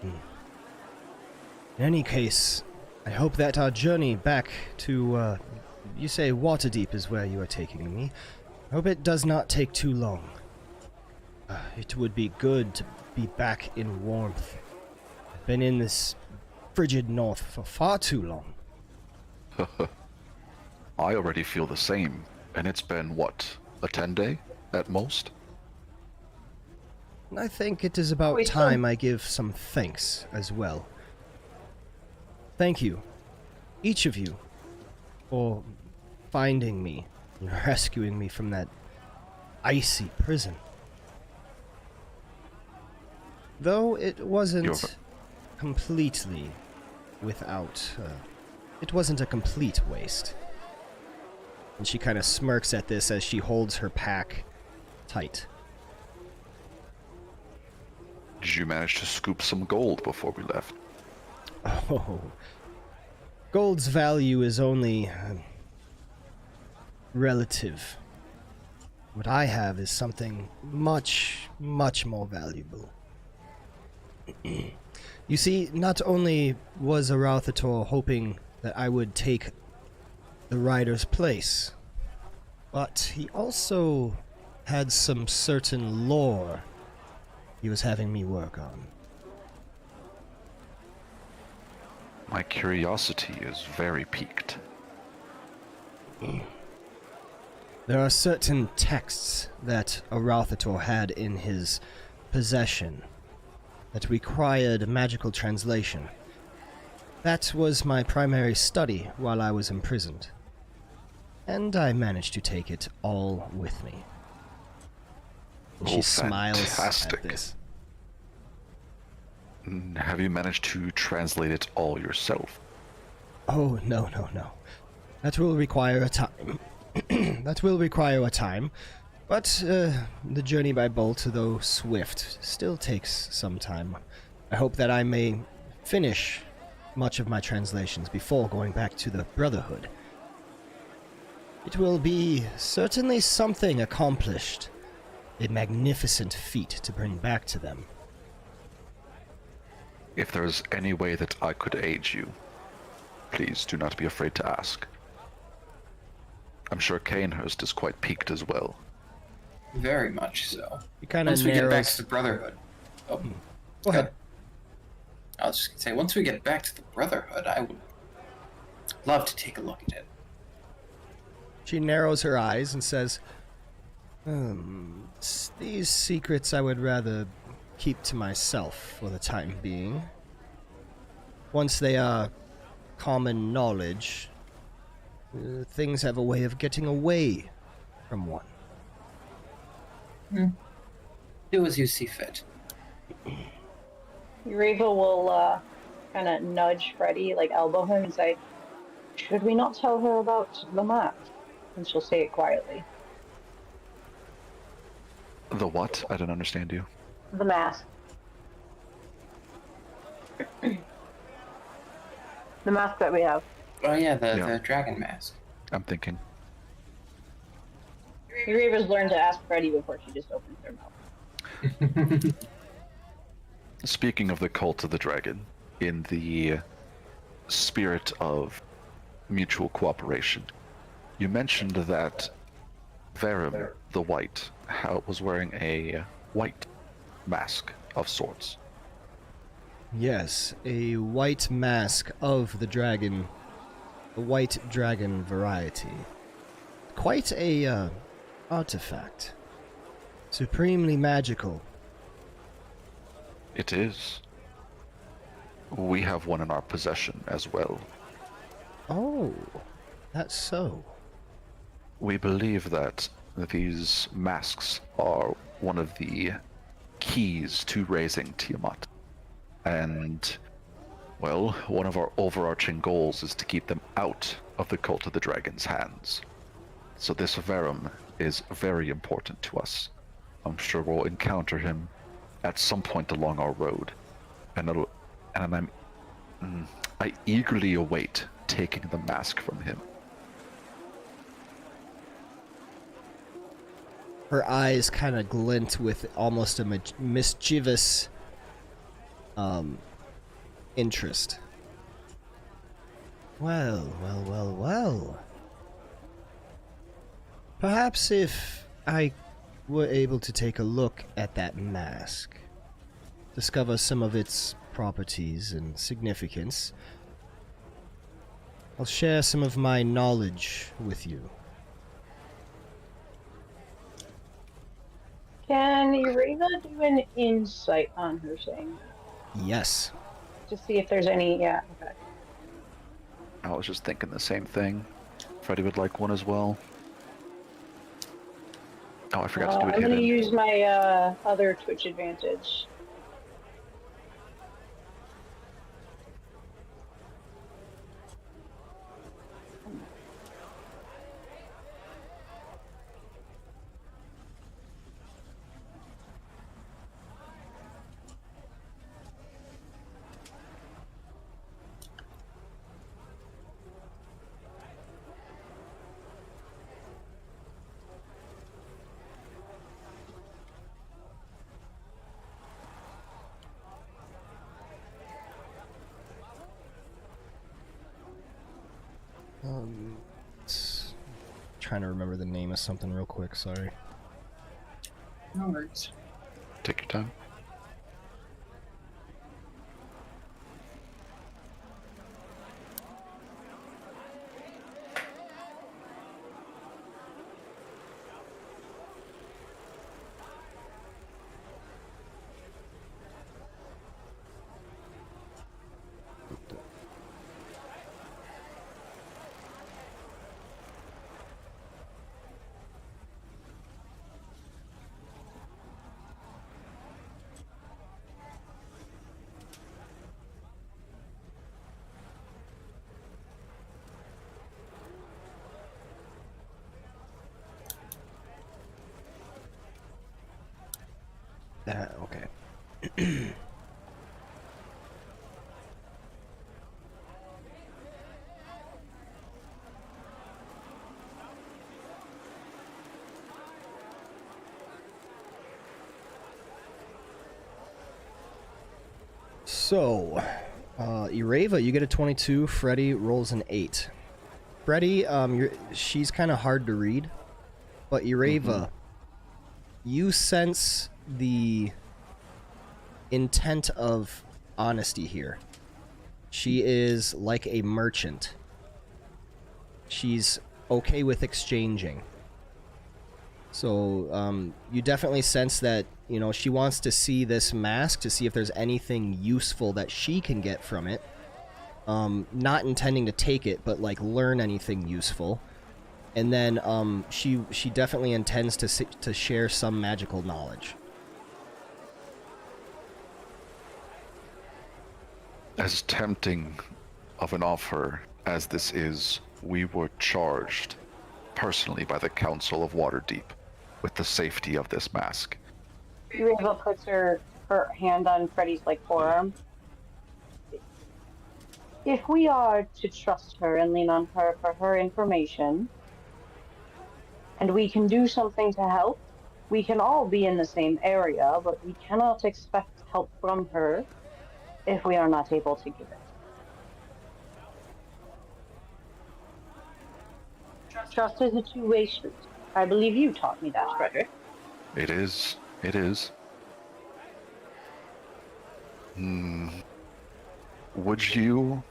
In any case, I hope that our journey back to, you say Waterdeep is where you are taking me. I hope it does not take too long. It would be good to be back in warmth. I've been in this frigid north for far too long. I already feel the same, and it's been, what, a 10-day at most? I think it is about time I give some thanks as well. Thank you, each of you, for finding me and rescuing me from that icy prison. Though it wasn't completely without, it wasn't a complete waste. And she kind of smirks at this as she holds her pack tight. Did you manage to scoop some gold before we left? Oh, gold's value is only relative. What I have is something much, much more valuable. You see, not only was Arauthator hoping that I would take the rider's place, but he also had some certain lore he was having me work on. My curiosity is very piqued. There are certain texts that Arauthator had in his possession that required magical translation. That was my primary study while I was imprisoned, and I managed to take it all with me. And she smiles fantastic. at this. Have you managed to translate it all yourself? Oh, no. That will require a time. That will require a time. But the journey by boat, though swift, still takes some time. I hope that I may finish much of my translations before going back to the Brotherhood. It will be certainly something accomplished. A magnificent feat to bring back to them. If there is any way that I could aid you, please do not be afraid to ask. I'm sure Cainhurst is quite piqued as well. Very much so. He kind of Once we get back narrows. to the Brotherhood. Oh, Go ahead. I was just gonna say, once we get back to the Brotherhood, I would love to take a look at it. She narrows her eyes and says, these secrets I would rather keep to myself for the time being. Once they are common knowledge, things have a way of getting away from one. Do as you see fit. Yreva will kind of nudge Freddy, like elbow him and say, should we not tell her about the map? And she'll say it quietly. The what? I don't understand you. The mask. The mask that we have. Oh yeah, the Yeah. dragon mask. I'm thinking. Yreva's learned to ask Freddy before she just opens her mouth. Speaking of the cult of the dragon, in the spirit of mutual cooperation, you mentioned that Verum the White was wearing a white mask of sorts. Yes, a white mask of the dragon, the white dragon variety. Quite a artifact. Supremely magical. It is. We have one in our possession as well. Oh, that's so. We believe that these masks are one of the keys to raising Tiamat. And, well, one of our overarching goals is to keep them out of the Cult of the Dragon's hands. So this Verum is very important to us. I'm sure we'll encounter him at some point along our road. I eagerly await taking the mask from him. Her eyes kind of glint with almost a mischievous interest. Well. Perhaps if I were able to take a look at that mask, discover some of its properties and significance, I'll share some of my knowledge with you. Can Yreva do an insight on her saying that? Yes. To see if there's any, yeah, okay. I was just thinking the same thing. Freddy would like one as well. Oh, I forgot to do it I'm hidden. going to use my other Twitch advantage. Trying to remember the name of something real quick, sorry. No worries. Take your time. Okay. So, Yreva, you get a 22. Freddy rolls an 8. Freddy, she's kind of hard to read, but Yreva, you sense the intent of honesty here. She is like a merchant. She's okay with exchanging. So, you definitely sense that, you know, she wants to see this mask to see if there's anything useful that she can get from it. Not intending to take it, but, like, learn anything useful. And then, she definitely intends to share some magical knowledge. As tempting of an offer as this is, we were charged personally by the Council of Waterdeep with the safety of this mask. Yreva puts her hand on Freddy's, like, forearm. If we are to trust her and lean on her for her information, and we can do something to help, we can all be in the same area, but we cannot expect help from her if we are not able to give it. Trust is a two-way street. I believe you taught me that, Frederick. It is. It is. Would you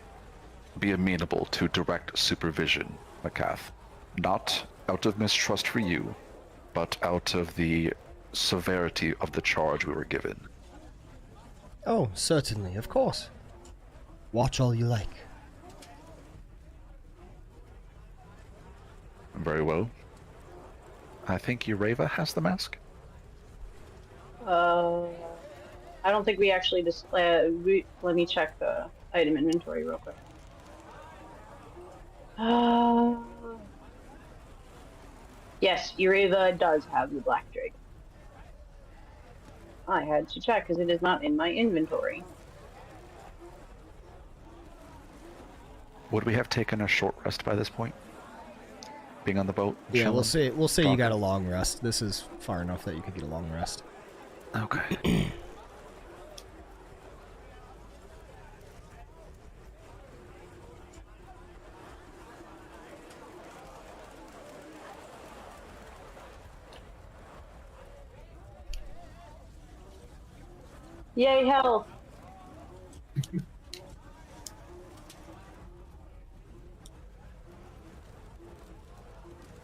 be amenable to direct supervision, Maccath? Not out of mistrust for you, but out of the severity of the charge we were given. Oh, certainly, of course. Watch all you like. Very well. I think Yreva has the mask. I don't think we actually let me check the item inventory real quick. Yes, Yreva does have the black drake. I had to check because it is not in my inventory. Would we have taken a short rest by this point? Being on the boat? Yeah, chilling? we'll say you got a long rest. This is far enough that you could get a long rest. Okay. Yay, health!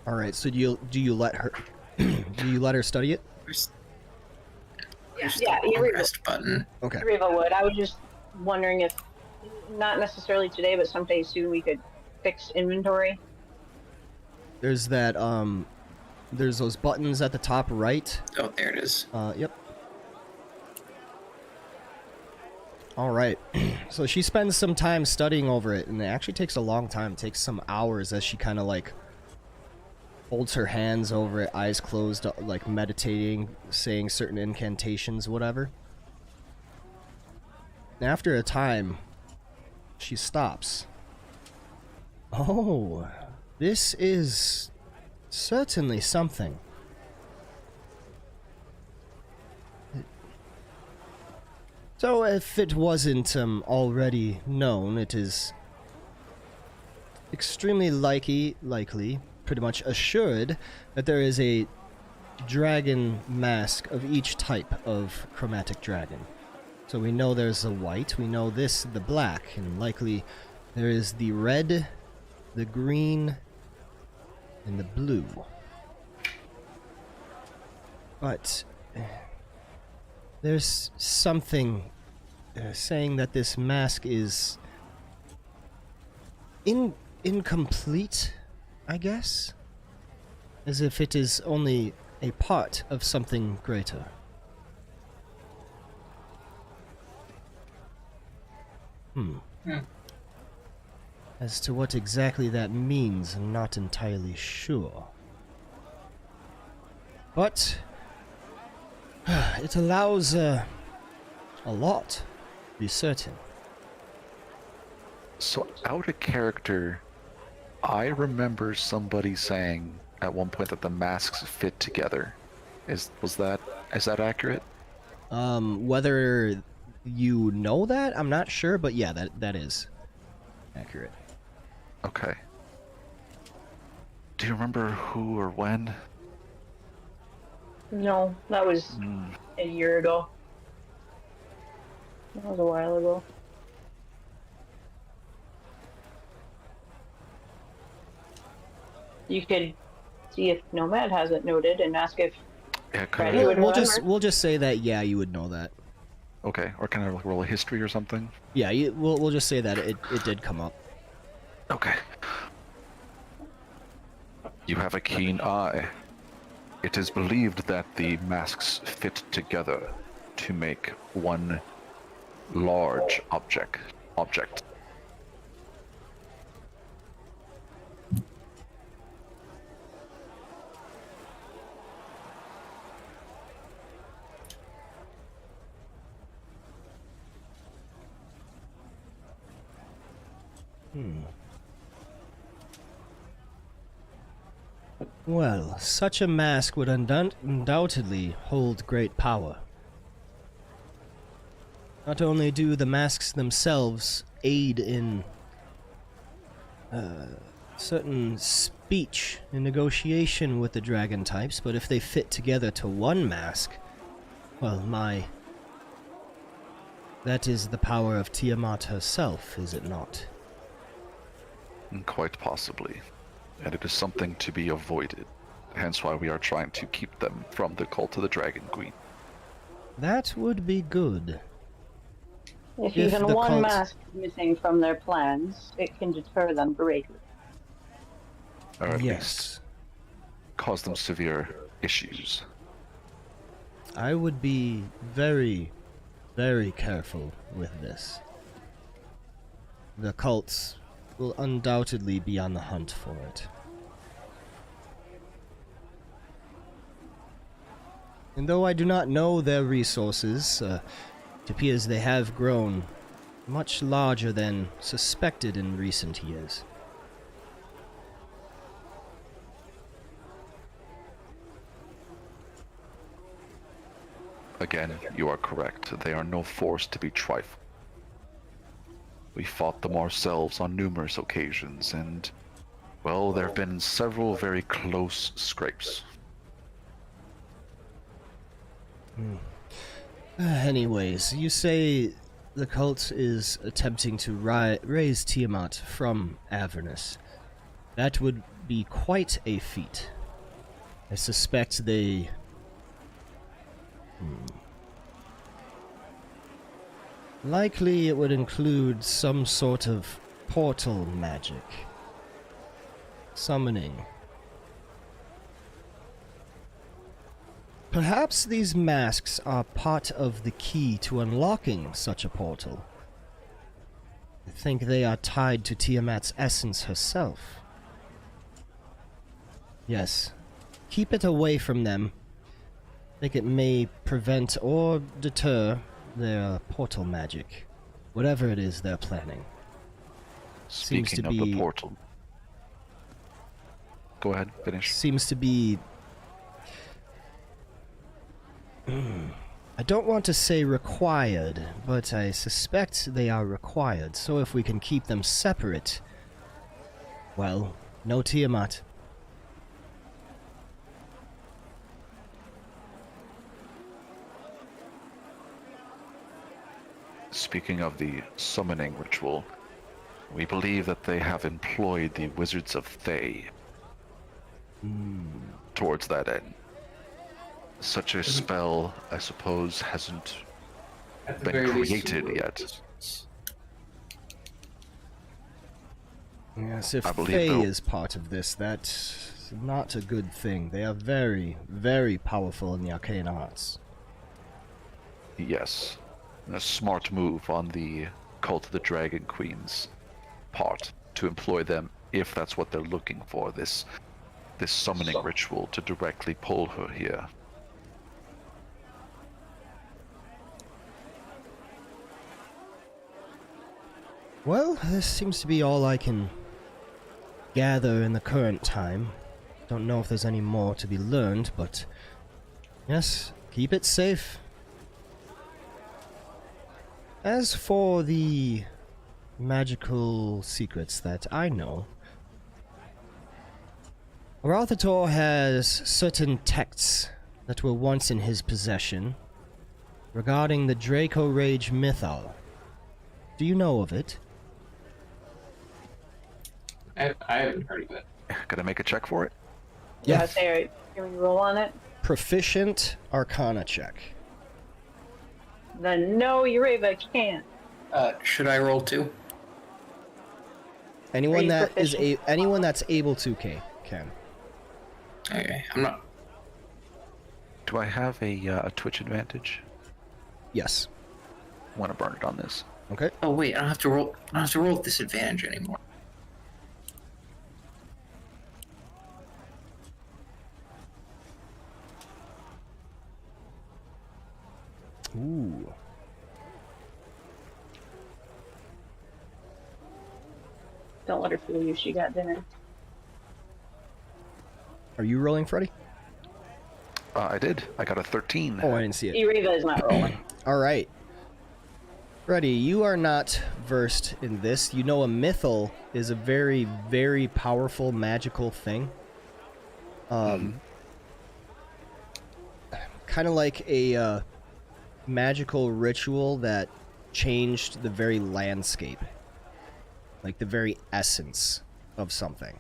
All right. So do you let her do you let her study it? There's Yeah, the Yreva. rest button. Okay. Yreva would. I was just wondering if, not necessarily today, but someday soon we could fix inventory. There's that there's those buttons at the top right. Oh, there it is. Yep. All right. So she spends some time studying over it, and it actually takes a long time. It takes some hours as she kind of like holds her hands over it, eyes closed, like meditating, saying certain incantations, whatever. And after a time, she stops. Oh, this is certainly something. So if it wasn't already known, it is extremely likely, pretty much assured, that there is a dragon mask of each type of chromatic dragon. So we know there's the white, we know this, the black, and likely there is the red, the green, and the blue. But there's something saying that this mask is incomplete, I guess? As if it is only a part of something greater. As to what exactly that means, I'm not entirely sure. But it allows a lot, to be certain. So, out of character, I remember somebody saying at one point that the masks fit together. Is that accurate? Whether you know that, I'm not sure, but yeah, that is accurate. Okay. Do you remember who or when? No, that was a year ago. That was a while ago. You could see if tNomad has it noted and ask if Yeah, Freddy kind would of. remember. We'll just say that yeah, you would know that. Okay, or kind of roll a history or something. Yeah, we'll just say that it did come up. Okay. You have a keen eye. It is believed that the masks fit together to make one large object. Well, such a mask would undoubtedly hold great power. Not only do the masks themselves aid in certain speech and negotiation with the dragon types, but if they fit together to one mask, well, that is the power of Tiamat herself, is it not? Quite possibly. And it is something to be avoided. Hence why we are trying to keep them from the cult of the Dragon Queen. That would be good. If If even the one cult- mask is missing from their plans, it can deter them greatly. Or at least Yes. cause them severe issues. I would be very, very careful with this. The cults will undoubtedly be on the hunt for it. And though I do not know their resources, it appears they have grown much larger than suspected in recent years. Again, you are correct. They are no force to be trifled. We fought them ourselves on numerous occasions, and, well, there have been several very close scrapes. Anyways, you say the cult is attempting to raise Tiamat from Avernus. That would be quite a feat. I suspect they... Likely it would include some sort of portal magic. Summoning. Perhaps these masks are part of the key to unlocking such a portal. I think they are tied to Tiamat's essence herself. Yes. Keep it away from them. I think it may prevent or deter their portal magic. Whatever it is they're planning. Seems Speaking to of the be- portal. Go ahead, finish. Seems to be... I don't want to say required, but I suspect they are required. So if we can keep them separate... Well, no Tiamat. Speaking of the summoning ritual, we believe that they have employed the Wizards of Thay towards that end. Such a spell, I suppose, hasn't At the been very least, created two yet. wizards. Yes, if I believe Fae they'll- is part of this, that's not a good thing. They are very, very powerful in the arcane arts. Yes. A smart move on the Cult of the Dragon Queen's part to employ them if that's what they're looking for, this summoning ritual to directly pull her here. Well, this seems to be all I can gather in the current time. Don't know if there's any more to be learned, but yes, keep it safe. As for the magical secrets that I know, Arauthator has certain texts that were once in his possession regarding the Draco Rage Mythal. Do you know of it? I haven't heard of it. Gonna make a check for it? Yeah, say, can we roll on it? Proficient Arcana check. Then no, Yreva can't. Should I roll too? Anyone you that is proficient? anyone that's able to can. Okay, I'm not. Do I have a Twitch advantage? Yes. I want to burn it on this. Okay. Oh wait, I don't have to roll. I don't have to roll with disadvantage anymore. Ooh. Don't let her fool you. She got dinner. Are you rolling, Freddy? I did. I got a 13. Oh, I didn't see it. Yreva is not rolling. All right. Freddy, you are not versed in this. You know a mythal is a very, very powerful magical thing. Kind of like a magical ritual that changed the very landscape. Like the very essence of something.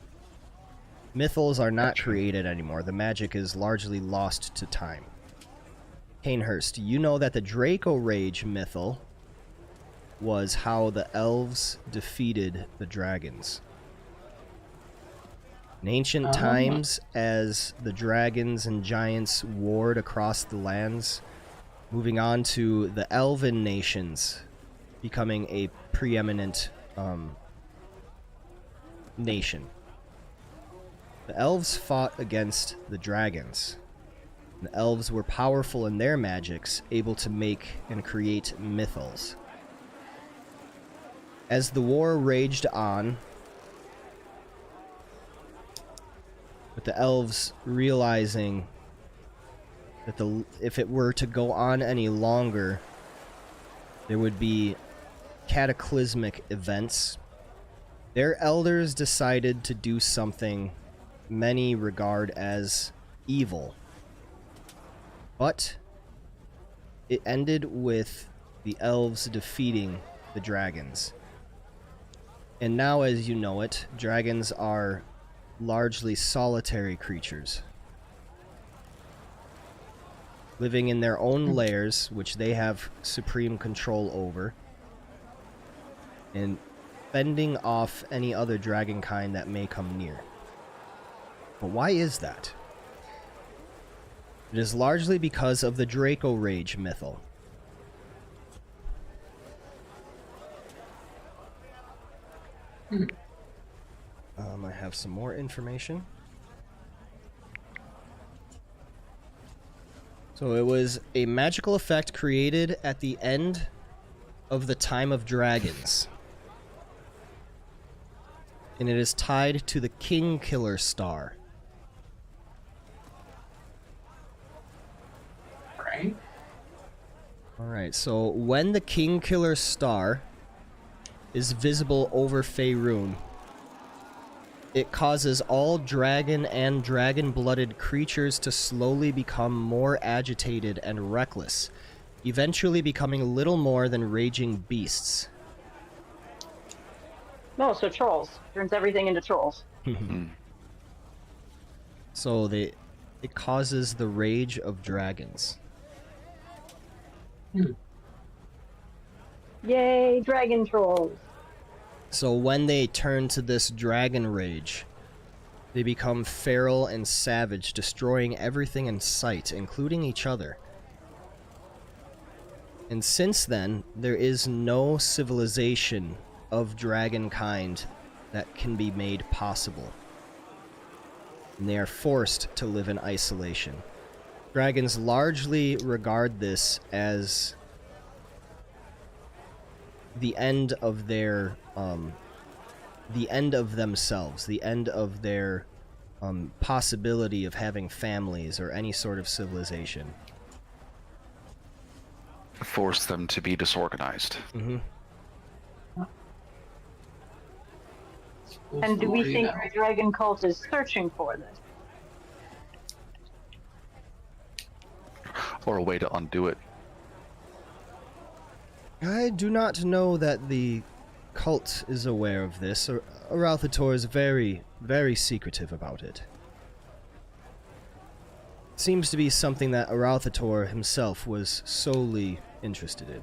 Mythals are not created anymore. The magic is largely lost to time. Cainhurst, you know that the Draco Rage mythal was how the elves defeated the dragons. In ancient times, as the dragons and giants warred across the lands, moving on to the elven nations, becoming a preeminent nation. The elves fought against the dragons. The elves were powerful in their magics, able to make and create mythals. As the war raged on, with the elves realizing that if it were to go on any longer, there would be cataclysmic events, their elders decided to do something many regard as evil. But it ended with the elves defeating the dragons. And now, as you know it, dragons are largely solitary creatures, living in their own lairs, which they have supreme control over, and fending off any other dragon kind that may come near. But why is that? It is largely because of the Draco Rage mythal. I have some more information. So it was a magical effect created at the end of the time of dragons. And it is tied to the King Killer star. Right? Alright, so when the King Killer star is visible over Faerun, it causes all dragon and dragon-blooded creatures to slowly become more agitated and reckless, eventually becoming little more than raging beasts. No, so trolls. Turns everything into trolls. So it causes the rage of dragons. Yay, dragon trolls. So when they turn to this dragon rage, they become feral and savage, destroying everything in sight, including each other. And since then, there is no civilization of dragon kind that can be made possible. And they are forced to live in isolation. Dragons largely regard this as the end of their the end of themselves, the end of their possibility of having families or any sort of civilization. Force them to be disorganized. And do we think the dragon cult is searching for this? Or a way to undo it. I do not know that the cult is aware of this. Arauthator is very, very secretive about it. Seems to be something that Arauthator himself was solely interested in.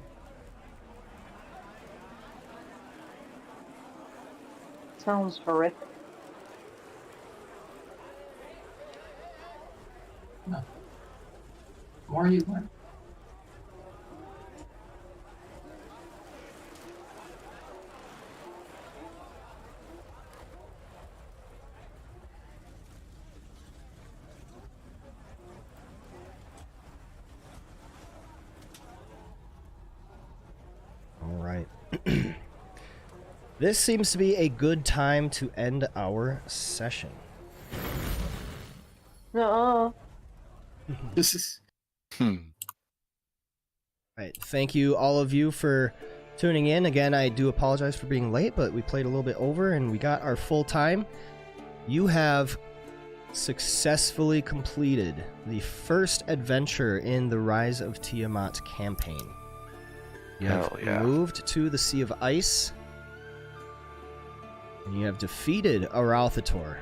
Sounds horrific. No. The more you learn. All right. This seems to be a good time to end our session. No. This is. Right, thank you all of you for tuning in. Again, I do apologize for being late, but we played a little bit over and we got our full time. You have successfully completed the first adventure in the Rise of Tiamat campaign. You have moved to the Sea of Ice, and you have defeated Arauthator.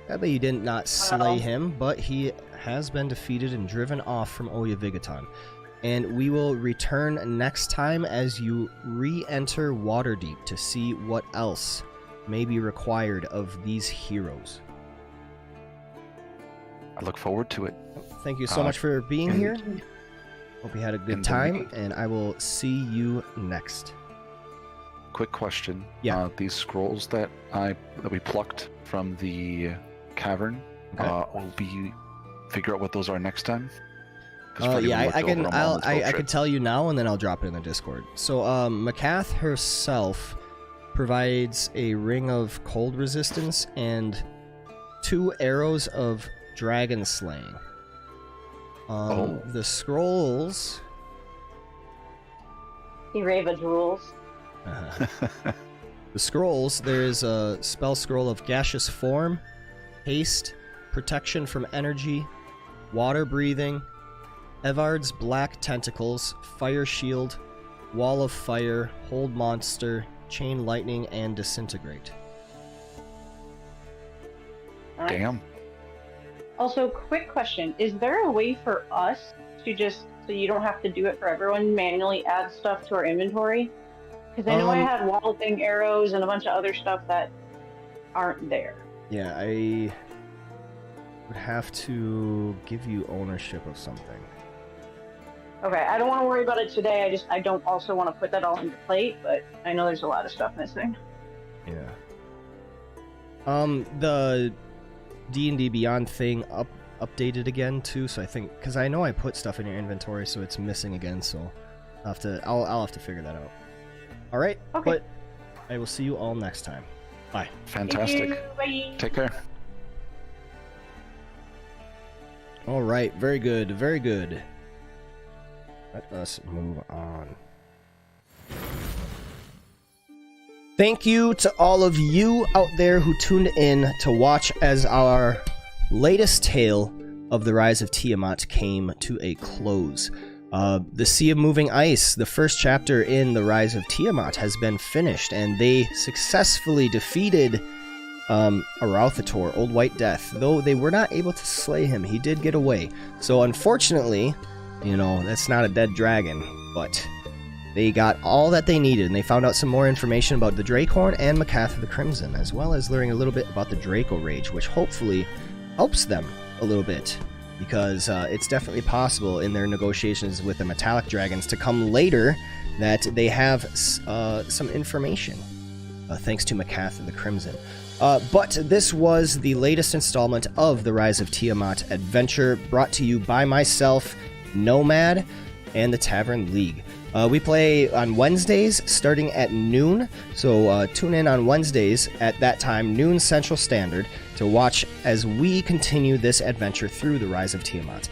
Sadly, you did not slay him, but he has been defeated and driven off from Oyavigaton. And we will return next time as you re-enter Waterdeep to see what else may be required of these heroes. I look forward to it. Thank you so much for being here. Hope you had a good time, and I will see you next. Quick question. Yeah. These scrolls that we plucked from the cavern, will we figure out what those are next time? Yeah, I can tell you now, and then I'll drop it in the Discord. So, Maccath herself provides a ring of cold resistance and 2 arrows of dragon slaying. The scrolls. Yreva drools. The scrolls, there is a spell scroll of gaseous form, haste, protection from energy, water breathing, Evard's black tentacles, fire shield, wall of fire, hold monster, chain lightning, and disintegrate. Damn. Also, quick question. Is there a way for us to just, so you don't have to do it for everyone, manually add stuff to our inventory? Because I know I had walloping arrows and a bunch of other stuff that aren't there. Yeah, I would have to give you ownership of something. Okay, I don't want to worry about it today. I don't also want to put that all into plate, but I know there's a lot of stuff missing. Yeah. The D&D Beyond thing updated again too, so I think, because I know I put stuff in your inventory, so it's missing again. So I'll have to figure that out. All right. Okay. But I will see you all next time. Bye. Fantastic. Bye. Take care. All right. Very good. Very good. Let us move on. Thank you to all of you out there who tuned in to watch as our latest tale of the Rise of Tiamat came to a close. The Sea of Moving Ice, the first chapter in the Rise of Tiamat, has been finished, and they successfully defeated Arauthator, Old White Death. Though they were not able to slay him, he did get away. So unfortunately, you know, that's not a dead dragon, but they got all that they needed, and they found out some more information about the Draakhorn and Maccath of the Crimson, as well as learning a little bit about the Draco Rage, which hopefully helps them a little bit, because it's definitely possible in their negotiations with the Metallic Dragons to come later that they have some information, thanks to Maccath of the Crimson. But this was the latest installment of the Rise of Tiamat adventure, brought to you by myself, tNomad, and the Tavern League. We play on Wednesdays starting at noon, so tune in on Wednesdays at that time, noon Central Standard, to watch as we continue this adventure through the Rise of Tiamat.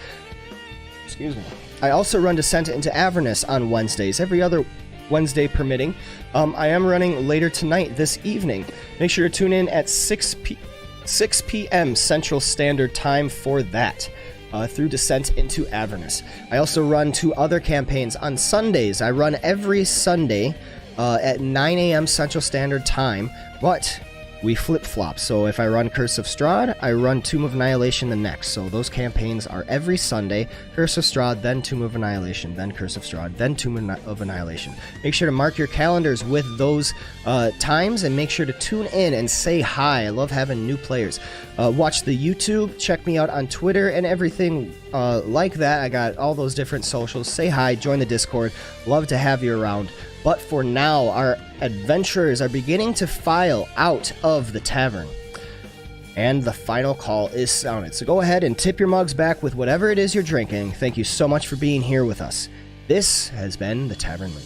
Excuse me. I also run Descent into Avernus on Wednesdays, every other Wednesday permitting. I am running later tonight, this evening. Make sure to tune in at 6 p.m. Central Standard Time for that. Through Descent into Avernus. I also run 2 other campaigns on Sundays. I run every Sunday at 9 a.m. Central Standard Time, but we flip-flop. So if I run Curse of Strahd, I run Tomb of Annihilation the next. So those campaigns are every Sunday, Curse of Strahd, then Tomb of Annihilation, then Curse of Strahd, then Tomb of Annihilation. Make sure to mark your calendars with those times, and make sure to tune in and say hi. I love having new players. Watch the YouTube, check me out on Twitter and everything like that. I got all those different socials. Say hi, join the Discord. Love to have you around. But for now, our adventurers are beginning to file out of the tavern, and the final call is sounded. So go ahead and tip your mugs back with whatever it is you're drinking. Thank you so much for being here with us. This has been the Tavern League.